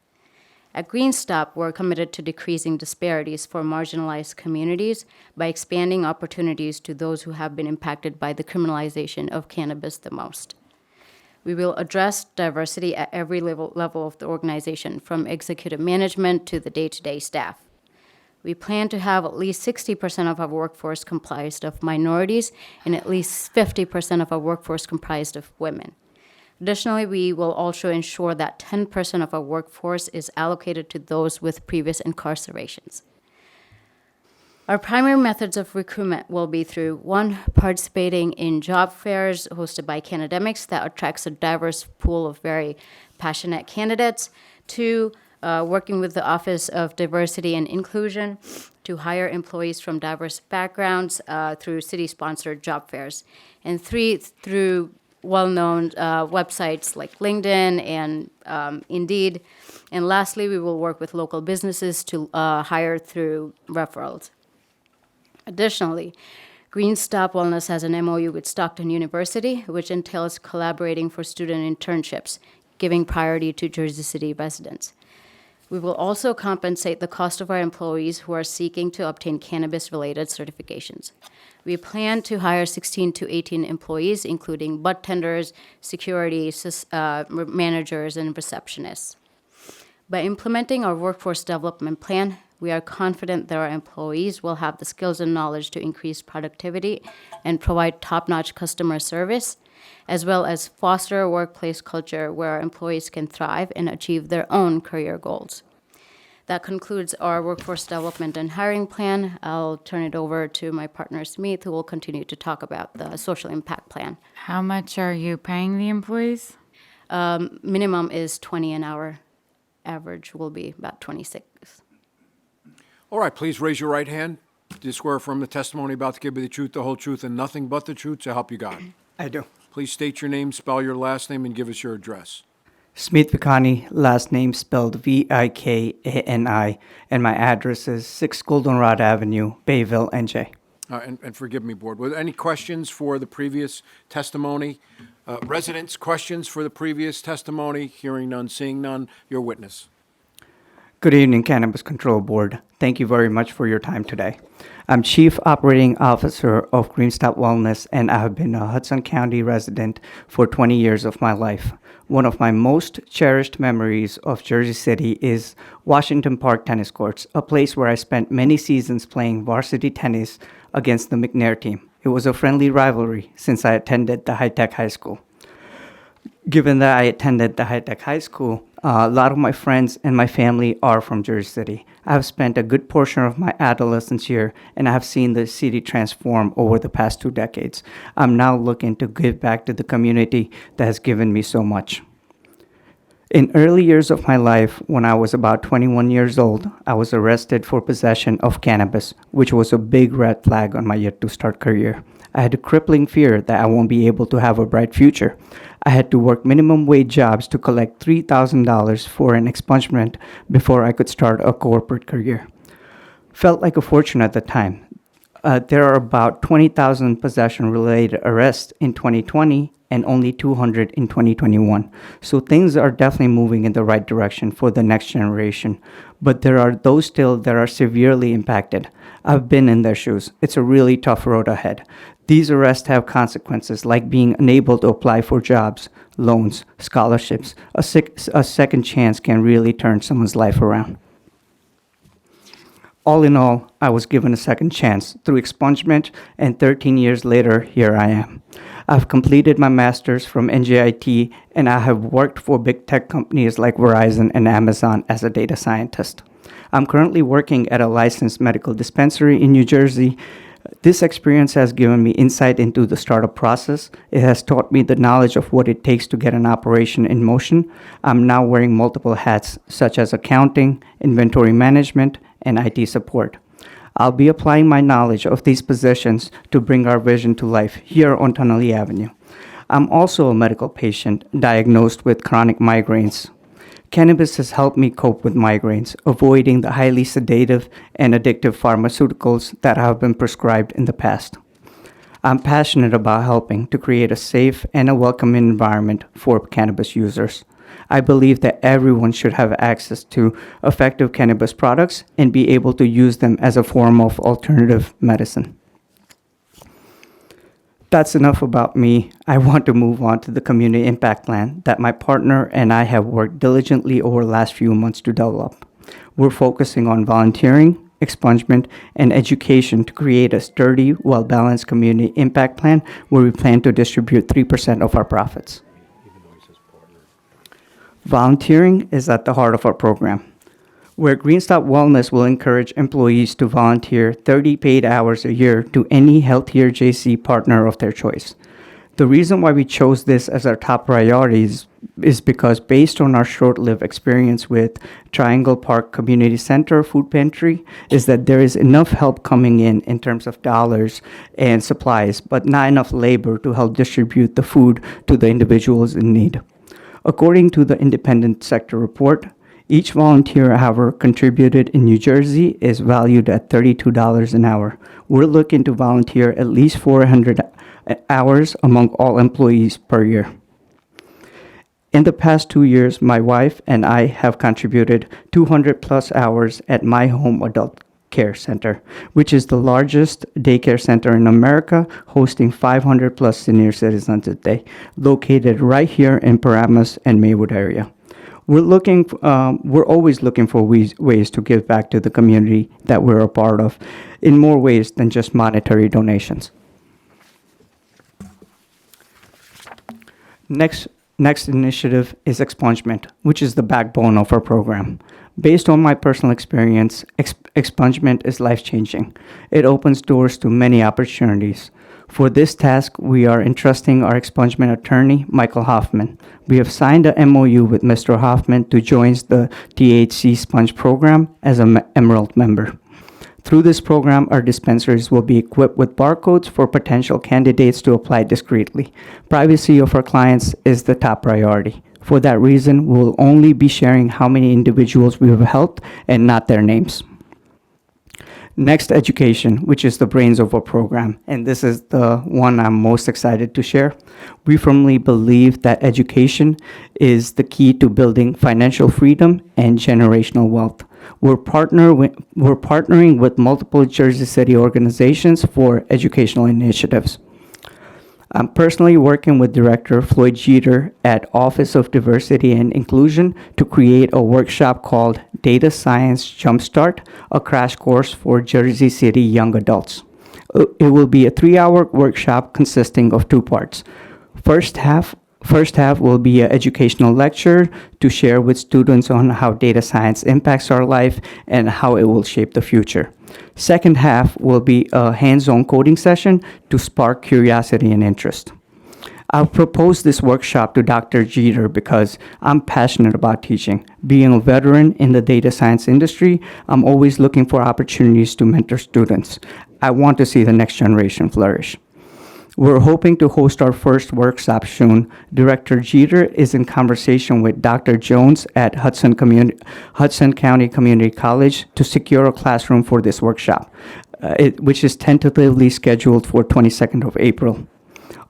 [SPEAKER 22] At Green Stop, we're committed to decreasing disparities for marginalized communities by expanding opportunities to those who have been impacted by the criminalization of cannabis the most. We will address diversity at every level of the organization, from executive management to the day-to-day staff. We plan to have at least 60% of our workforce comprised of minorities and at least 50% of our workforce comprised of women. Additionally, we will also ensure that 10% of our workforce is allocated to those with previous incarcerations. Our primary methods of recruitment will be through, 1, participating in job fairs hosted by Cannabis that attracts a diverse pool of very passionate candidates. 2, working with the Office of Diversity and Inclusion to hire employees from diverse backgrounds through city-sponsored job fairs. And 3, through well-known websites like LinkedIn and Indeed. And lastly, we will work with local businesses to hire through referrals. Additionally, Green Stop Wellness has an MOU with Stockton University, which entails collaborating for student internships, giving priority to Jersey City residents. We will also compensate the cost of our employees who are seeking to obtain cannabis-related certifications. We plan to hire 16 to 18 employees, including bud tenders, security, managers, and receptionists. By implementing our workforce development plan, we are confident that our employees will have the skills and knowledge to increase productivity and provide top-notch customer service, as well as foster a workplace culture where our employees can thrive and achieve their own career goals. That concludes our workforce development and hiring plan. I'll turn it over to my partner, Smith, who will continue to talk about the social impact plan.
[SPEAKER 4] How much are you paying the employees?
[SPEAKER 22] Minimum is 20 an hour. Average will be about 26.
[SPEAKER 1] All right, please raise your right hand. Do you swear affirm the testimony about to give you the truth, the whole truth, and nothing but the truth, so help you God?
[SPEAKER 13] I do.
[SPEAKER 1] Please state your name, spell your last name, and give us your address.
[SPEAKER 13] Smith Vikani, last name spelled Vikani, and my address is 6 Goldenrod Avenue, Bayville, NJ.
[SPEAKER 1] And forgive me, Board, were there any questions for the previous testimony? Residents, questions for the previous testimony? Hearing none, seeing none. Your witness.
[SPEAKER 13] Good evening, Cannabis Control Board. Thank you very much for your time today. I'm Chief Operating Officer of Green Stop Wellness, and I have been a Hudson County resident for 20 years of my life. One of my most cherished memories of Jersey City is Washington Park Tennis Courts, a place where I spent many seasons playing varsity tennis against the McNair team. It was a friendly rivalry since I attended the high-tech high school. Given that I attended the high-tech high school, a lot of my friends and my family are from Jersey City. I have spent a good portion of my adolescence here, and I have seen the city transform over the past 2 decades. I'm now looking to give back to the community that has given me so much. In early years of my life, when I was about 21 years old, I was arrested for possession of cannabis, which was a big red flag on my yet to start career. I had a crippling fear that I won't be able to have a bright future. I had to work minimum wage jobs to collect $3,000 for an expungement before I could start a corporate career. Felt like a fortune at the time. There are about 20,000 possession-related arrests in 2020 and only 200 in 2021. So things are definitely moving in the right direction for the next generation. But there are those still that are severely impacted. I've been in their shoes. It's a really tough road ahead. These arrests have consequences like being unable to apply for jobs, loans, scholarships. A second chance can really turn someone's life around. All in all, I was given a second chance through expungement, and 13 years later, here I am. I've completed my master's from NJIT, and I have worked for big tech companies like Verizon and Amazon as a data scientist. I'm currently working at a licensed medical dispensary in New Jersey. This experience has given me insight into the startup process. It has taught me the knowledge of what it takes to get an operation in motion. I'm now wearing multiple hats, such as accounting, inventory management, and IT support. I'll be applying my knowledge of these positions to bring our vision to life here on Tunnelly Avenue. I'm also a medical patient diagnosed with chronic migraines. Cannabis has helped me cope with migraines, avoiding the highly sedative and addictive pharmaceuticals that have been prescribed in the past. I'm passionate about helping to create a safe and a welcoming environment for cannabis users. I believe that everyone should have access to effective cannabis products and be able to use them as a form of alternative medicine. That's enough about me. I want to move on to the community impact plan that my partner and I have worked diligently over the last few months to develop. We're focusing on volunteering, expungement, and education to create a sturdy, well-balanced community impact plan where we plan to distribute 3% of our profits. Volunteering is at the heart of our program, where Green Stop Wellness will encourage employees to volunteer 30 paid hours a year to any Healthier JC partner of their choice. The reason why we chose this as our top priorities is because based on our short-lived experience with Triangle Park Community Center Food Pantry, is that there is enough help coming in terms of dollars and supplies, but not enough labor to help distribute the food to the individuals in need. According to the independent sector report, each volunteer hour contributed in New Jersey is valued at $32 an hour. We're looking to volunteer at least 400 hours among all employees per year. In the past 2 years, my wife and I have contributed 200 plus hours at My Home Adult Care Center, which is the largest daycare center in America, hosting 500 plus senior citizens a day, located right here in Paramus and Maywood area. We're always looking for ways to give back to the community that we're a part of in more ways than just monetary donations. Next initiative is expungement, which is the backbone of our program. Based on my personal experience, expungement is life-changing. It opens doors to many opportunities. For this task, we are entrusting our expungement attorney, Michael Hoffman. We have signed a MOU with Mr. Hoffman to join the THC Sponge program as an Emerald member. Through this program, our dispensaries will be equipped with barcodes for potential candidates to apply discreetly. Privacy of our clients is the top priority. For that reason, we'll only be sharing how many individuals we have helped and not their names. Next, education, which is the brains of our program, and this is the one I'm most excited to share. We firmly believe that education is the key to building financial freedom and generational wealth. we're partnering with multiple Jersey City organizations for educational initiatives. I'm personally working with Director Floyd Jeter at Office of Diversity and Inclusion to create a workshop called Data Science Jumpstart, a crash course for Jersey City young adults. It will be a 3-hour workshop consisting of 2 parts. First half will be an educational lecture to share with students on how data science impacts our life and how it will shape the future. Second half will be a hands-on coding session to spark curiosity and interest. I'll propose this workshop to Dr. Jeter because I'm passionate about teaching. Being a veteran in the data science industry, I'm always looking for opportunities to mentor students. I want to see the next generation flourish. We're hoping to host our first workshop soon. Director Jeter is in conversation with Dr. Jones at Hudson County Community College to secure a classroom for this workshop, which is tentatively scheduled for 22nd of April.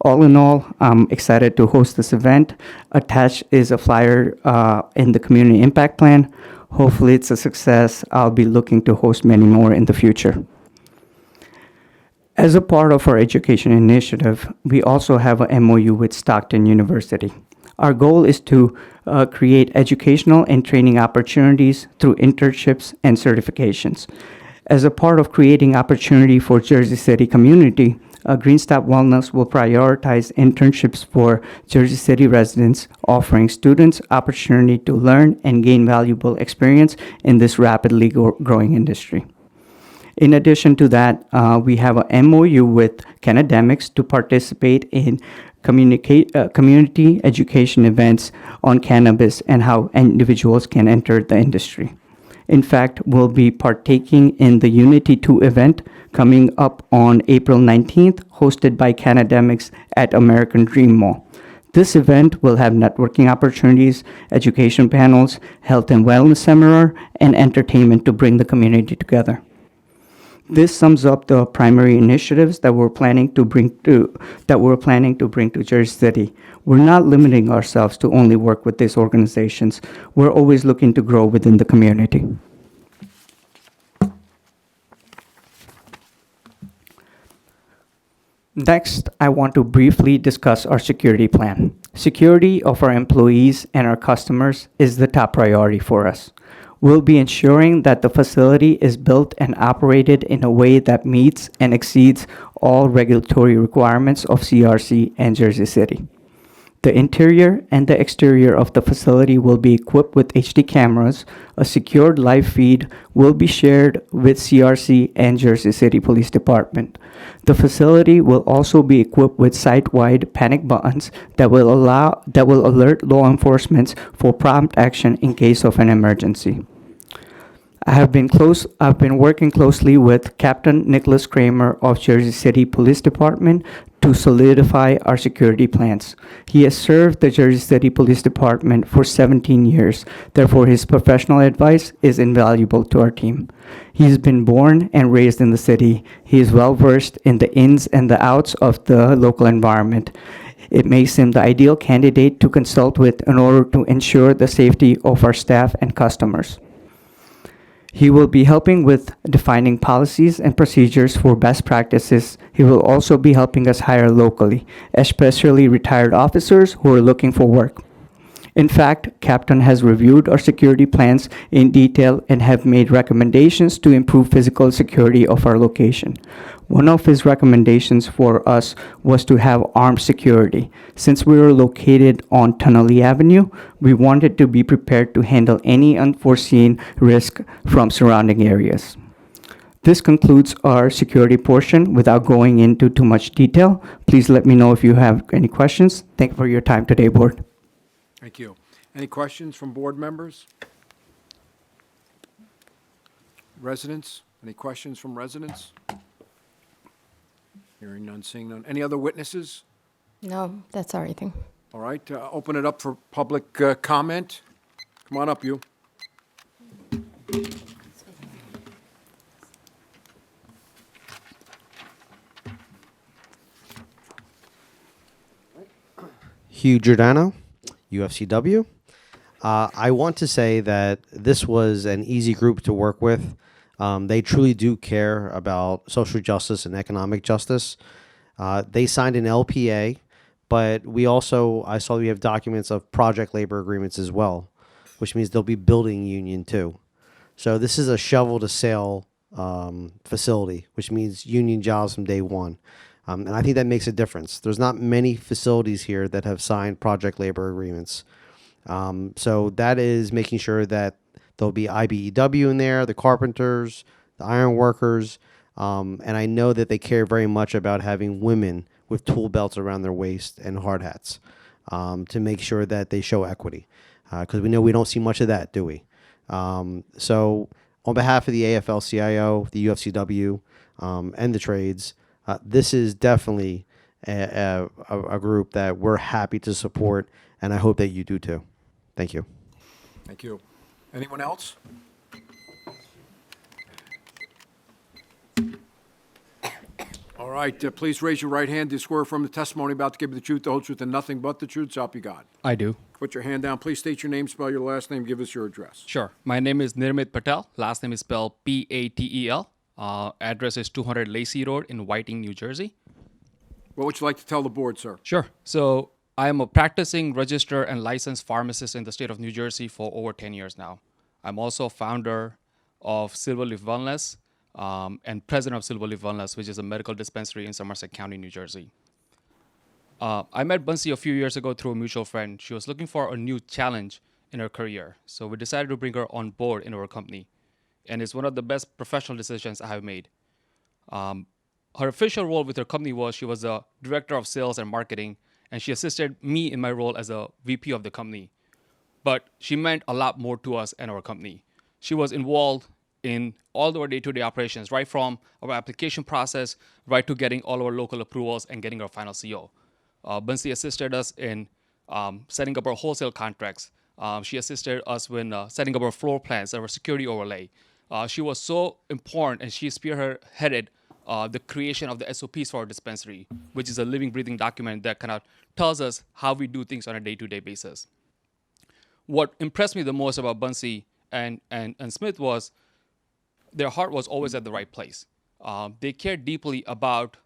[SPEAKER 13] All in all, I'm excited to host this event. Attached is a flyer in the Community Impact Plan. Hopefully it's a success. I'll be looking to host many more in the future. As a part of our education initiative, we also have an MOU with Stockton University. Our goal is to create educational and training opportunities through internships and certifications. As a part of creating opportunity for Jersey City community, Green Stop Wellness will prioritize internships for Jersey City residents, offering students opportunity to learn and gain valuable experience in this rapidly growing industry. In addition to that, we have a MOU with Cannabis to participate in community education events on cannabis and how individuals can enter the industry. In fact, we'll be partaking in the Unity 2 event coming up on April 19th, hosted by Cannabis at American Dream Mall. This event will have networking opportunities, education panels, health and wellness seminar, and entertainment to bring the community together. This sums up the primary initiatives that we're planning to bring to Jersey City. We're not limiting ourselves to only work with these organizations. We're always looking to grow within the community. Next, I want to briefly discuss our security plan. Security of our employees and our customers is the top priority for us. We'll be ensuring that the facility is built and operated in a way that meets and exceeds all regulatory requirements of CRC and Jersey City. The interior and the exterior of the facility will be equipped with HD cameras. A secured live feed will be shared with CRC and Jersey City Police Department. The facility will also be equipped with site-wide panic buttons that will alert law enforcement for prompt action in case of an emergency. I've been working closely with Captain Nicholas Kramer of Jersey City Police Department to solidify our security plans. He has served the Jersey City Police Department for 17 years. Therefore, his professional advice is invaluable to our team. He's been born and raised in the city. He is well versed in the ins and the outs of the local environment. It makes him the ideal candidate to consult with in order to ensure the safety of our staff and customers. He will be helping with defining policies and procedures for best practices. He will also be helping us hire locally, especially retired officers who are looking for work. In fact, Captain has reviewed our security plans in detail and have made recommendations to improve physical security of our location. One of his recommendations for us was to have armed security. Since we were located on Tunnelly Avenue, we wanted to be prepared to handle any unforeseen risk from surrounding areas. This concludes our security portion. Without going into too much detail, please let me know if you have any questions. Thank you for your time today, Board.
[SPEAKER 1] Thank you. Any questions from board members? Residents? Any questions from residents? Hearing none, seeing none. Any other witnesses?
[SPEAKER 12] No, that's everything.
[SPEAKER 1] All right, open it up for public comment. Come on up, you.
[SPEAKER 10] Hugh Giordano, UFCW. I want to say that this was an easy group to work with. They truly do care about social justice and economic justice. They signed an LPA, but I saw we have documents of project labor agreements as well, which means they'll be building union too. So this is a shovel to sale facility, which means union jobs from day one. And I think that makes a difference. There's not many facilities here that have signed project labor agreements. So that is making sure that there'll be IBEW in there, the carpenters, the iron workers, and I know that they care very much about having women with tool belts around their waist and hard hats to make sure that they show equity. Because we know we don't see much of that, do we? So on behalf of the AFL-CIO, the UFCW, and the trades, this is definitely a group that we're happy to support, and I hope that you do too. Thank you.
[SPEAKER 1] Thank you. Anyone else? All right, please raise your right hand. Do you swear from the testimony about to give you the truth, the whole truth, and nothing but the truth, so help you God?
[SPEAKER 14] I do.
[SPEAKER 1] Put your hand down. Please state your name, spell your last name, give us your address.
[SPEAKER 14] Sure. My name is Nirmit Patel. Last name is spelled Patel. Address is 200 Lacey Road in Whiting, New Jersey.
[SPEAKER 1] What would you like to tell the board, sir?
[SPEAKER 14] Sure. So I am a practicing registered and licensed pharmacist in the state of New Jersey for over 10 years now. I'm also founder of Silverleaf Wellness and president of Silverleaf Wellness, which is a medical dispensary in Somerset County, New Jersey. I met Bunsi a few years ago through a mutual friend. She was looking for a new challenge in her career. So we decided to bring her on board in our company. And it's one of the best professional decisions I have made. Her official role with her company was she was the director of sales and marketing, and she assisted me in my role as a VP of the company. But she meant a lot more to us and our company. She was involved in all our day-to-day operations, right from our application process, right to getting all our local approvals and getting our final CO. Bunsi assisted us in setting up our wholesale contracts. She assisted us when setting up our floor plans, our security overlay. She was so important, and she spearheaded the creation of the SOPs for our dispensary, which is a living, breathing document that kind of tells us how we do things on a day-to-day basis. What impressed me the most about Bunsi and Smith was their heart was always at the right place. They cared deeply about,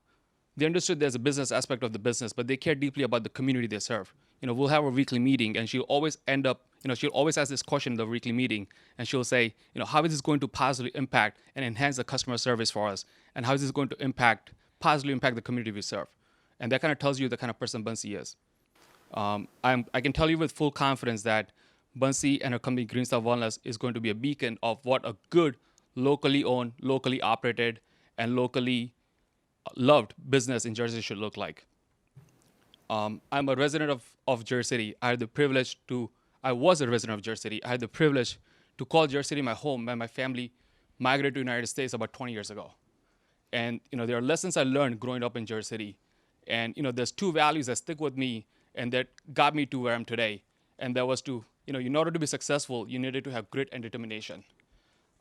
[SPEAKER 14] they understood there's a business aspect of the business, but they care deeply about the community they serve. We'll have a weekly meeting, and she'll always end up, she'll always ask this question in the weekly meeting, and she'll say, how is this going to positively impact and enhance the customer service for us? And how is this going to positively impact the community we serve? And that kind of tells you the kind of person Bunsi is. I can tell you with full confidence that Bunsi and her company Green Star Wellness is going to be a beacon of what a good, locally owned, locally operated, and locally loved business in Jersey should look like. I'm a resident of Jersey City. I was a resident of Jersey City. I had the privilege to call Jersey City my home when my family migrated to the United States about 20 years ago. And there are lessons I learned growing up in Jersey City. And there's two values that stick with me and that got me to where I'm today. And that was to, in order to be successful, you needed to have grit and determination.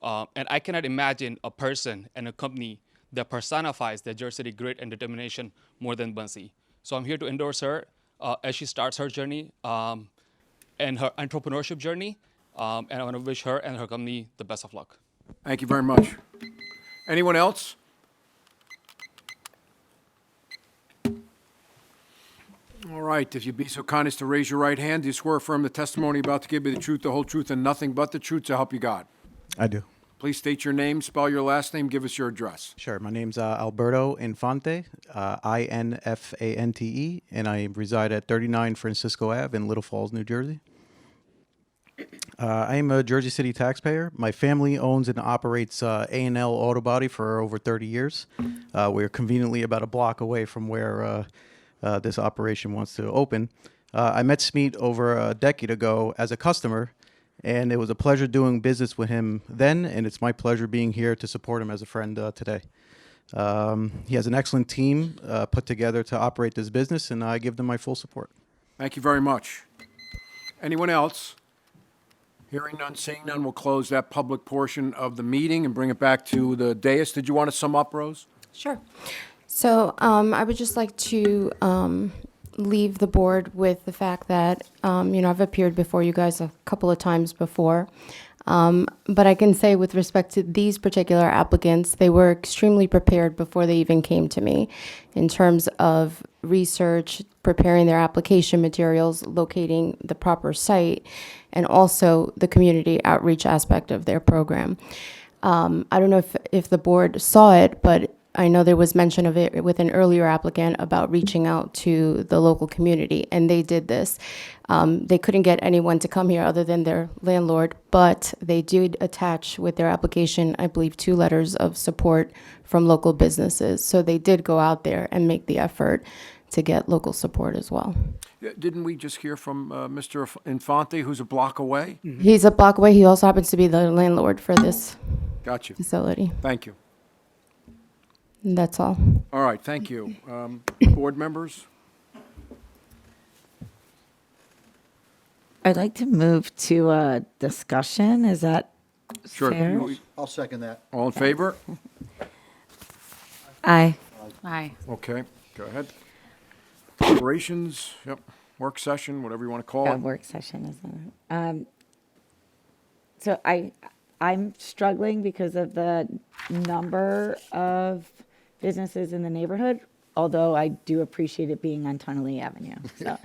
[SPEAKER 14] And I cannot imagine a person and a company that personifies that Jersey City grit and determination more than Bunsi. So I'm here to endorse her as she starts her journey and her entrepreneurship journey. And I want to wish her and her company the best of luck.
[SPEAKER 1] Thank you very much. Anyone else? All right, if you'd be so kind as to raise your right hand, do you swear affirm the testimony about to give you the truth, the whole truth, and nothing but the truth, so help you God?
[SPEAKER 23] I do.
[SPEAKER 1] Please state your name, spell your last name, give us your address.
[SPEAKER 23] Sure. My name's Alberto Infante, Infante, and I reside at 39 Francisco Ave in Little Falls, New Jersey. I am a Jersey City taxpayer. My family owns and operates A&L Auto Body for over 30 years. We're conveniently about a block away from where this operation wants to open. I met Smeet over a decade ago as a customer, and it was a pleasure doing business with him then, and it's my pleasure being here to support him as a friend today. He has an excellent team put together to operate this business, and I give them my full support.
[SPEAKER 1] Thank you very much. Anyone else? Hearing none, seeing none, we'll close that public portion of the meeting and bring it back to the dais. Did you want to sum up, Rose?
[SPEAKER 12] Sure. So I would just like to leave the board with the fact that, I've appeared before you guys a couple of times before. But I can say with respect to these particular applicants, they were extremely prepared before they even came to me in terms of research, preparing their application materials, locating the proper site, and also the community outreach aspect of their program. I don't know if the board saw it, but I know there was mention of it with an earlier applicant about reaching out to the local community, and they did this. They couldn't get anyone to come here other than their landlord, but they did attach with their application, I believe, 2 letters of support from local businesses. So they did go out there and make the effort to get local support as well.
[SPEAKER 1] Yeah, didn't we just hear from Mr. Infante, who's a block away?
[SPEAKER 12] He's a block away. He also happens to be the landlord for this
[SPEAKER 1] Got you.
[SPEAKER 12] facility.
[SPEAKER 1] Thank you.
[SPEAKER 12] And that's all.
[SPEAKER 1] All right, thank you. Board members?
[SPEAKER 6] I'd like to move to a discussion. Is that
[SPEAKER 1] Sure.
[SPEAKER 6] fair?
[SPEAKER 11] I'll second that.
[SPEAKER 1] All in favor?
[SPEAKER 6] Aye.
[SPEAKER 4] Aye.
[SPEAKER 1] Okay, go ahead. Operations, yep, work session, whatever you want to call
[SPEAKER 6] Yeah,
[SPEAKER 1] it.
[SPEAKER 6] work session, isn't it? So I'm struggling because of the number of businesses in the neighborhood, although I do appreciate it being on Tunnelly Avenue, so.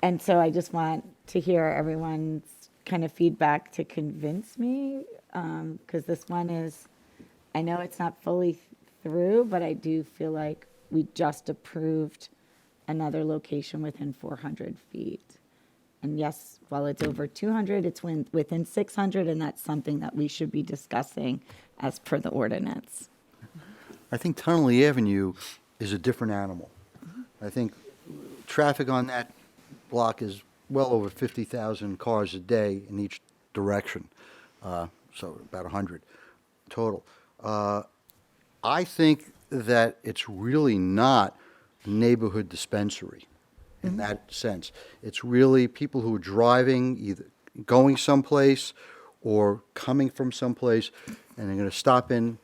[SPEAKER 6] And so I just want to hear everyone's kind of feedback to convince me, because this one is, I know it's not fully through, but I do feel like we just approved another location within 400 feet. And yes, while it's over 200, it's within 600, and that's something that we should be discussing as per the ordinance.
[SPEAKER 5] I think Tunnelly Avenue is a different animal. I think traffic on that block is well over 50,000 cars a day in each direction, so about 100 total. I think that it's really not a neighborhood dispensary in that sense. It's really people who are driving, either going someplace or coming from someplace, and they're going to stop in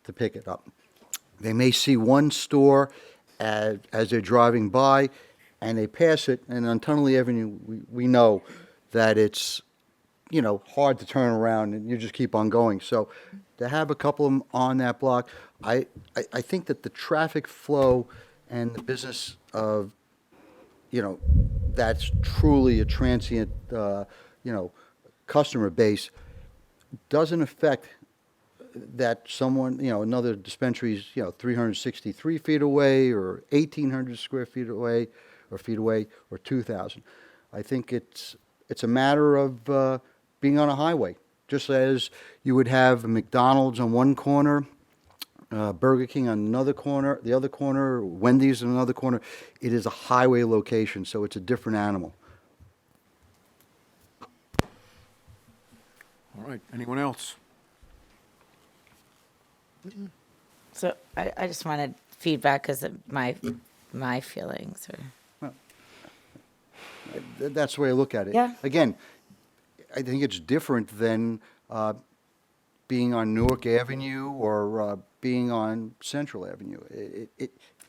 [SPEAKER 5] to pick it up. They may see one store as they're driving by, and they pass it, and on Tunnelly Avenue, we know that it's, hard to turn around, and you just keep on going. So to have a couple of them on that block, I think that the traffic flow and the business of, that's truly a transient, customer base doesn't affect that someone, another dispensary is, 363 feet away or 1,800 square feet away or 2,000. I think it's a matter of being on a highway, just as you would have a McDonald's on one corner, Burger King on another corner, the other corner, Wendy's on another corner. It is a highway location, so it's a different animal.
[SPEAKER 1] All right, anyone else?
[SPEAKER 6] So I just wanted feedback because of my feelings.
[SPEAKER 5] That's the way I look at it.
[SPEAKER 6] Yeah.
[SPEAKER 5] Again, I think it's different than being on Newark Avenue or being on Central Avenue.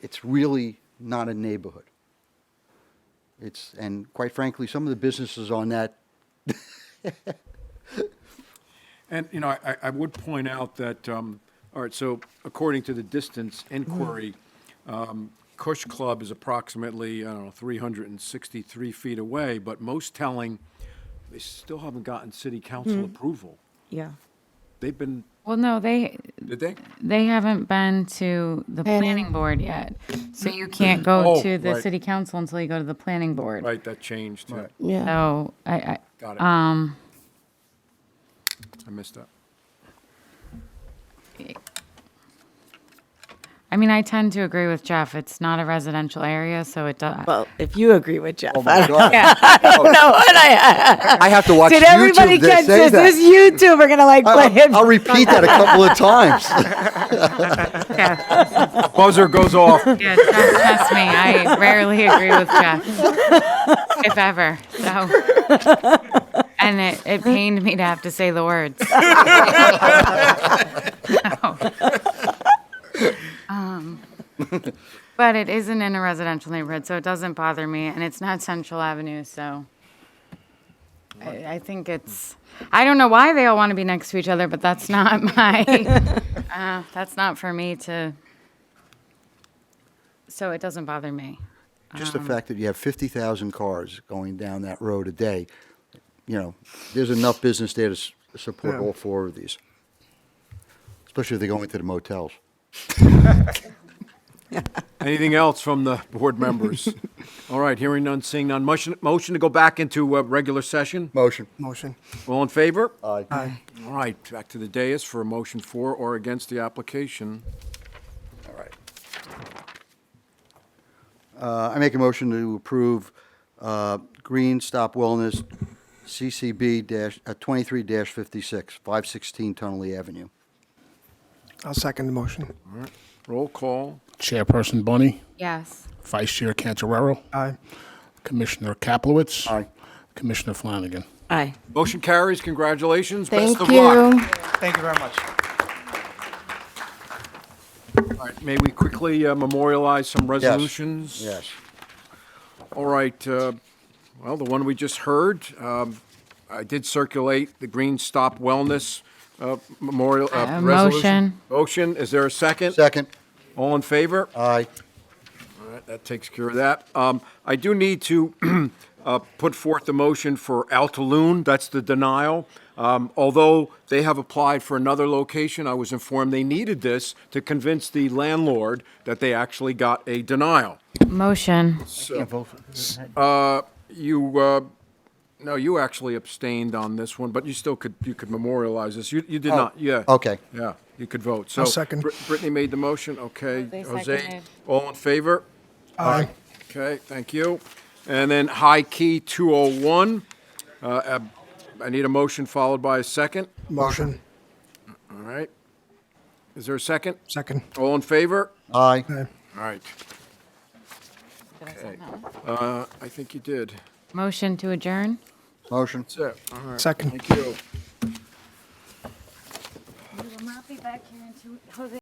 [SPEAKER 5] It's really not a neighborhood. And quite frankly, some of the businesses on that.
[SPEAKER 1] And, I would point out that, all right, so according to the distance inquiry, Cush Club is approximately, 363 feet away, but most telling, they still haven't gotten city council approval.
[SPEAKER 6] Yeah.
[SPEAKER 1] They've been,
[SPEAKER 4] Well, no,
[SPEAKER 1] did they?
[SPEAKER 4] they haven't been to the planning board yet. So you can't go
[SPEAKER 1] Oh,
[SPEAKER 4] to the
[SPEAKER 1] right.
[SPEAKER 4] city council until you go to the planning board.
[SPEAKER 1] Right, that changed, yeah.
[SPEAKER 12] Yeah.
[SPEAKER 4] So I
[SPEAKER 1] Got it. I missed that.
[SPEAKER 4] I mean, I tend to agree with Jeff. It's not a residential area, so it does.
[SPEAKER 6] Well, if you agree with Jeff,
[SPEAKER 5] Oh, my God.
[SPEAKER 6] I don't know what
[SPEAKER 5] I have to watch
[SPEAKER 6] Did
[SPEAKER 5] YouTube
[SPEAKER 6] everybody
[SPEAKER 5] to
[SPEAKER 6] catch
[SPEAKER 5] say
[SPEAKER 6] this?
[SPEAKER 5] that.
[SPEAKER 6] This YouTube are gonna play it.
[SPEAKER 5] I'll repeat that a couple of times.
[SPEAKER 1] Buzzer goes off.
[SPEAKER 4] Yeah, trust me, I rarely agree with Jeff, if ever. So, and it pained me to have to say the words. So, But it isn't in a residential neighborhood, so it doesn't bother me, and it's not Central Avenue, so I think it's, I don't know why they all want to be next to each other, but that's not my, that's not for me to, so it doesn't bother me.
[SPEAKER 5] Just the fact that you have 50,000 cars going down that road a day, you know, there's enough business there to support
[SPEAKER 7] Yeah.
[SPEAKER 5] all four of these. Especially if they go into the motels.
[SPEAKER 1] Anything else from the board members? All right, hearing none, seeing none. Motion to go back into regular session?
[SPEAKER 5] Motion.
[SPEAKER 7] Motion.
[SPEAKER 1] All in favor?
[SPEAKER 5] Aye.
[SPEAKER 7] Aye.
[SPEAKER 1] All right, back to the dais for a motion for or against the application.
[SPEAKER 5] All right. I make a motion to approve Green Stop Wellness CCB 23-56, 516 Tunnelly Avenue.
[SPEAKER 7] I'll second the motion.
[SPEAKER 1] All right, roll call.
[SPEAKER 3] Chairperson Bunny,
[SPEAKER 4] Yes.
[SPEAKER 3] Vice Chair Cantorero,
[SPEAKER 7] Aye.
[SPEAKER 3] Commissioner Kaplowitz.
[SPEAKER 5] Aye.
[SPEAKER 3] Commissioner Flanagan.
[SPEAKER 6] Aye.
[SPEAKER 1] Motion carries. Congratulations.
[SPEAKER 12] Thank
[SPEAKER 1] Best of luck.
[SPEAKER 12] you.
[SPEAKER 13] Thank you very much.
[SPEAKER 1] All right, may we quickly memorialize some resolutions?
[SPEAKER 5] Yes.
[SPEAKER 1] All right, well, the one we just heard, I did circulate the Green Stop Wellness memorial resolution.
[SPEAKER 4] Motion.
[SPEAKER 1] Motion, is there a second?
[SPEAKER 5] Second.
[SPEAKER 1] All in favor?
[SPEAKER 5] Aye.
[SPEAKER 1] All right, that takes care of that. I do need to put forth the motion for Altaloon, that's the denial. Although they have applied for another location, I was informed they needed this to convince the landlord that they actually got a denial.
[SPEAKER 4] Motion.
[SPEAKER 1] No, you actually abstained on this one, but you still you could memorialize this. You did not, yeah.
[SPEAKER 5] Okay.
[SPEAKER 1] Yeah, you could vote. So
[SPEAKER 7] I'll second.
[SPEAKER 1] Brittany made the motion, okay.
[SPEAKER 4] They
[SPEAKER 1] Jose,
[SPEAKER 4] seconded.
[SPEAKER 1] all in favor?
[SPEAKER 7] Aye.
[SPEAKER 1] Okay, thank you. And then High Key 201. I need a motion followed by a second.
[SPEAKER 7] Motion.
[SPEAKER 1] All right. Is there a second?
[SPEAKER 7] Second.
[SPEAKER 1] All in favor?
[SPEAKER 5] Aye.
[SPEAKER 7] Aye.
[SPEAKER 1] All right.
[SPEAKER 4] Did I say no?
[SPEAKER 1] I think you did.
[SPEAKER 4] Motion to adjourn?
[SPEAKER 5] Motion.
[SPEAKER 1] That's it. All right.
[SPEAKER 7] Second.
[SPEAKER 1] Thank you.
[SPEAKER 4] We will not be back here until Jose.